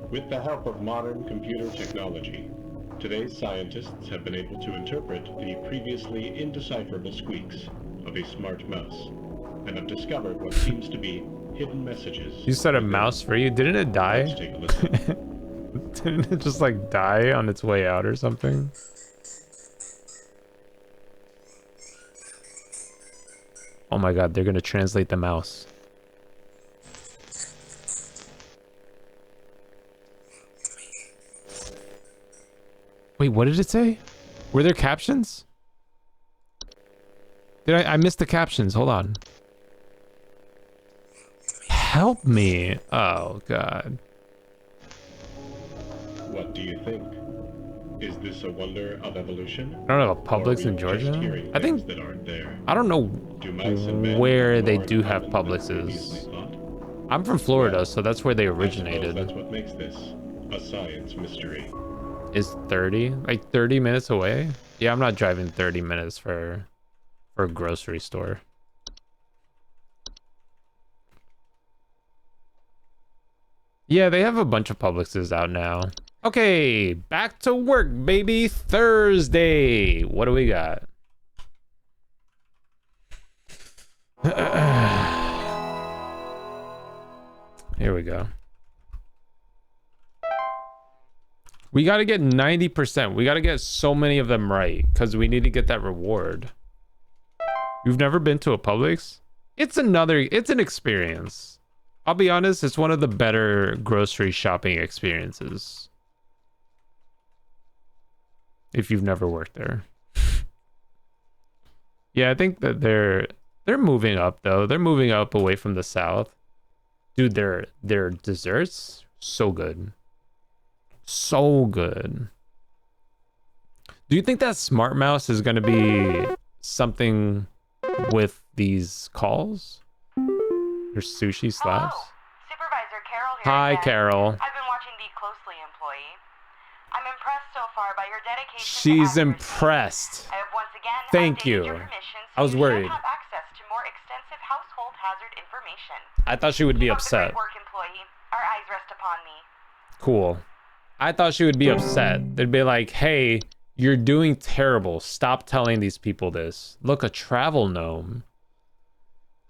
[SPEAKER 8] With the help of modern computer technology, today's scientists have been able to interpret the previously indecipherable squeaks of a smart mouse, and have discovered what seems to be hidden messages.
[SPEAKER 1] You said a
[SPEAKER 8] within.
[SPEAKER 1] mouse for you? Didn't it die?
[SPEAKER 8] Let's take a listen.
[SPEAKER 1] Didn't it just like die on its way out or something? Oh my god, they're gonna translate the mouse. Wait, what did it say? Were there captions? I missed the captions. Hold on. Help me. Oh god.
[SPEAKER 8] What do you think? Is this a wonder of evolution?
[SPEAKER 1] I don't know, Publix
[SPEAKER 8] Or are
[SPEAKER 1] in
[SPEAKER 8] we
[SPEAKER 1] Georgia?
[SPEAKER 8] just hearing
[SPEAKER 1] I think,
[SPEAKER 8] things that aren't there?
[SPEAKER 1] I don't know
[SPEAKER 8] Do mice and men
[SPEAKER 1] where they
[SPEAKER 8] more in
[SPEAKER 1] do have
[SPEAKER 8] common than previously
[SPEAKER 1] Publixes.
[SPEAKER 8] thought?
[SPEAKER 1] I'm from Florida,
[SPEAKER 8] Well,
[SPEAKER 1] so that's where they
[SPEAKER 8] I suppose
[SPEAKER 1] originated.
[SPEAKER 8] that's what makes this a science mystery.
[SPEAKER 1] Is 30? Like 30 minutes away? Yeah, I'm not driving 30 minutes for a grocery store. Yeah, they have a bunch of Publixes out now. Okay, back to work, baby. Thursday. What do we got? Here we go. We got to get 90%. We got to get so many of them right because we need to get that reward. You've never been to a Publix? It's an experience. I'll be honest, it's one of the better grocery shopping experiences. If you've never worked there. Yeah, I think that they're moving up though. They're moving up away from the South. Dude, their desserts, so good. So good. Do you think that smart mouse is gonna be something with these calls? Your sushi slaps?
[SPEAKER 2] Hello, Supervisor Carol here.
[SPEAKER 1] Hi,
[SPEAKER 2] again.
[SPEAKER 1] Carol.
[SPEAKER 2] I've been watching thee closely, employee. I'm impressed so far by your dedication.
[SPEAKER 1] She's
[SPEAKER 2] to accuracy.
[SPEAKER 1] impressed.
[SPEAKER 2] I have once again
[SPEAKER 1] Thank
[SPEAKER 2] updated
[SPEAKER 1] you.
[SPEAKER 2] your permission, so
[SPEAKER 1] I was
[SPEAKER 2] you should
[SPEAKER 1] worried.
[SPEAKER 2] have access to more extensive household hazard information.
[SPEAKER 1] I thought she would be
[SPEAKER 2] Keep up the
[SPEAKER 1] upset.
[SPEAKER 2] great work, employee. Our eyes rest upon me.
[SPEAKER 1] Cool. I thought she would be upset. They'd be like, hey, you're doing terrible. Stop telling these people this. Look, a travel gnome.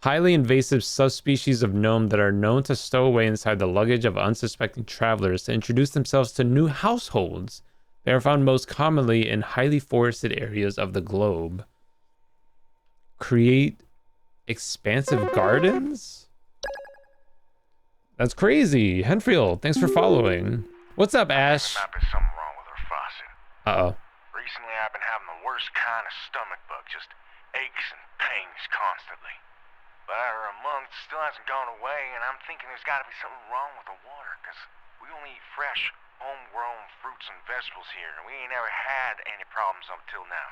[SPEAKER 1] Highly invasive subspecies of gnome that are known to stow away inside the luggage of unsuspecting travelers to introduce themselves to new households. They are found most commonly in highly forested areas of the globe. Create expansive gardens? That's crazy. Henfield, thanks for following. What's up, Ash?
[SPEAKER 3] There might be something wrong with her faucet.
[SPEAKER 1] Uh-oh.
[SPEAKER 3] Recently, I've been having the worst kind of stomach bug, just aches and pains constantly. But after a month, it still hasn't gone away, and I'm thinking there's got to be something wrong with the water, because we only eat fresh, homegrown fruits and vegetables here, and we ain't ever had any problems up till now.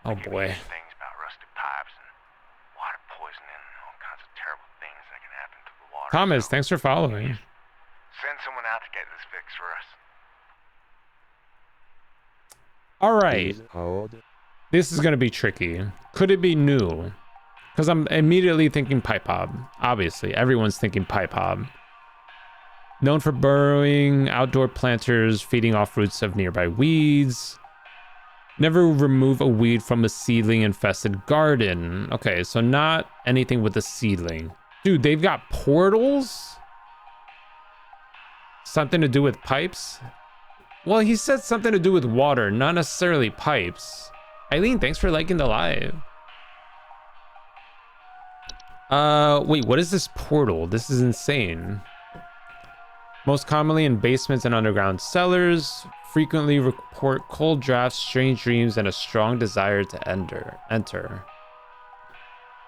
[SPEAKER 1] Oh
[SPEAKER 3] Give
[SPEAKER 1] boy.
[SPEAKER 3] me these things about rusted pipes and water poisoning and all kinds of terrible things that can happen to the water.
[SPEAKER 1] Thomas,
[SPEAKER 3] so
[SPEAKER 1] thanks for following.
[SPEAKER 3] send someone out to get this fixed for us.
[SPEAKER 1] All right.
[SPEAKER 5] Please hold.
[SPEAKER 1] This is going to be tricky. Could it be new? Because I'm immediately thinking pipe hob. Obviously, everyone's thinking pipe hob. Known for burrowing, outdoor planters, feeding off roots of nearby weeds. Never remove a weed from a seedling-infested garden. Okay, so not anything with a seedling. Dude, they've got portals? Something to do with pipes? Well, he said something to do with water, not necessarily pipes. Eileen, thanks for liking the live. Wait, what is this portal? This is insane. Most commonly in basements and underground cellars, frequently report cold drafts, strange dreams, and a strong desire to enter.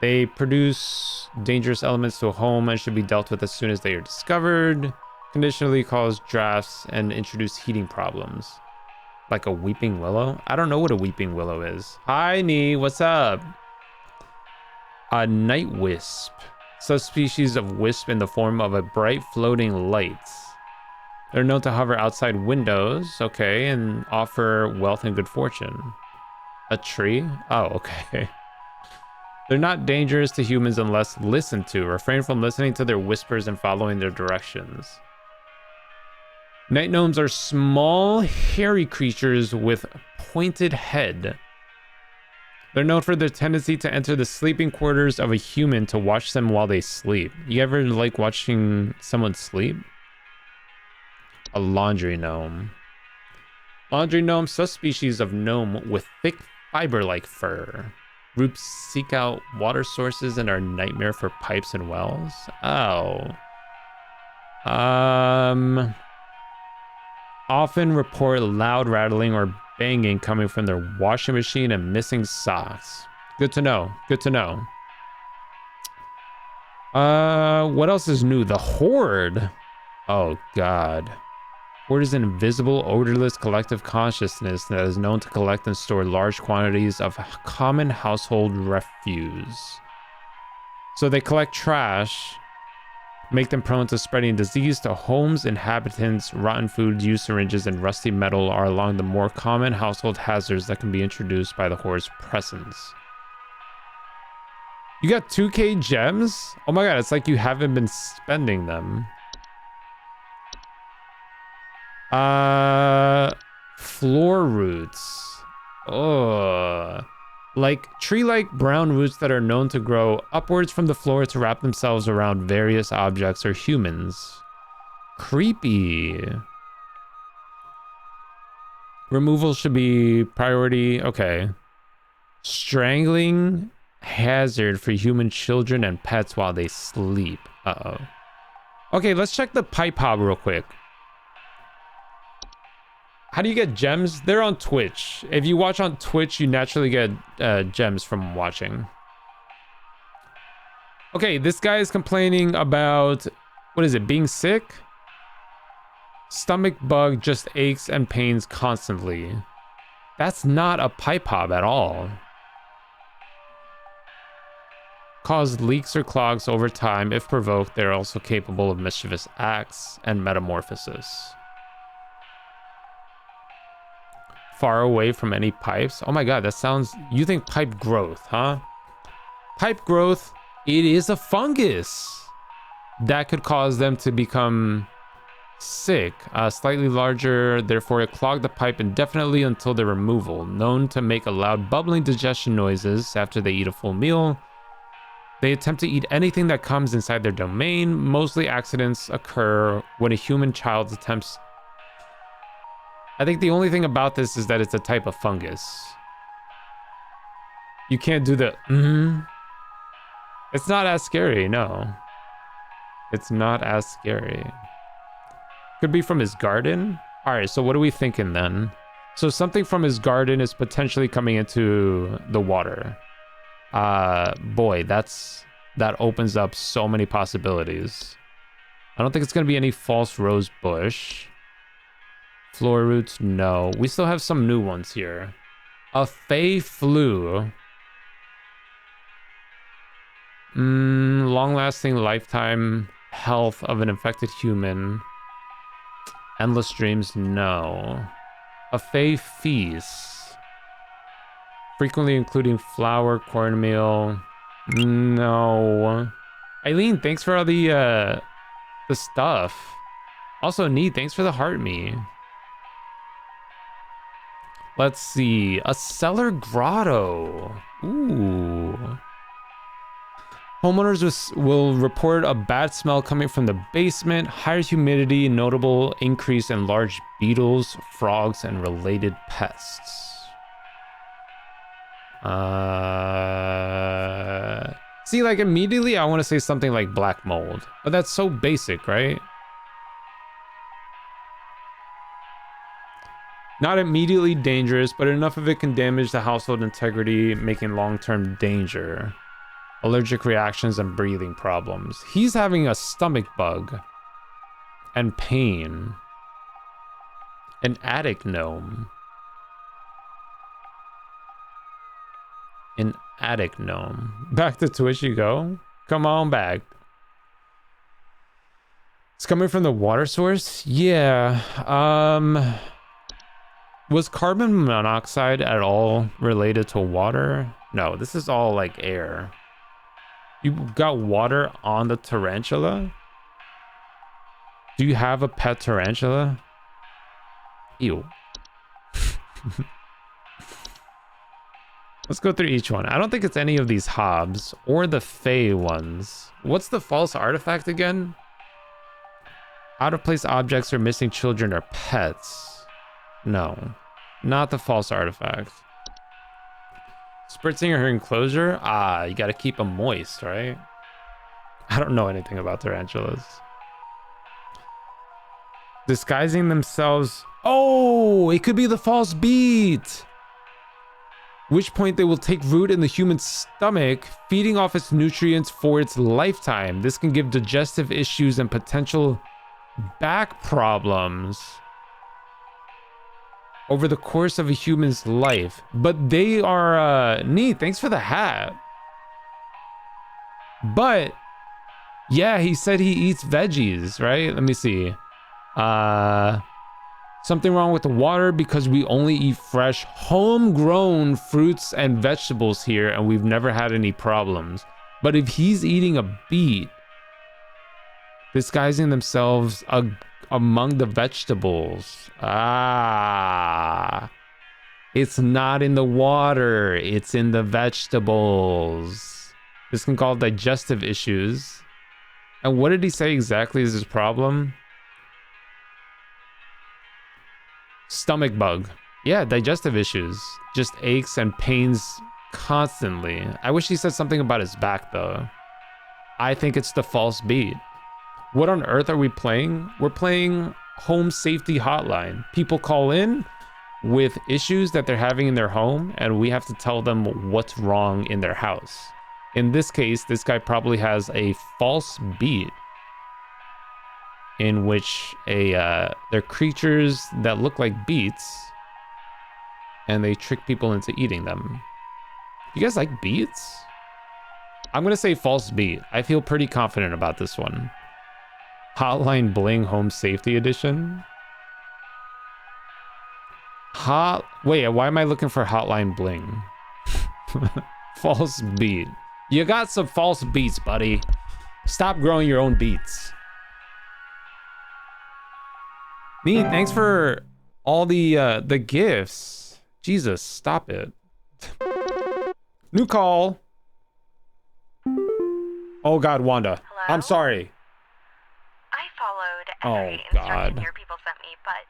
[SPEAKER 1] They produce dangerous elements to a home and should be dealt with as soon as they are discovered. Conditionally cause drafts and introduce heating problems. Like a weeping willow? I don't know what a weeping willow is. Hi, Nee, what's up? A night wisp. Subspecies of wisp in the form of a bright floating light. They're known to hover outside windows, okay, and offer wealth and good fortune. A tree? Oh, okay. They're not dangerous to humans unless listened to. Refrain from listening to their whispers and following their directions. Night gnomes are small, hairy creatures with pointed head. They're known for their tendency to enter the sleeping quarters of a human to watch them while they sleep. You ever like watching someone sleep? A laundry gnome. Laundry gnome, subspecies of gnome with thick fiber-like fur. Groups seek out water sources and are nightmare for pipes and wells. Oh. Often report loud rattling or banging coming from their washing machine and missing socks. Good to know. Good to know. What else is new? The Horde. Oh, God. Horde is an invisible, odorless collective consciousness that is known to collect and store large quantities of common household refuse. So they collect trash, make them prone to spreading disease to homes, inhabitants. Rotten food, used syringes, and rusty metal are among the more common household hazards that can be introduced by the Horde's presence. You got 2K gems? Oh my god, it's like you haven't been spending them. Floor roots. Oh. Like tree-like brown roots that are known to grow upwards from the floor to wrap themselves around various objects or humans. Creepy. Removal should be priority. Okay. Strangling hazard for human children and pets while they sleep. Uh-oh. Okay, let's check the pipe hob real quick. How do you get gems? They're on Twitch. If you watch on Twitch, you naturally get gems from watching. Okay, this guy is complaining about, what is it, being sick? Stomach bug, just aches and pains constantly. That's not a pipe hob at all. Cause leaks or clogs over time. If provoked, they're also capable of mischievous acts and metamorphosis. Far away from any pipes. Oh my god, that sounds... You think pipe growth, huh? Pipe growth, it is a fungus that could cause them to become sick. Slightly larger, therefore it clogged the pipe indefinitely until their removal. Known to make a loud bubbling digestion noises after they eat a full meal. They attempt to eat anything that comes inside their domain. Mostly accidents occur when a human child attempts... I think the only thing about this is that it's a type of fungus. You can't do the It's not as scary, no. It's not as scary. Could be from his garden. All right, so what are we thinking then? So something from his garden is potentially coming into the water. Boy, that opens up so many possibilities. I don't think it's gonna be any false rose bush. Floor roots, no. We still have some new ones here. A fey flu. Long-lasting lifetime health of an infected human. Endless dreams, no. A fey feast. Frequently including flour, cornmeal. No. Eileen, thanks for all the stuff. Also, Neat, thanks for the heart me. Let's see. A cellar grotto. Ooh. Homeowners will report a bad smell coming from the basement, higher humidity, notable increase in large beetles, frogs, and related pests. See, like immediately I want to say something like black mold, but that's so basic, right? Not immediately dangerous, but enough of it can damage the household integrity, making long-term danger. Allergic reactions and breathing problems. He's having a stomach bug and pain. An attic gnome. An attic gnome. Back to Twitch you go. Come on back. It's coming from the water source? Yeah. Was carbon monoxide at all related to water? No, this is all like air. You got water on the tarantula? Do you have a pet tarantula? Ew. Let's go through each one. I don't think it's any of these hobs or the Fey ones. What's the false artifact again? Out of place objects or missing children or pets. No, not the false artifact. Spritzing her enclosure? Ah, you gotta keep them moist, right? I don't know anything about tarantulas. Disguising themselves. Oh, it could be the false beat. Which point they will take root in the human stomach, feeding off its nutrients for its lifetime. This can give digestive issues and potential back problems over the course of a human's life. But they are neat. Thanks for the hat. But yeah, he said he eats veggies, right? Let me see. Something wrong with the water because we only eat fresh, homegrown fruits and vegetables here, and we've never had any problems. But if he's eating a beet, disguising themselves among the vegetables, it's not in the water, it's in the vegetables. This can cause digestive issues. And what did he say exactly is his problem? Stomach bug. Yeah, digestive issues. Just aches and pains constantly. I wish he said something about his back though. I think it's the false beat. What on earth are we playing? We're playing Home Safety Hotline. People call in with issues that they're having in their home, and we have to tell them what's wrong in their house. In this case, this guy probably has a false beat in which they're creatures that look like beets, and they trick people into eating them. You guys like beets? I'm gonna say false beat. I feel pretty confident about this one. Hotline Bling Home Safety Edition. Wait, why am I looking for Hotline Bling? False beat. You got some false beats, buddy. Stop growing your own beets. Neat, thanks for all the gifts. Jesus, stop it. New call. Oh God, Wanda.
[SPEAKER 2] Hello?
[SPEAKER 1] I'm sorry.
[SPEAKER 2] I followed
[SPEAKER 1] Oh,
[SPEAKER 2] every
[SPEAKER 1] God.
[SPEAKER 2] instruction your people sent me, but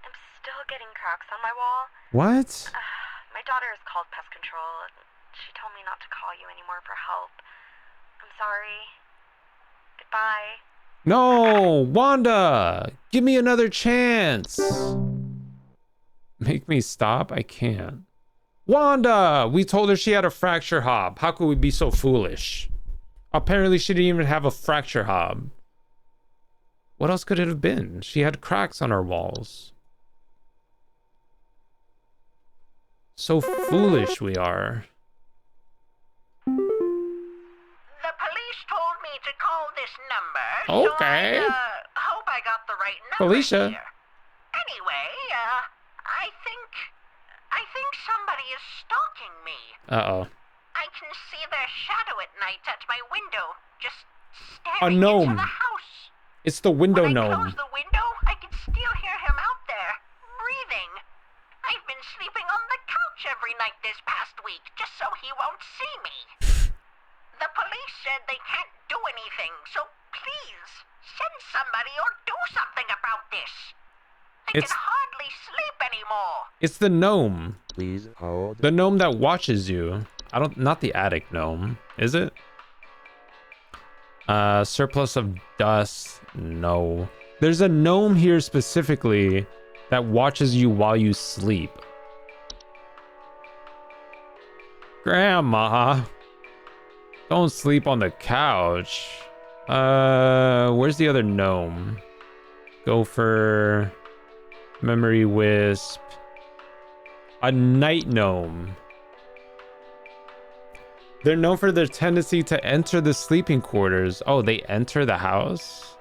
[SPEAKER 2] I'm still getting cracks on my wall.
[SPEAKER 1] What?
[SPEAKER 2] My daughter has called pest control. She told me not to call you anymore for help. I'm sorry. Goodbye.
[SPEAKER 1] No, Wanda, give me another chance. Make me stop? I can't. Wanda, we told her she had a fracture hob. How could we be so foolish? Apparently she didn't even have a fracture hob. What else could it have been? She had cracks on her walls. So foolish we are.
[SPEAKER 3] The police told me to call this number.
[SPEAKER 1] Okay.
[SPEAKER 3] So I hope I got the right number
[SPEAKER 1] Felicia.
[SPEAKER 3] here. Anyway, I think somebody is stalking me.
[SPEAKER 1] Uh-oh.
[SPEAKER 3] I can see their shadow at night at my window, just
[SPEAKER 1] A
[SPEAKER 3] staring
[SPEAKER 1] gnome.
[SPEAKER 3] into the house.
[SPEAKER 1] It's the window
[SPEAKER 3] When I
[SPEAKER 1] gnome.
[SPEAKER 3] close the window, I can still hear him out there, breathing. I've been sleeping on the couch every night this past week, just so he won't see me. The police said they can't do anything, so please, send somebody or do something about this. I
[SPEAKER 1] It's-
[SPEAKER 3] can hardly sleep anymore.
[SPEAKER 1] It's the gnome.
[SPEAKER 5] Please hold.
[SPEAKER 1] The gnome that watches you. Not the attic gnome, is it? Surplus of dust. No. There's a gnome here specifically that watches you while you sleep. Grandma, don't sleep on the couch. Where's the other gnome? Gopher, memory wisp, a night gnome. They're known for their tendency to enter the sleeping quarters. Oh, they enter the house?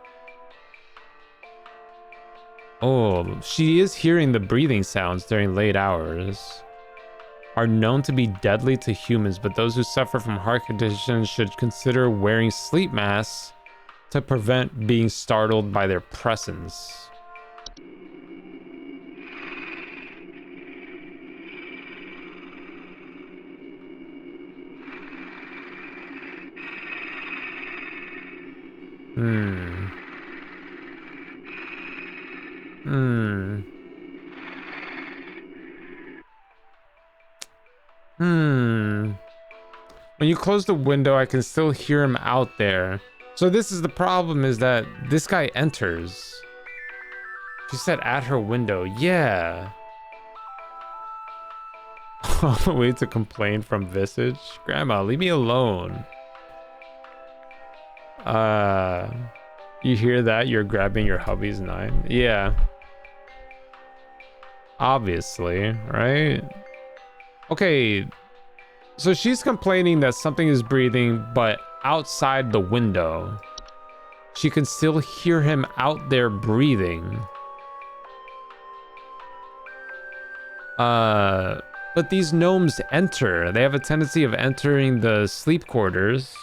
[SPEAKER 1] Oh, she is hearing the breathing sounds during late hours. Are known to be deadly to humans, but those who suffer from heart conditions should consider wearing sleep masks to prevent being startled by their presence. Hmm. Hmm. Hmm. When you close the window, I can still hear him out there. So this is the problem, is that this guy enters. She said at her window. Yeah. All the way to complain from Visage. Grandma, leave me alone. You hear that? You're grabbing your hubby's knife. Yeah. Obviously, right? Okay. So she's complaining that something is breathing, but outside the window. She can still hear him out there breathing. But these gnomes enter. They have a tendency of entering the sleep quarters.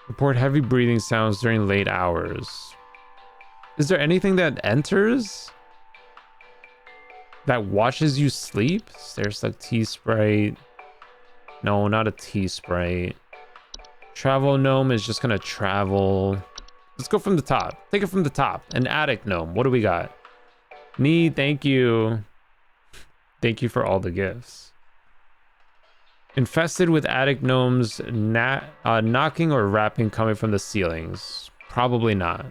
[SPEAKER 1] Report heavy breathing sounds during late hours. Is there anything that enters? That watches you sleep? Stairs like tea sprite. No, not a tea sprite. Travel gnome is just gonna travel. Let's go from the top. Take it from the top. An attic gnome. What do we got? Need, thank you. Thank you for all the gifts. Infested with attic gnomes, knocking or rapping coming from the ceilings. Probably not.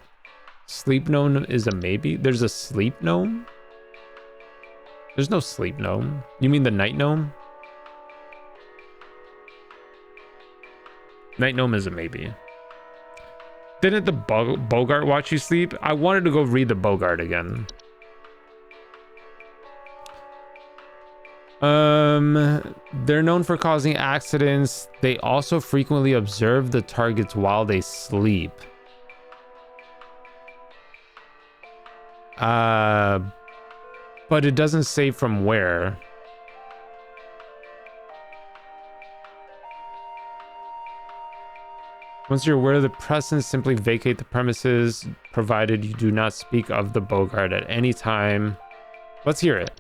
[SPEAKER 1] Sleep gnome is a maybe. There's a sleep gnome? There's no sleep gnome. You mean the night gnome? Night gnome is a maybe. Didn't the Bogart watch you sleep? I wanted to go read the Bogart again. They're known for causing accidents. They also frequently observe the targets while they sleep. But it doesn't say from where. Once you're aware of the presence, simply vacate the premises, provided you do not speak of the Bogart at any time. Let's hear it.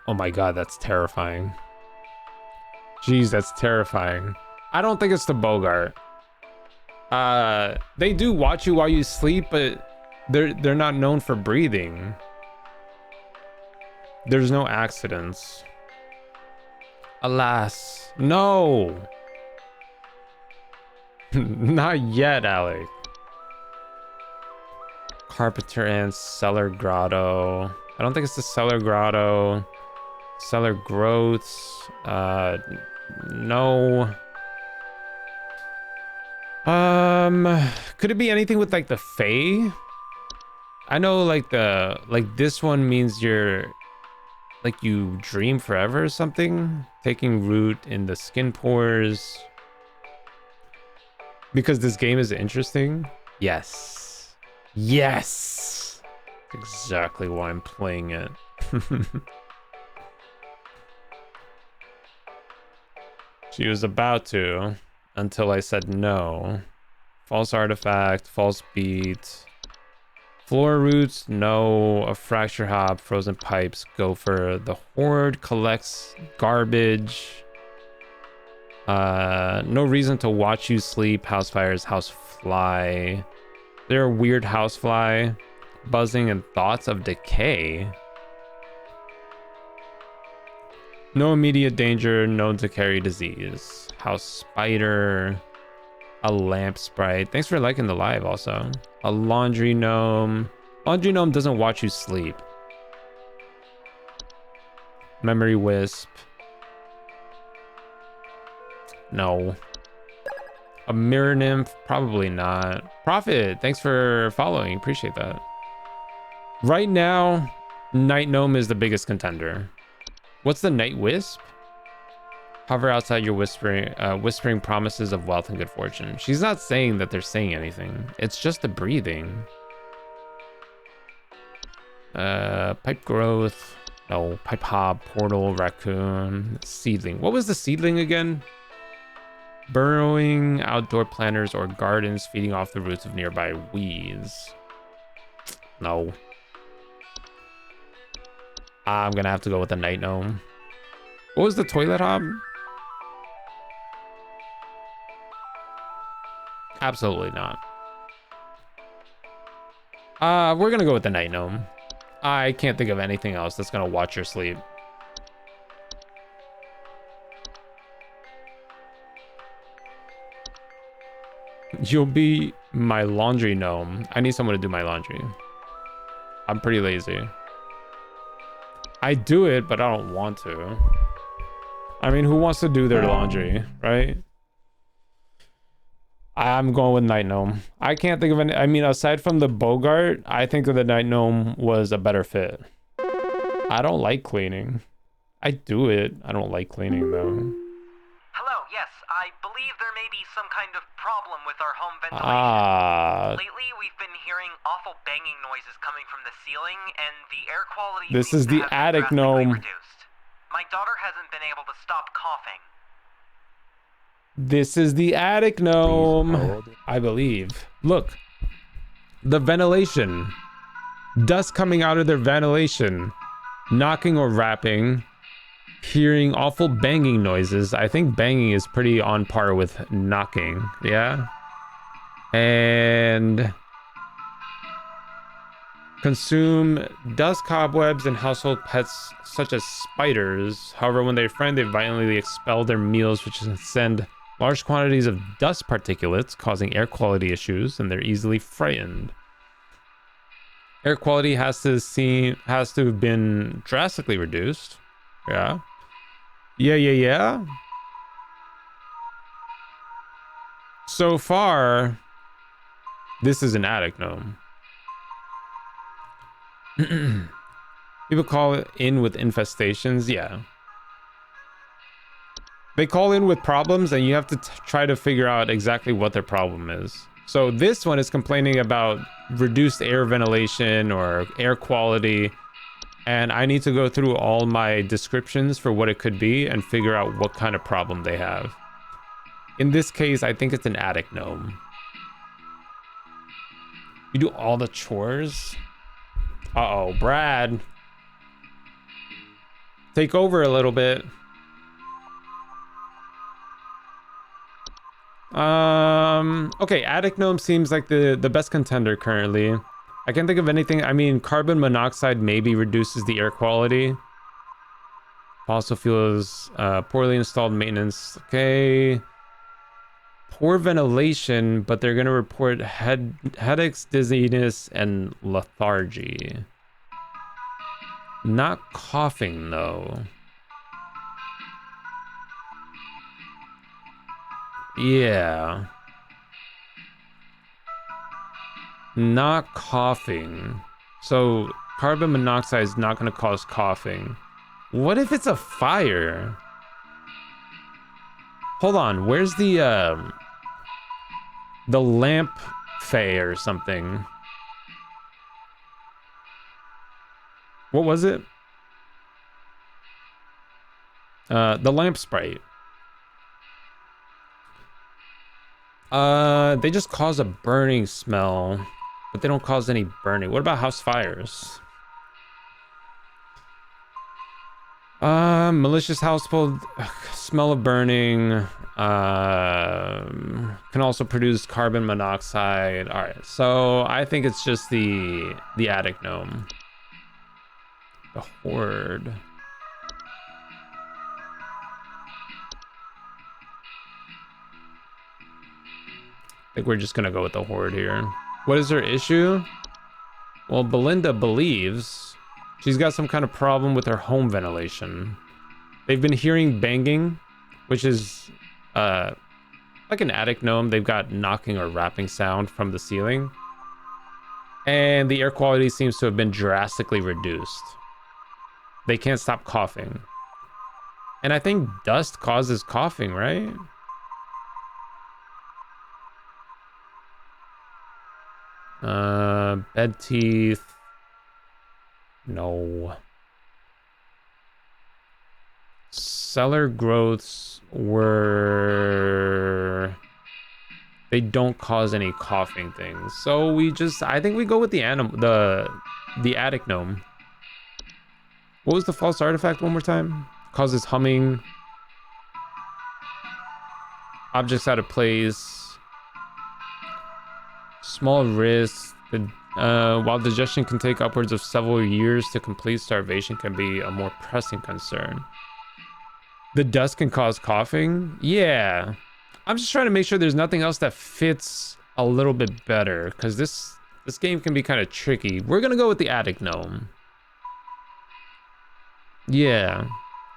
[SPEAKER 1] Oh my god, that's terrifying. Jeez, that's terrifying. I don't think it's the Bogart. They do watch you while you sleep, but they're not known for breathing. There's no accidents. Alas, no. Not yet, Alec. Carpenter and Cellar Grotto. I don't think it's the Cellar Grotto. Cellar Growths. No. Could it be anything with like the Fae? I know like this one means you're like you dream forever or something. Taking root in the skin pores. Because this game is interesting. Yes. Yes. That's exactly why I'm playing it. She was about to, until I said no. False artifact, false beat. Floor roots, no. A fracture hop, frozen pipes, gopher. The horde collects garbage. No reason to watch you sleep. House fires, house fly. They're a weird house fly. Buzzing and thoughts of decay. No immediate danger, known to carry disease. House spider. A lamp sprite. Thanks for liking the live also. A laundry gnome. Laundry gnome doesn't watch you sleep. Memory wisp. No. A mirror nymph? Probably not. Prophet, thanks for following. Appreciate that. Right now, Night Gnome is the biggest contender. What's the Night Wisp? Hover outside your whispering promises of wealth and good fortune. She's not saying that they're saying anything. It's just the breathing. Pipe growth. No, pipe hop, portal, raccoon, seedling. What was the seedling again? Burrowing outdoor planters or gardens feeding off the roots of nearby weeds. No. I'm gonna have to go with the Night Gnome. What was the toilet hob? Absolutely not. We're gonna go with the Night Gnome. I can't think of anything else that's gonna watch your sleep. You'll be my laundry gnome. I need someone to do my laundry. I'm pretty lazy. I do it, but I don't want to. I mean, who wants to do their laundry, right? I'm going with Night Gnome. I can't think of any. I mean, aside from the Bogart, I think that the Night Gnome was a better fit. I don't like cleaning. I do it. I don't like cleaning though.
[SPEAKER 7] Hello, yes, I believe there may be some kind of problem with our home ventilation. Lately, we've been hearing awful banging noises coming from the ceiling, and the air quality
[SPEAKER 1] This
[SPEAKER 7] seems
[SPEAKER 1] is
[SPEAKER 7] to
[SPEAKER 1] the
[SPEAKER 7] have been
[SPEAKER 1] attic
[SPEAKER 7] drastically
[SPEAKER 1] gnome.
[SPEAKER 7] reduced. My daughter hasn't been able to stop coughing.
[SPEAKER 1] This is the attic gnome,
[SPEAKER 5] hold.
[SPEAKER 1] I believe. Look, the ventilation. Dust coming out of their ventilation. Knocking or rapping. Hearing awful banging noises. I think banging is pretty on par with knocking, yeah? And consume dust, cobwebs, and household pets such as spiders. However, when they find, they violently expel their meals, which send large quantities of dust particulates, causing air quality issues, and they're easily frightened. Air quality has to have been drastically reduced. Yeah. Yeah. So far, this is an attic gnome. People call it in with infestations. Yeah. They call in with problems, and you have to try to figure out exactly what their problem is. So this one is complaining about reduced air ventilation or air quality. And I need to go through all my descriptions for what it could be and figure out what kind of problem they have. In this case, I think it's an attic gnome. You do all the chores? Uh-oh, Brad. Take over a little bit. Okay, attic gnome seems like the best contender currently. I can't think of anything. I mean, carbon monoxide maybe reduces the air quality. Fossil fuels, poorly installed maintenance. Okay. Poor ventilation, but they're gonna report headaches, dizziness, and lethargy. Not coughing though. Yeah. Not coughing. So carbon monoxide is not going to cause coughing. What if it's a fire? Hold on, where's the lamp fay or something? What was it? The lamp sprite. They just cause a burning smell, but they don't cause any burning. What about house fires? Malicious household smell of burning. Can also produce carbon monoxide. All right, so I think it's just the attic gnome. The horde. I think we're just gonna go with the horde here. What is her issue? Well, Belinda believes She's got some kind of problem with her home ventilation. They've been hearing banging, which is like an attic gnome. They've got knocking or rapping sound from the ceiling. And the air quality seems to have been drastically reduced. They can't stop coughing. And I think dust causes coughing, right? Bed teeth. No. Cellar growths were... They don't cause any coughing things. So I think we go with the attic gnome. What was the false artifact one more time? Causes humming. Objects out of place. Small risks. While digestion can take upwards of several years to complete, starvation can be a more pressing concern. The dust can cause coughing? Yeah. I'm just trying to make sure there's nothing else that fits a little bit better, because this game can be kind of tricky. We're gonna go with the attic gnome. Yeah.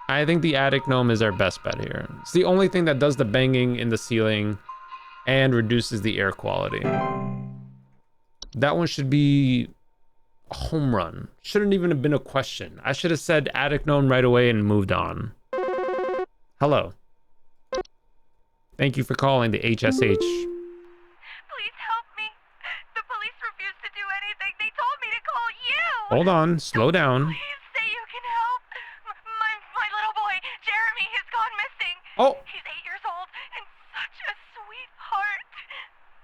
[SPEAKER 1] I think the attic gnome is our best bet here. It's the only thing that does the banging in the ceiling and reduces the air quality. That one should be a home run. Shouldn't even have been a question. I should have said attic gnome right away and moved on. Hello. Thank you for calling the HSH.
[SPEAKER 2] Please help me. The police refused to do anything. They told me to call you.
[SPEAKER 1] Hold on, slow down.
[SPEAKER 2] Please say you can help. My little boy, Jeremy, has gone missing.
[SPEAKER 1] Oh.
[SPEAKER 2] He's 8 years old and such a sweetheart.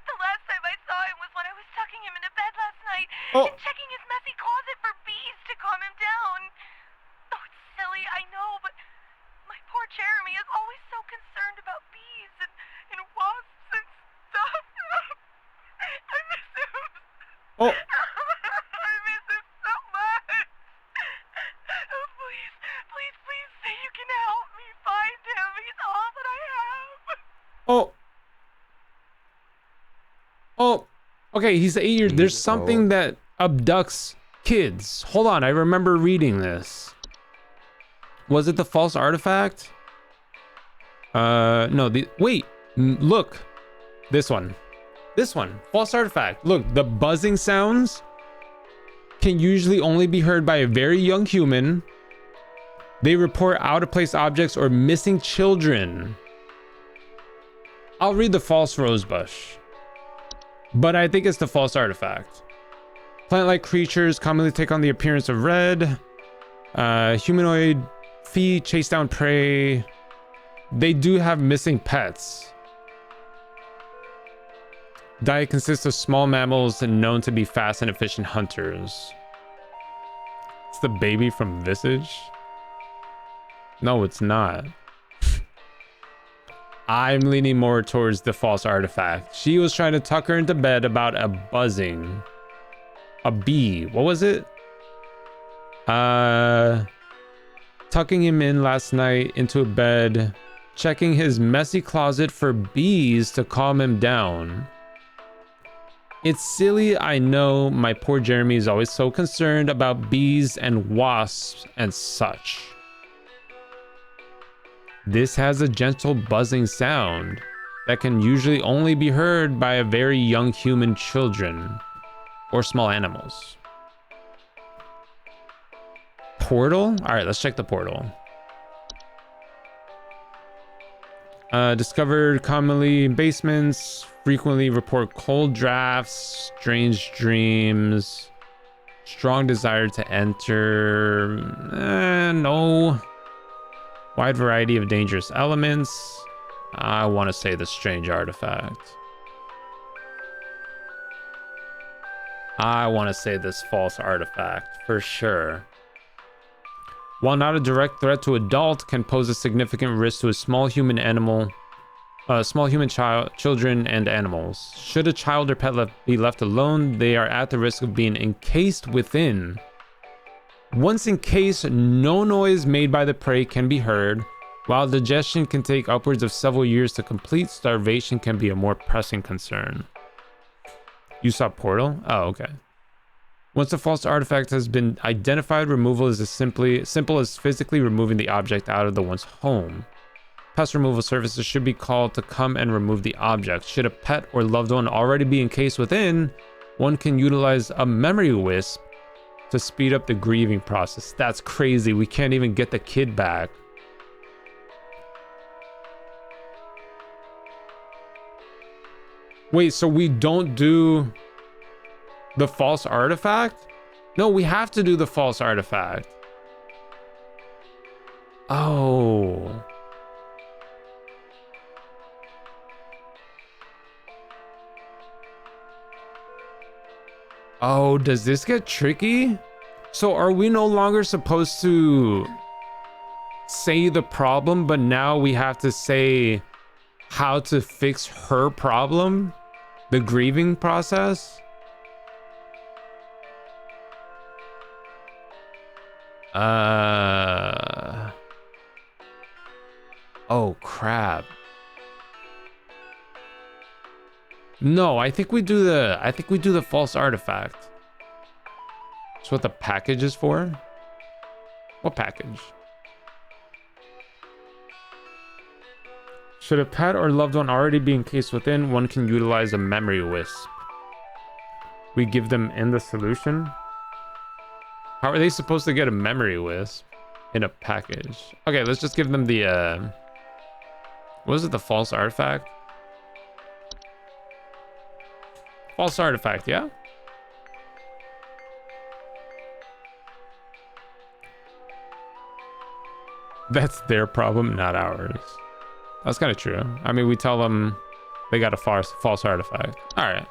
[SPEAKER 2] The last time I saw him was when I was tucking him into bed last night and checking his messy closet for bees to calm him down. Oh, it's silly, I know, but my poor Jeremy is always so concerned about bees and wasps and stuff. I miss him.
[SPEAKER 1] Oh.
[SPEAKER 2] I miss him so much. Oh, please say you can help me find him. He's all that I have.
[SPEAKER 1] Oh. Oh. Okay, he's 8 years. There's something that abducts kids. Hold on, I remember reading this. Was it the false artifact? No, wait, look. This one. False artifact. Look, the buzzing sounds can usually only be heard by a very young human. They report out-of-place objects or missing children. I'll read the false rosebush, but I think it's the false artifact. Plant-like creatures commonly take on the appearance of red. Humanoid feet chase down prey. They do have missing pets. Diet consists of small mammals and known to be fast and efficient hunters. It's the baby from Visage? No, it's not. I'm leaning more towards the false artifact. She was trying to tuck her into bed about a buzzing. A bee. What was it? Tucking him in last night into a bed, checking his messy closet for bees to calm him down. It's silly, I know. My poor Jeremy is always so concerned about bees and wasps and such. This has a gentle buzzing sound that can usually only be heard by a very young human children or small animals. Portal? All right, let's check the portal. Discovered commonly in basements, frequently report cold drafts, strange dreams, strong desire to enter. No. Wide variety of dangerous elements. I want to say the strange artifact. I want to say this false artifact for sure. While not a direct threat to adult, can pose a significant risk to a small human children and animals. Should a child or pet be left alone, they are at the risk of being encased within. Once encased, no noise made by the prey can be heard. While digestion can take upwards of several years to complete, starvation can be a more pressing concern. You saw Portal? Oh, okay. Once a false artifact has been identified, removal is as simple as physically removing the object out of the one's home. Pest removal services should be called to come and remove the object. Should a pet or loved one already be encased within, one can utilize a memory wisp to speed up the grieving process. That's crazy. We can't even get the kid back. Wait, so we don't do the false artifact? No, we have to do the false artifact. Oh. Oh, does this get tricky? So are we no longer supposed to say the problem, but now we have to say how to fix her problem? The grieving process? Oh, crap. No, I think we do the false artifact. That's what the package is for. What package? Should a pet or loved one already be encased within, one can utilize a memory wisp. We give them in the solution. How are they supposed to get a memory wisp in a package? Okay, let's just give them the what is it, the false artifact? False artifact, yeah? That's their problem, not ours. That's kind of true. I mean, we tell them they got a false artifact. All right.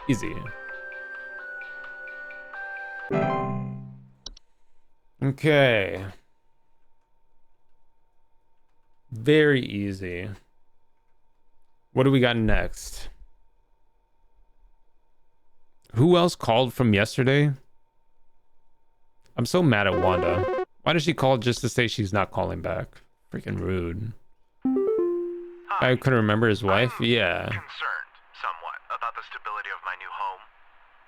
[SPEAKER 1] Easy. Okay. Very easy. What do we got next? Who else called from yesterday? I'm so mad at Wanda. Why does she call just to say she's not calling back? Freaking rude.
[SPEAKER 9] Hi.
[SPEAKER 1] I couldn't remember his wife? Yeah.
[SPEAKER 9] Concerned, somewhat, about the stability of my new home.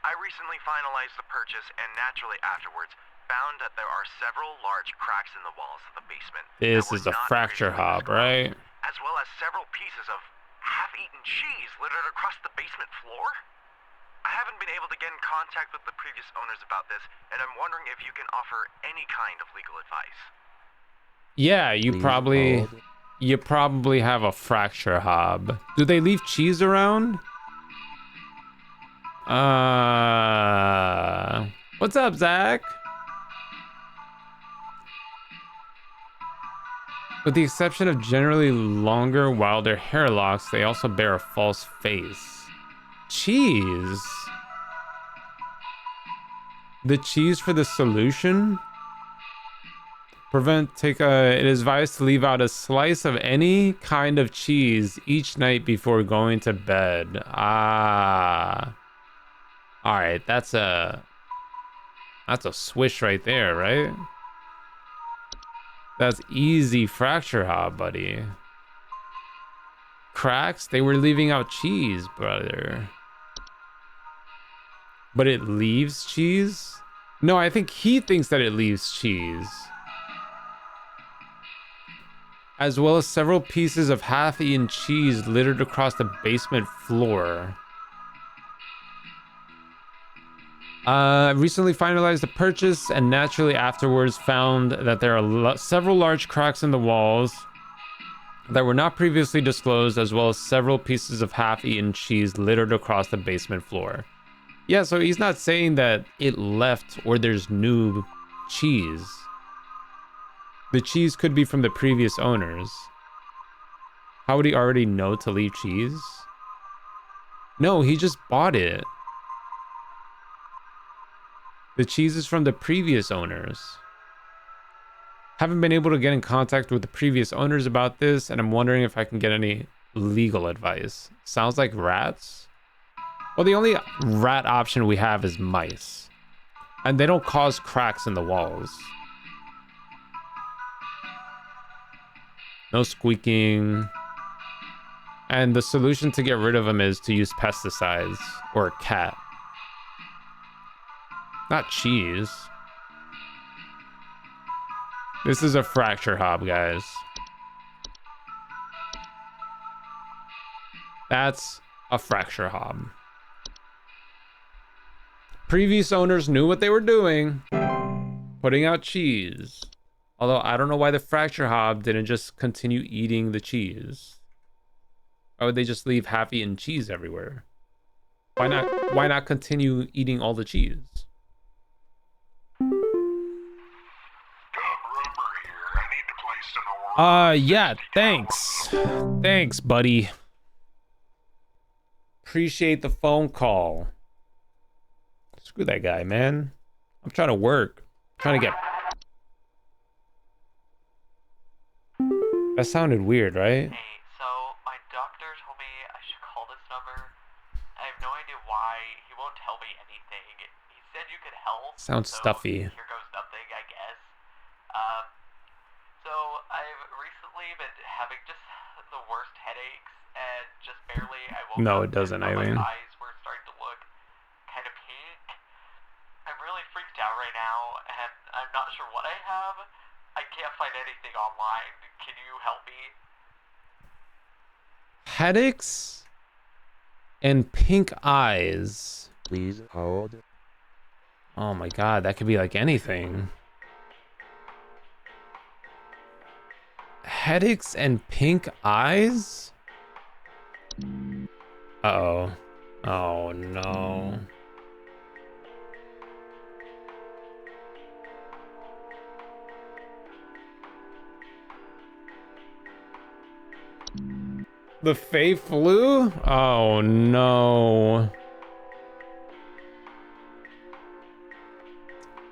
[SPEAKER 9] I recently finalized the purchase and naturally afterwards found that there are several large cracks in the walls of the basement.
[SPEAKER 1] This is a fracture hob, right?
[SPEAKER 9] As well as several pieces of half-eaten cheese littered across the basement floor. I haven't been able to get in contact with the previous owners about this, and I'm wondering if you can offer any kind of legal advice.
[SPEAKER 1] Yeah, you probably have a fracture hob. Do they leave cheese around? What's up, Zach? With the exception of generally longer, wilder hair locks, they also bear a false face. Cheese. The cheese for the solution? It is advised to leave out a slice of any kind of cheese each night before going to bed. Ah. Alright, that's a swish right there, right? That's easy fracture hob, buddy. Cracks? They were leaving out cheese, brother. But it leaves cheese? No, I think he thinks that it leaves cheese. As well as several pieces of half-eaten cheese littered across the basement floor. Recently finalized the purchase and naturally afterwards found that there are several large cracks in the walls that were not previously disclosed, as well as several pieces of half-eaten cheese littered across the basement floor. Yeah, so he's not saying that it left or there's new cheese. The cheese could be from the previous owners. How would he already know to leave cheese? No, he just bought it. The cheese is from the previous owners. Haven't been able to get in contact with the previous owners about this, and I'm wondering if I can get any legal advice. Sounds like rats? Well, the only rat option we have is mice. And they don't cause cracks in the walls. No squeaking. And the solution to get rid of them is to use pesticides or a cat. Not cheese. This is a fracture hob, guys. That's a fracture hob. Previous owners knew what they were doing, putting out cheese. Although I don't know why the fracture hob didn't just continue eating the cheese. Why would they just leave half-eaten cheese everywhere? Why not continue eating all the cheese? Yeah, thanks. Thanks, buddy. Appreciate the phone call. Screw that guy, man. I'm trying to work. I'm trying to get... That sounded weird, right?
[SPEAKER 7] Hey, so my doctor told me I should call this number. I have no idea why. He won't tell me anything. He said you could help.
[SPEAKER 1] Sounds stuffy.
[SPEAKER 7] Here goes nothing, I guess. So I've recently been having just the worst headaches, and just barely I woke up.
[SPEAKER 1] No, it doesn't, Eileen.
[SPEAKER 7] My eyes were starting to look kind of pink. I'm really freaked out right now, and I'm not sure what I have. I can't find anything online. Can you help me?
[SPEAKER 1] Headaches and pink eyes.
[SPEAKER 5] Please hold.
[SPEAKER 1] Oh my god, that could be like anything. Headaches and pink eyes? Uh-oh. Oh no. The Fey flu? Oh no.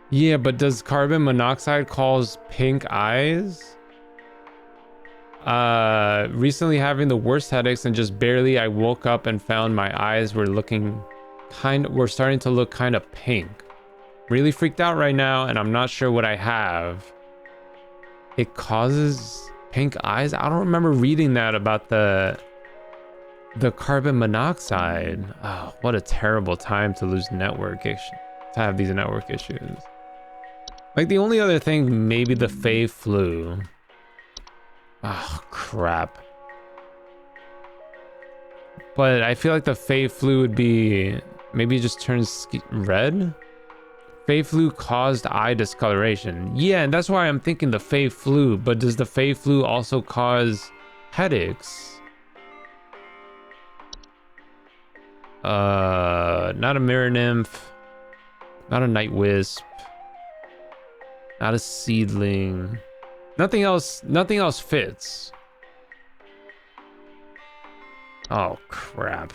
[SPEAKER 1] Yeah, but does carbon monoxide cause pink eyes? Recently having the worst headaches and just barely I woke up and found my eyes were starting to look kind of pink. Really freaked out right now and I'm not sure what I have. It causes pink eyes? I don't remember reading that about the carbon monoxide. Oh, what a terrible time to lose network issues, to have these network issues. Like the only other thing, maybe the Fey flu. Oh, crap. But I feel like the Fey flu would be, maybe it just turns red? Fey flu caused eye discoloration. Yeah, and that's why I'm thinking the Fey flu, but does the Fey flu also cause headaches? Not a mirror nymph. Not a night wisp. Not a seedling. Nothing else fits. Oh, crap.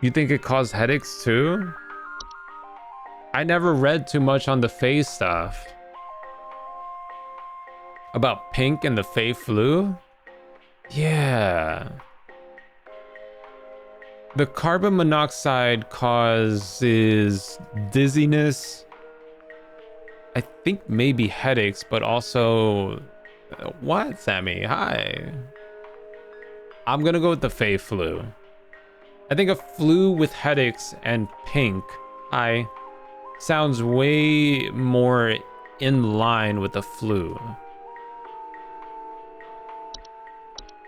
[SPEAKER 1] You think it caused headaches too? I never read too much on the Fey stuff. About pink and the Fey flu? Yeah. The carbon monoxide causes dizziness. I think maybe headaches, but also... What, Sammy? Hi. I'm gonna go with the Fey flu. I think a flu with headaches and pink eye sounds way more in line with the flu.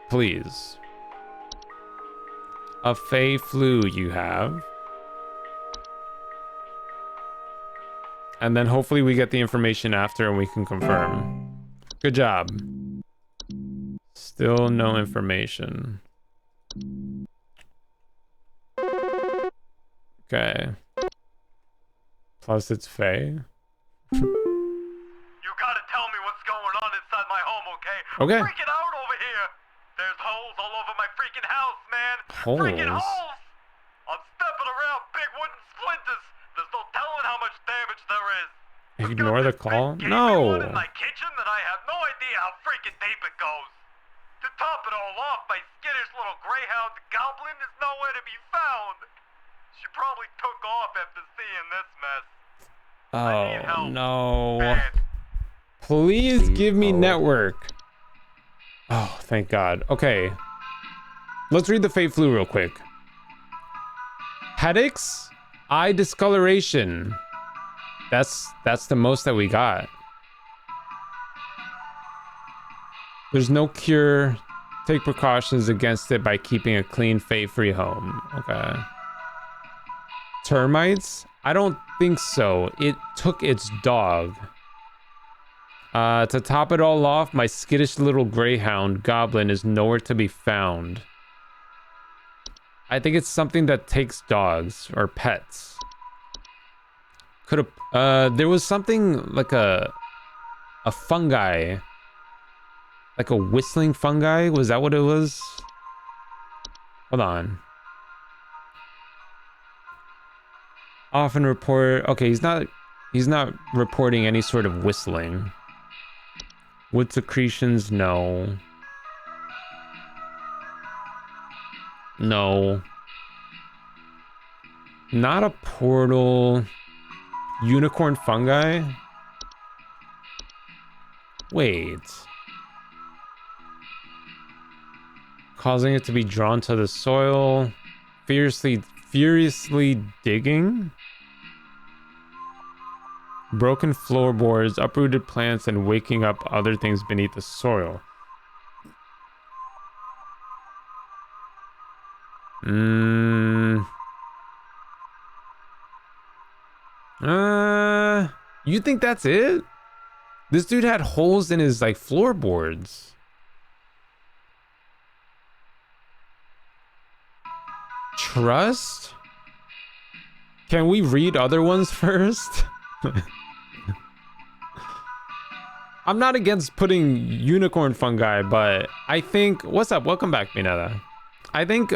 [SPEAKER 1] Please. A Fey flu you have. And then hopefully we get the information after and we can confirm. Good job. Still no information. Okay. Plus it's Fey.
[SPEAKER 9] You gotta tell me what's going on inside my home, okay?
[SPEAKER 1] Okay.
[SPEAKER 9] I'm freaking out over here. There's holes all over my freaking house, man.
[SPEAKER 1] Holes?
[SPEAKER 9] Freaking holes. I'm stepping around big wooden splinters. There's no telling how much damage there is.
[SPEAKER 1] Ignore the call?
[SPEAKER 9] One
[SPEAKER 1] No.
[SPEAKER 9] in my kitchen that I have no idea how freaking deep it goes. To top it all off, my skittish little greyhound goblin is nowhere to be found. She probably took off after seeing this mess. I need
[SPEAKER 1] Oh
[SPEAKER 9] help.
[SPEAKER 1] no.
[SPEAKER 9] Bad.
[SPEAKER 1] Please give me network. Oh, thank God. Okay. Let's read the Fey flu real quick. Headaches Eye discoloration. That's the most that we got. There's no cure. Take precautions against it by keeping a clean, fate-free home. Okay. Termites? I don't think so. It took its dog. To top it all off, my skittish little greyhound goblin is nowhere to be found. I think it's something that takes dogs or pets. Could have, there was something like a fungi. Like a whistling fungi? Was that what it was? Hold on. Often report, okay, he's not reporting any sort of whistling. Wood secretions, no. No. Not a portal. Unicorn fungi? Wait. Causing it to be drawn to the soil. Furiously digging? Broken floorboards, uprooted plants, and waking up other things beneath the soil. You think that's it? This dude had holes in his, like, floorboards. Trust? Can we read other ones first? I'm not against putting unicorn fungi, but I think... What's up? Welcome back, Mineta. I think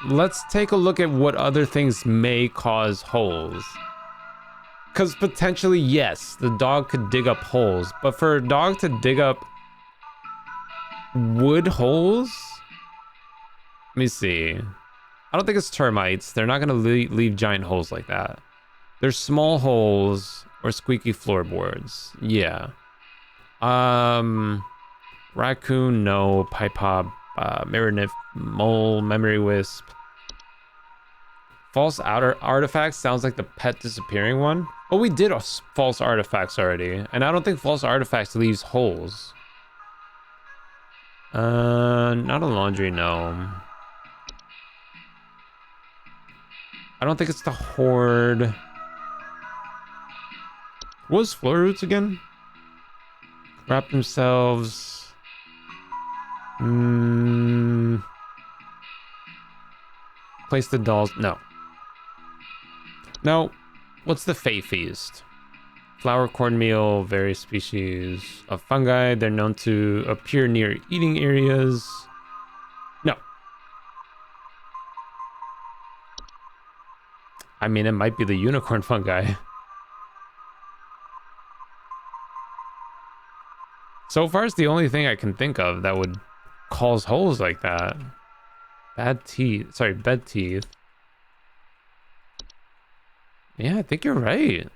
[SPEAKER 1] let's take a look at what other things may cause holes. Because potentially, yes, the dog could dig up holes. But for a dog to dig up wood holes? Let me see. I don't think it's termites. They're not going to leave giant holes like that. They're small holes or squeaky floorboards. Yeah. Raccoon, no. Pipe hop, Marinif, mole, memory wisp. False outer artifacts sounds like the pet disappearing one. Oh, we did false artifacts already. And I don't think false artifacts leaves holes. Not a laundry gnome. I don't think it's the horde. What was floor roots again? Wrap themselves. Place the dolls. No. No. What's the Fey Feast? Flour, cornmeal, various species of fungi. They're known to appear near eating areas. No. I mean, it might be the unicorn fungi. So far, it's the only thing I can think of that would cause holes like that. Bad teeth. Sorry, bed teeth. Yeah, I think you're right.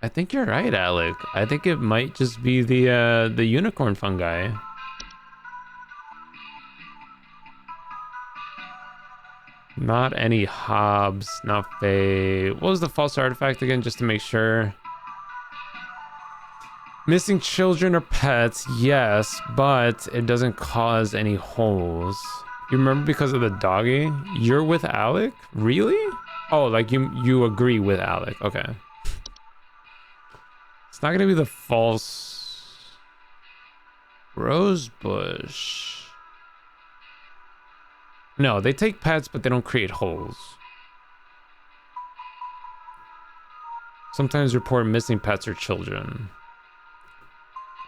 [SPEAKER 1] I think you're right, Alec. I think it might just be the unicorn fungi. Not any hobs, not Fae. What was the false artifact again, just to make sure? Missing children or pets, yes, but it doesn't cause any holes. You remember because of the doggy? You're with Alec? Really? Oh, like you agree with Alec. Okay. It's not gonna be the false rosebush. No, they take pets, but they don't create holes. Sometimes report missing pets or children.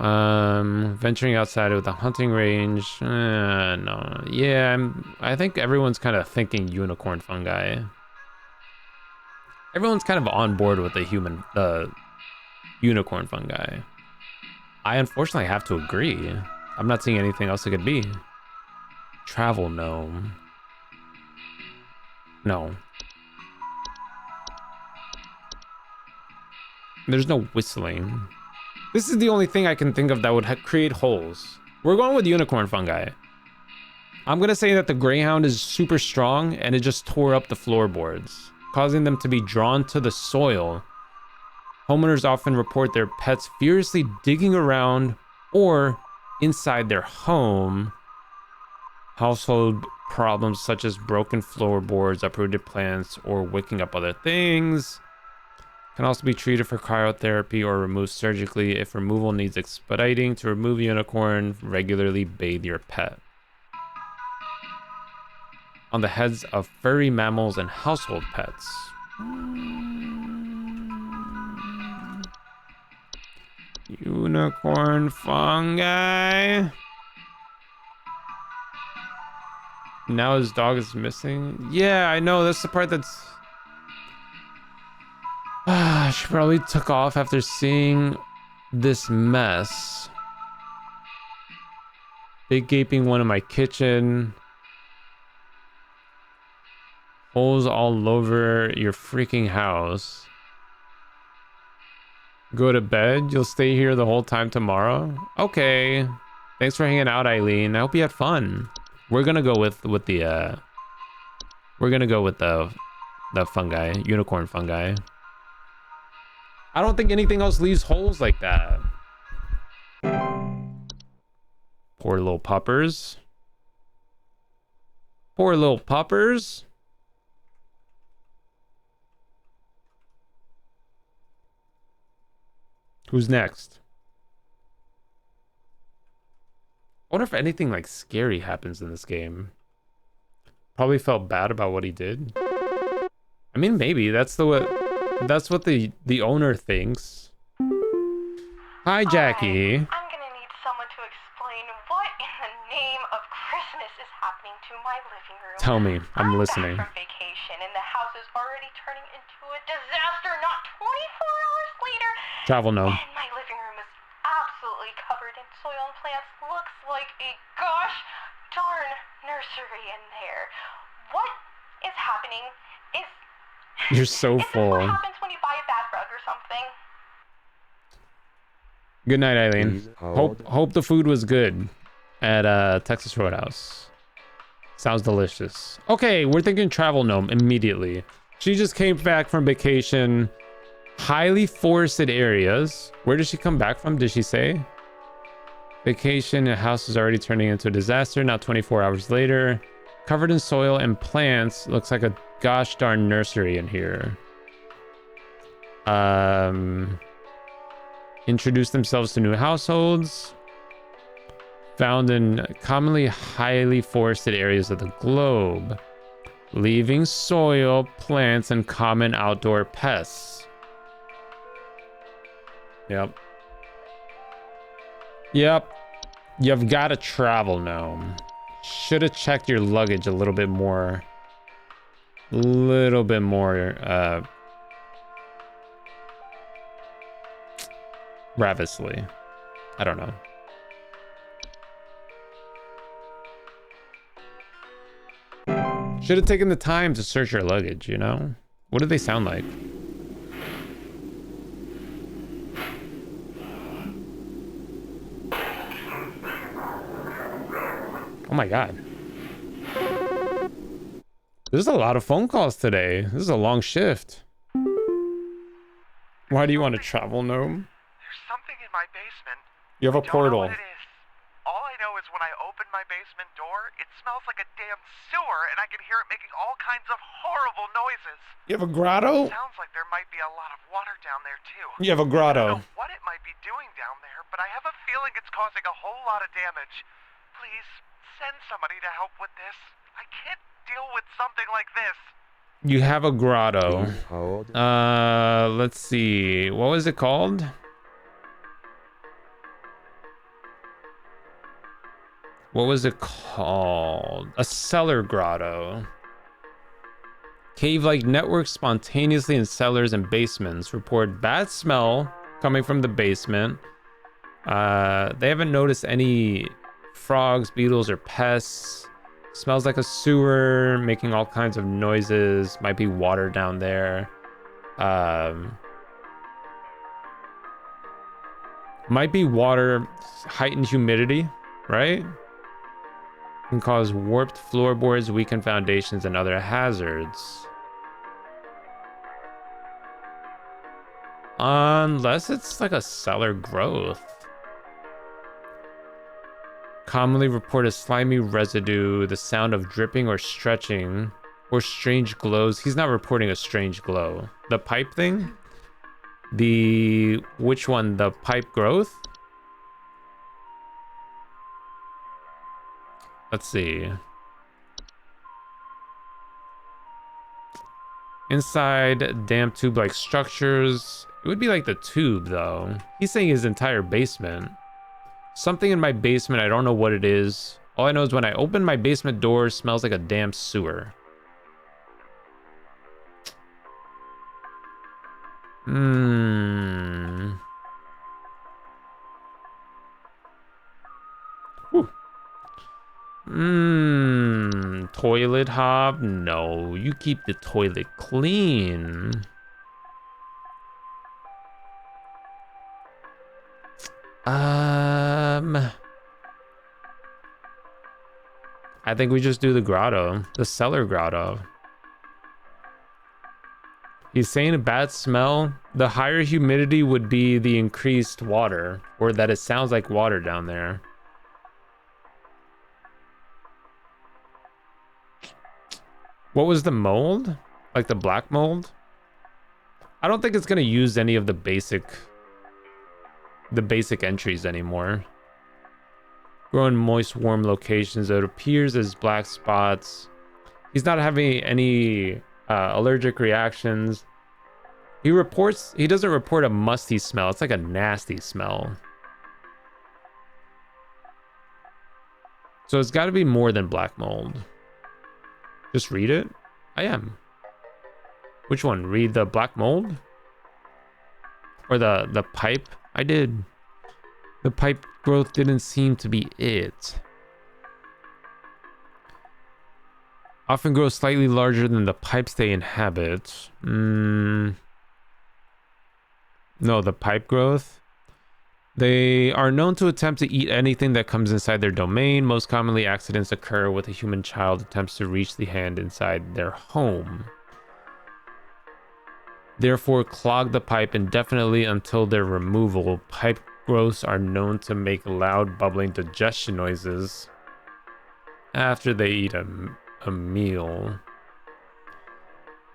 [SPEAKER 1] Venturing outside with a hunting range. No. Yeah, I think everyone's kind of thinking unicorn fungi. Everyone's kind of on board with the unicorn fungi. I unfortunately have to agree. I'm not seeing anything else it could be. Travel gnome. No. There's no whistling. This is the only thing I can think of that would create holes. We're going with unicorn fungi. I'm gonna say that the greyhound is super strong and it just tore up the floorboards. causing them to be drawn to the soil. Homeowners often report their pets furiously digging around or inside their home. Household problems such as broken floorboards, uprooted plants, or waking up other things can also be treated for cryotherapy or removed surgically. If removal needs expediting, to remove unicorn, regularly bathe your pet. On the heads of furry mammals and household pets. Unicorn fungi. Now his dog is missing. Yeah, I know. That's the part that's... she probably took off after seeing this mess. Big gaping one in my kitchen. Holes all over your freaking house. Go to bed? You'll stay here the whole time tomorrow? Okay. Thanks for hanging out, Eileen. I hope you had fun. We're gonna go with the fungi, unicorn fungi. I don't think anything else leaves holes like that. Poor little puppers. Poor little puppers. Who's next? I wonder if anything like scary happens in this game. Probably felt bad about what he did. I mean, maybe that's what the owner thinks. Hi, Jackie.
[SPEAKER 2] I'm gonna need someone to explain what in the name of Christmas is happening to my living room.
[SPEAKER 1] Tell me, I'm listening.
[SPEAKER 2] Back from vacation and the house is already turning into a disaster. Not 24 hours later.
[SPEAKER 1] Travel gnome.
[SPEAKER 2] And my living room is absolutely covered in soil and plants. Looks like a gosh darn nursery in there. What is happening?
[SPEAKER 1] You're so full.
[SPEAKER 2] What happens when you buy a bad rug or something?
[SPEAKER 1] Good night, Eileen. Hope the food was good at Texas Roadhouse. Sounds delicious. Okay, we're thinking travel gnome immediately. She just came back from vacation. Highly forested areas. Where did she come back from? Did she say? Vacation, the house is already turning into a disaster. Now 24 hours later. Covered in soil and plants. Looks like a gosh darn nursery in here. Introduce themselves to new households. Found in commonly highly forested areas of the globe. Leaving soil, plants, and common outdoor pests. Yep. You've got to travel gnome. Should have checked your luggage a little bit more. Ravishly. I don't know. Should have taken the time to search your luggage, you know? What do they sound like? Oh my god. There's a lot of phone calls today. This is a long shift. Why do you want to travel, gnome?
[SPEAKER 9] There's something in my basement.
[SPEAKER 1] You have a portal.
[SPEAKER 9] I don't know what it is. All I know is when I open my basement door, it smells like a damn sewer, and I can hear it making all kinds of horrible noises.
[SPEAKER 1] You have a grotto?
[SPEAKER 9] Sounds like there might be a lot of water down there, too.
[SPEAKER 1] You have a
[SPEAKER 9] I
[SPEAKER 1] grotto.
[SPEAKER 9] don't know what it might be doing down there, but I have a feeling it's causing a whole lot of damage. Please, send somebody to help with this. I can't deal with something like this.
[SPEAKER 1] You have a grotto.
[SPEAKER 5] Please hold.
[SPEAKER 1] Let's see. What was it called? What was it called? A cellar grotto. Cave-like networks spontaneously in cellars and basements report bad smell coming from the basement. They haven't noticed any frogs, beetles, or pests. Smells like a sewer, making all kinds of noises. Might be water down there. Might be water, heightened humidity, right? Can cause warped floorboards, weakened foundations, and other hazards. Unless it's like a cellar growth. Commonly report a slimy residue, the sound of dripping or stretching, or strange glows. He's not reporting a strange glow. The pipe thing? Which one? The pipe growth? Let's see. Inside damp tube-like structures. It would be like the tube, though. He's saying his entire basement. Something in my basement, I don't know what it is. All I know is when I open my basement door, it smells like a damn sewer. Toilet hob? No, you keep the toilet clean. I think we just do the grotto, the cellar grotto. He's saying a bad smell. The higher humidity would be the increased water, or that it sounds like water down there. What was the mold? Like the black mold? I don't think it's gonna use any of the basic entries anymore. Grow in moist, warm locations. It appears as black spots. He's not having any allergic reactions. He doesn't report a musty smell. It's like a nasty smell. So it's got to be more than black mold. Just read it. I am. Which one? Read the black mold? Or the pipe? I did. The pipe growth didn't seem to be it. Often grow slightly larger than the pipes they inhabit. No, the pipe growth. They are known to attempt to eat anything that comes inside their domain. Most commonly, accidents occur with a human child attempts to reach the hand inside their home. Therefore, clog the pipe indefinitely until their removal. Pipe growths are known to make loud bubbling digestion noises after they eat a meal.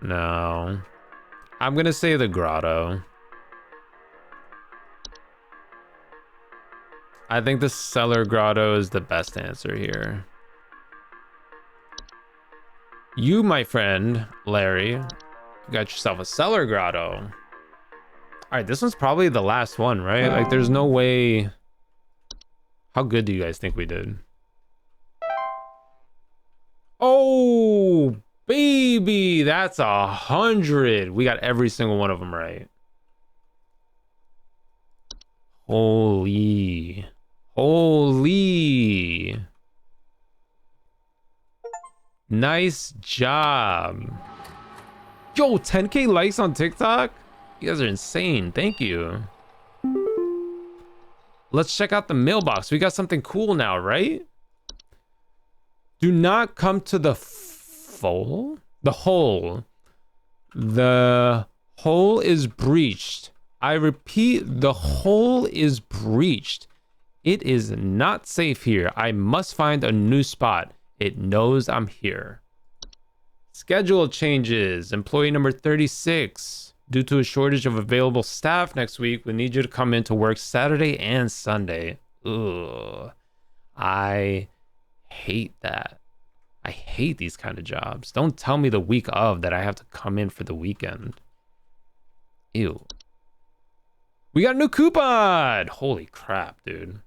[SPEAKER 1] No. I'm gonna say the grotto. I think the cellar grotto is the best answer here. You, my friend, Larry, got yourself a cellar grotto. All right, this one's probably the last one, right? Like, there's no way. How good do you guys think we did? Oh, baby, that's 100. We got every single one of them right. Holy. Nice job. Yo, 10K likes on TikTok? You guys are insane. Thank you. Let's check out the mailbox. We got something cool now, right? Do not come to the hole. The hole. The hole is breached. I repeat, the hole is breached. It is not safe here. I must find a new spot. It knows I'm here. Schedule changes. Employee number 36. Due to a shortage of available staff next week, we need you to come in to work Saturday and Sunday. Ugh. I hate that. I hate these kind of jobs. Don't tell me the week of that I have to come in for the weekend. Ew. We got a new coupon! Holy crap, dude.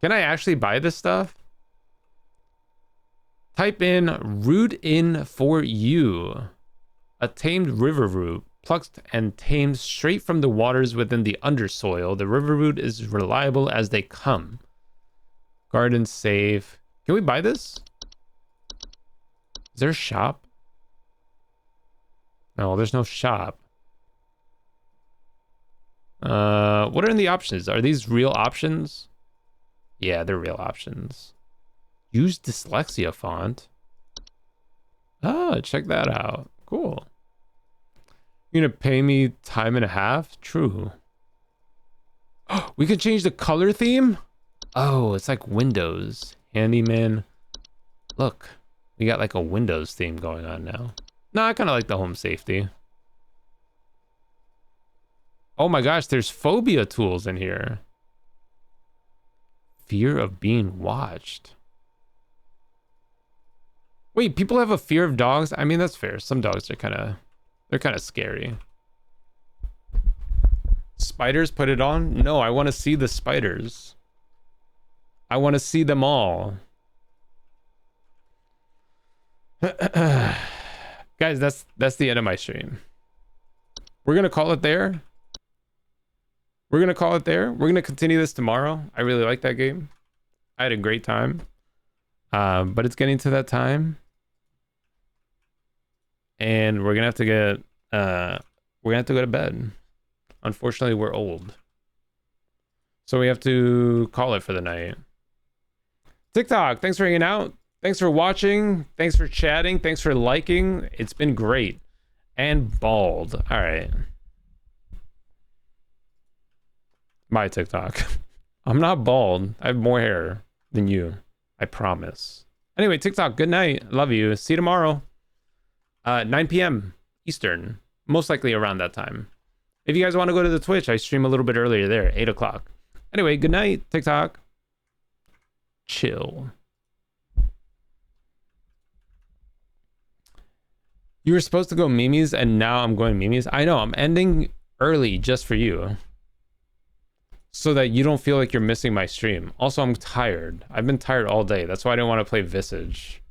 [SPEAKER 1] Can I actually buy this stuff? Type in root in for you. A tamed river root, plucked and tamed straight from the waters within the undersoil. The river root is reliable as they come. Garden safe. Can we buy this? Is there a shop? No, there's no shop. What are in the options? Are these real options? Yeah, they're real options. Use dyslexia font. Oh, check that out. Cool. You're gonna pay me time and a half? True. We can change the color theme? Oh, it's like Windows. Handyman. Look, we got like a Windows theme going on now. No, I kind of like the home safety. Oh my gosh, there's phobia tools in here. Fear of being watched. Wait, people have a fear of dogs? I mean, that's fair. Some dogs are they're kind of scary. Spiders put it on? No, I want to see the spiders. I want to see them all. Guys, that's the end of my stream. We're gonna call it there. We're gonna continue this tomorrow. I really like that game. I had a great time. But it's getting to that time. And we're gonna have to go to bed. Unfortunately, we're old. So we have to call it for the night. TikTok, thanks for hanging out. Thanks for watching. Thanks for chatting. Thanks for liking. It's been great. And bald. All right. Bye, TikTok. I'm not bald. I have more hair than you. I promise. Anyway, TikTok, good night. Love you. See you tomorrow. 9 p.m. Eastern. Most likely around that time. If you guys want to go to the Twitch, I stream a little bit earlier there, 8 o'clock. Anyway, good night, TikTok. Chill. You were supposed to go Mimi's, and now I'm going Mimi's. I know, I'm ending early just for you. So that you don't feel like you're missing my stream. Also, I'm tired. I've been tired all day. That's why I didn't want to play Visage.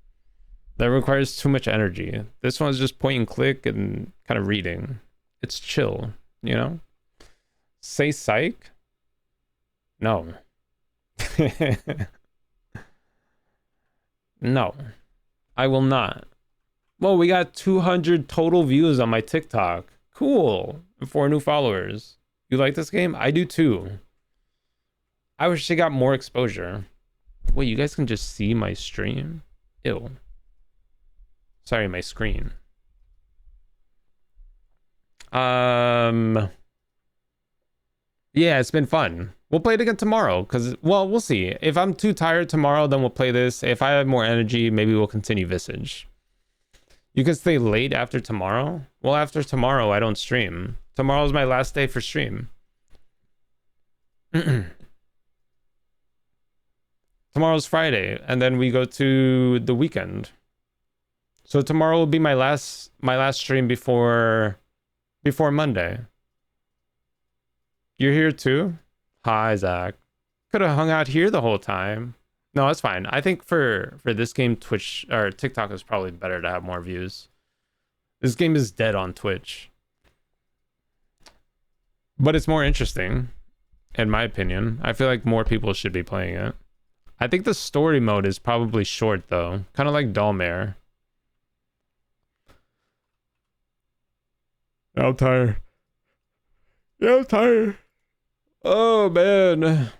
[SPEAKER 1] That requires too much energy. This one's just point and click and kind of reading. It's chill, you know? Say psych? No. No. I will not. Well, we got 200 total views on my TikTok. Cool. And 4 new followers. You like this game? I do too. I wish it got more exposure. Wait, you guys can just see my stream? Ew. Sorry, my screen. Yeah, it's been fun. We'll play it again tomorrow, because, well, we'll see. If I'm too tired tomorrow, then we'll play this. If I have more energy, maybe we'll continue Visage. You can stay late after tomorrow? Well, after tomorrow, I don't stream. Tomorrow's my last day for stream. Tomorrow's Friday, and then we go to the weekend. So tomorrow will be my last stream before Monday. You're here too? Hi, Zach. Could have hung out here the whole time. No, that's fine. I think for this game, Twitch or TikTok is probably better to have more views. This game is dead on Twitch. But it's more interesting, in my opinion. I feel like more people should be playing it. I think the story mode is probably short, though. Kind of like Dollmare. I'm tired. Yeah, I'm tired. Oh, man.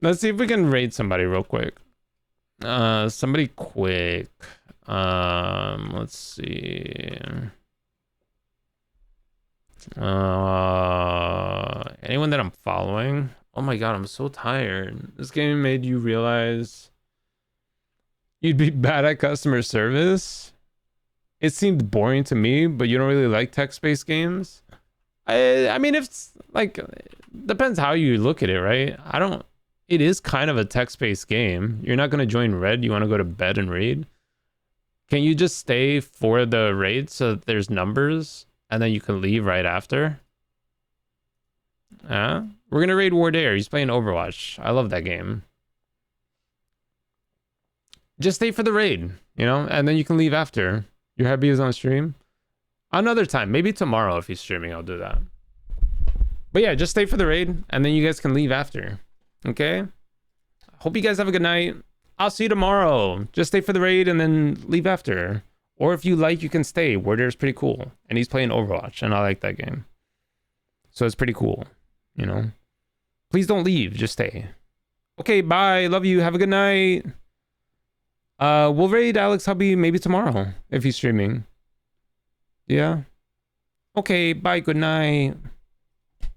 [SPEAKER 1] Let's see if we can raid somebody real quick. Somebody quick. Let's see. Anyone that I'm following? Oh my god, I'm so tired. This game made you realize you'd be bad at customer service? It seemed boring to me, but you don't really like text-based games? I mean, it's like, depends how you look at it, right? It is kind of a text-based game. You're not going to join Red. You want to go to bed and raid? Can you just stay for the raid so that there's numbers and then you can leave right after? We're going to raid Wardair. He's playing Overwatch. I love that game. Just stay for the raid, you know, and then you can leave after. You're happy he's on stream? Another time. Maybe tomorrow if he's streaming, I'll do that. But yeah, just stay for the raid and then you guys can leave after. Okay? Hope you guys have a good night. I'll see you tomorrow. Just stay for the raid and then leave after. Or if you like, you can stay. Wardair's pretty cool. And he's playing Overwatch, and I like that game. So it's pretty cool, you know? Please don't leave. Just stay. Okay, bye. Love you. Have a good night. We'll raid Alex Hubby maybe tomorrow if he's streaming. Yeah? Okay, bye, good night.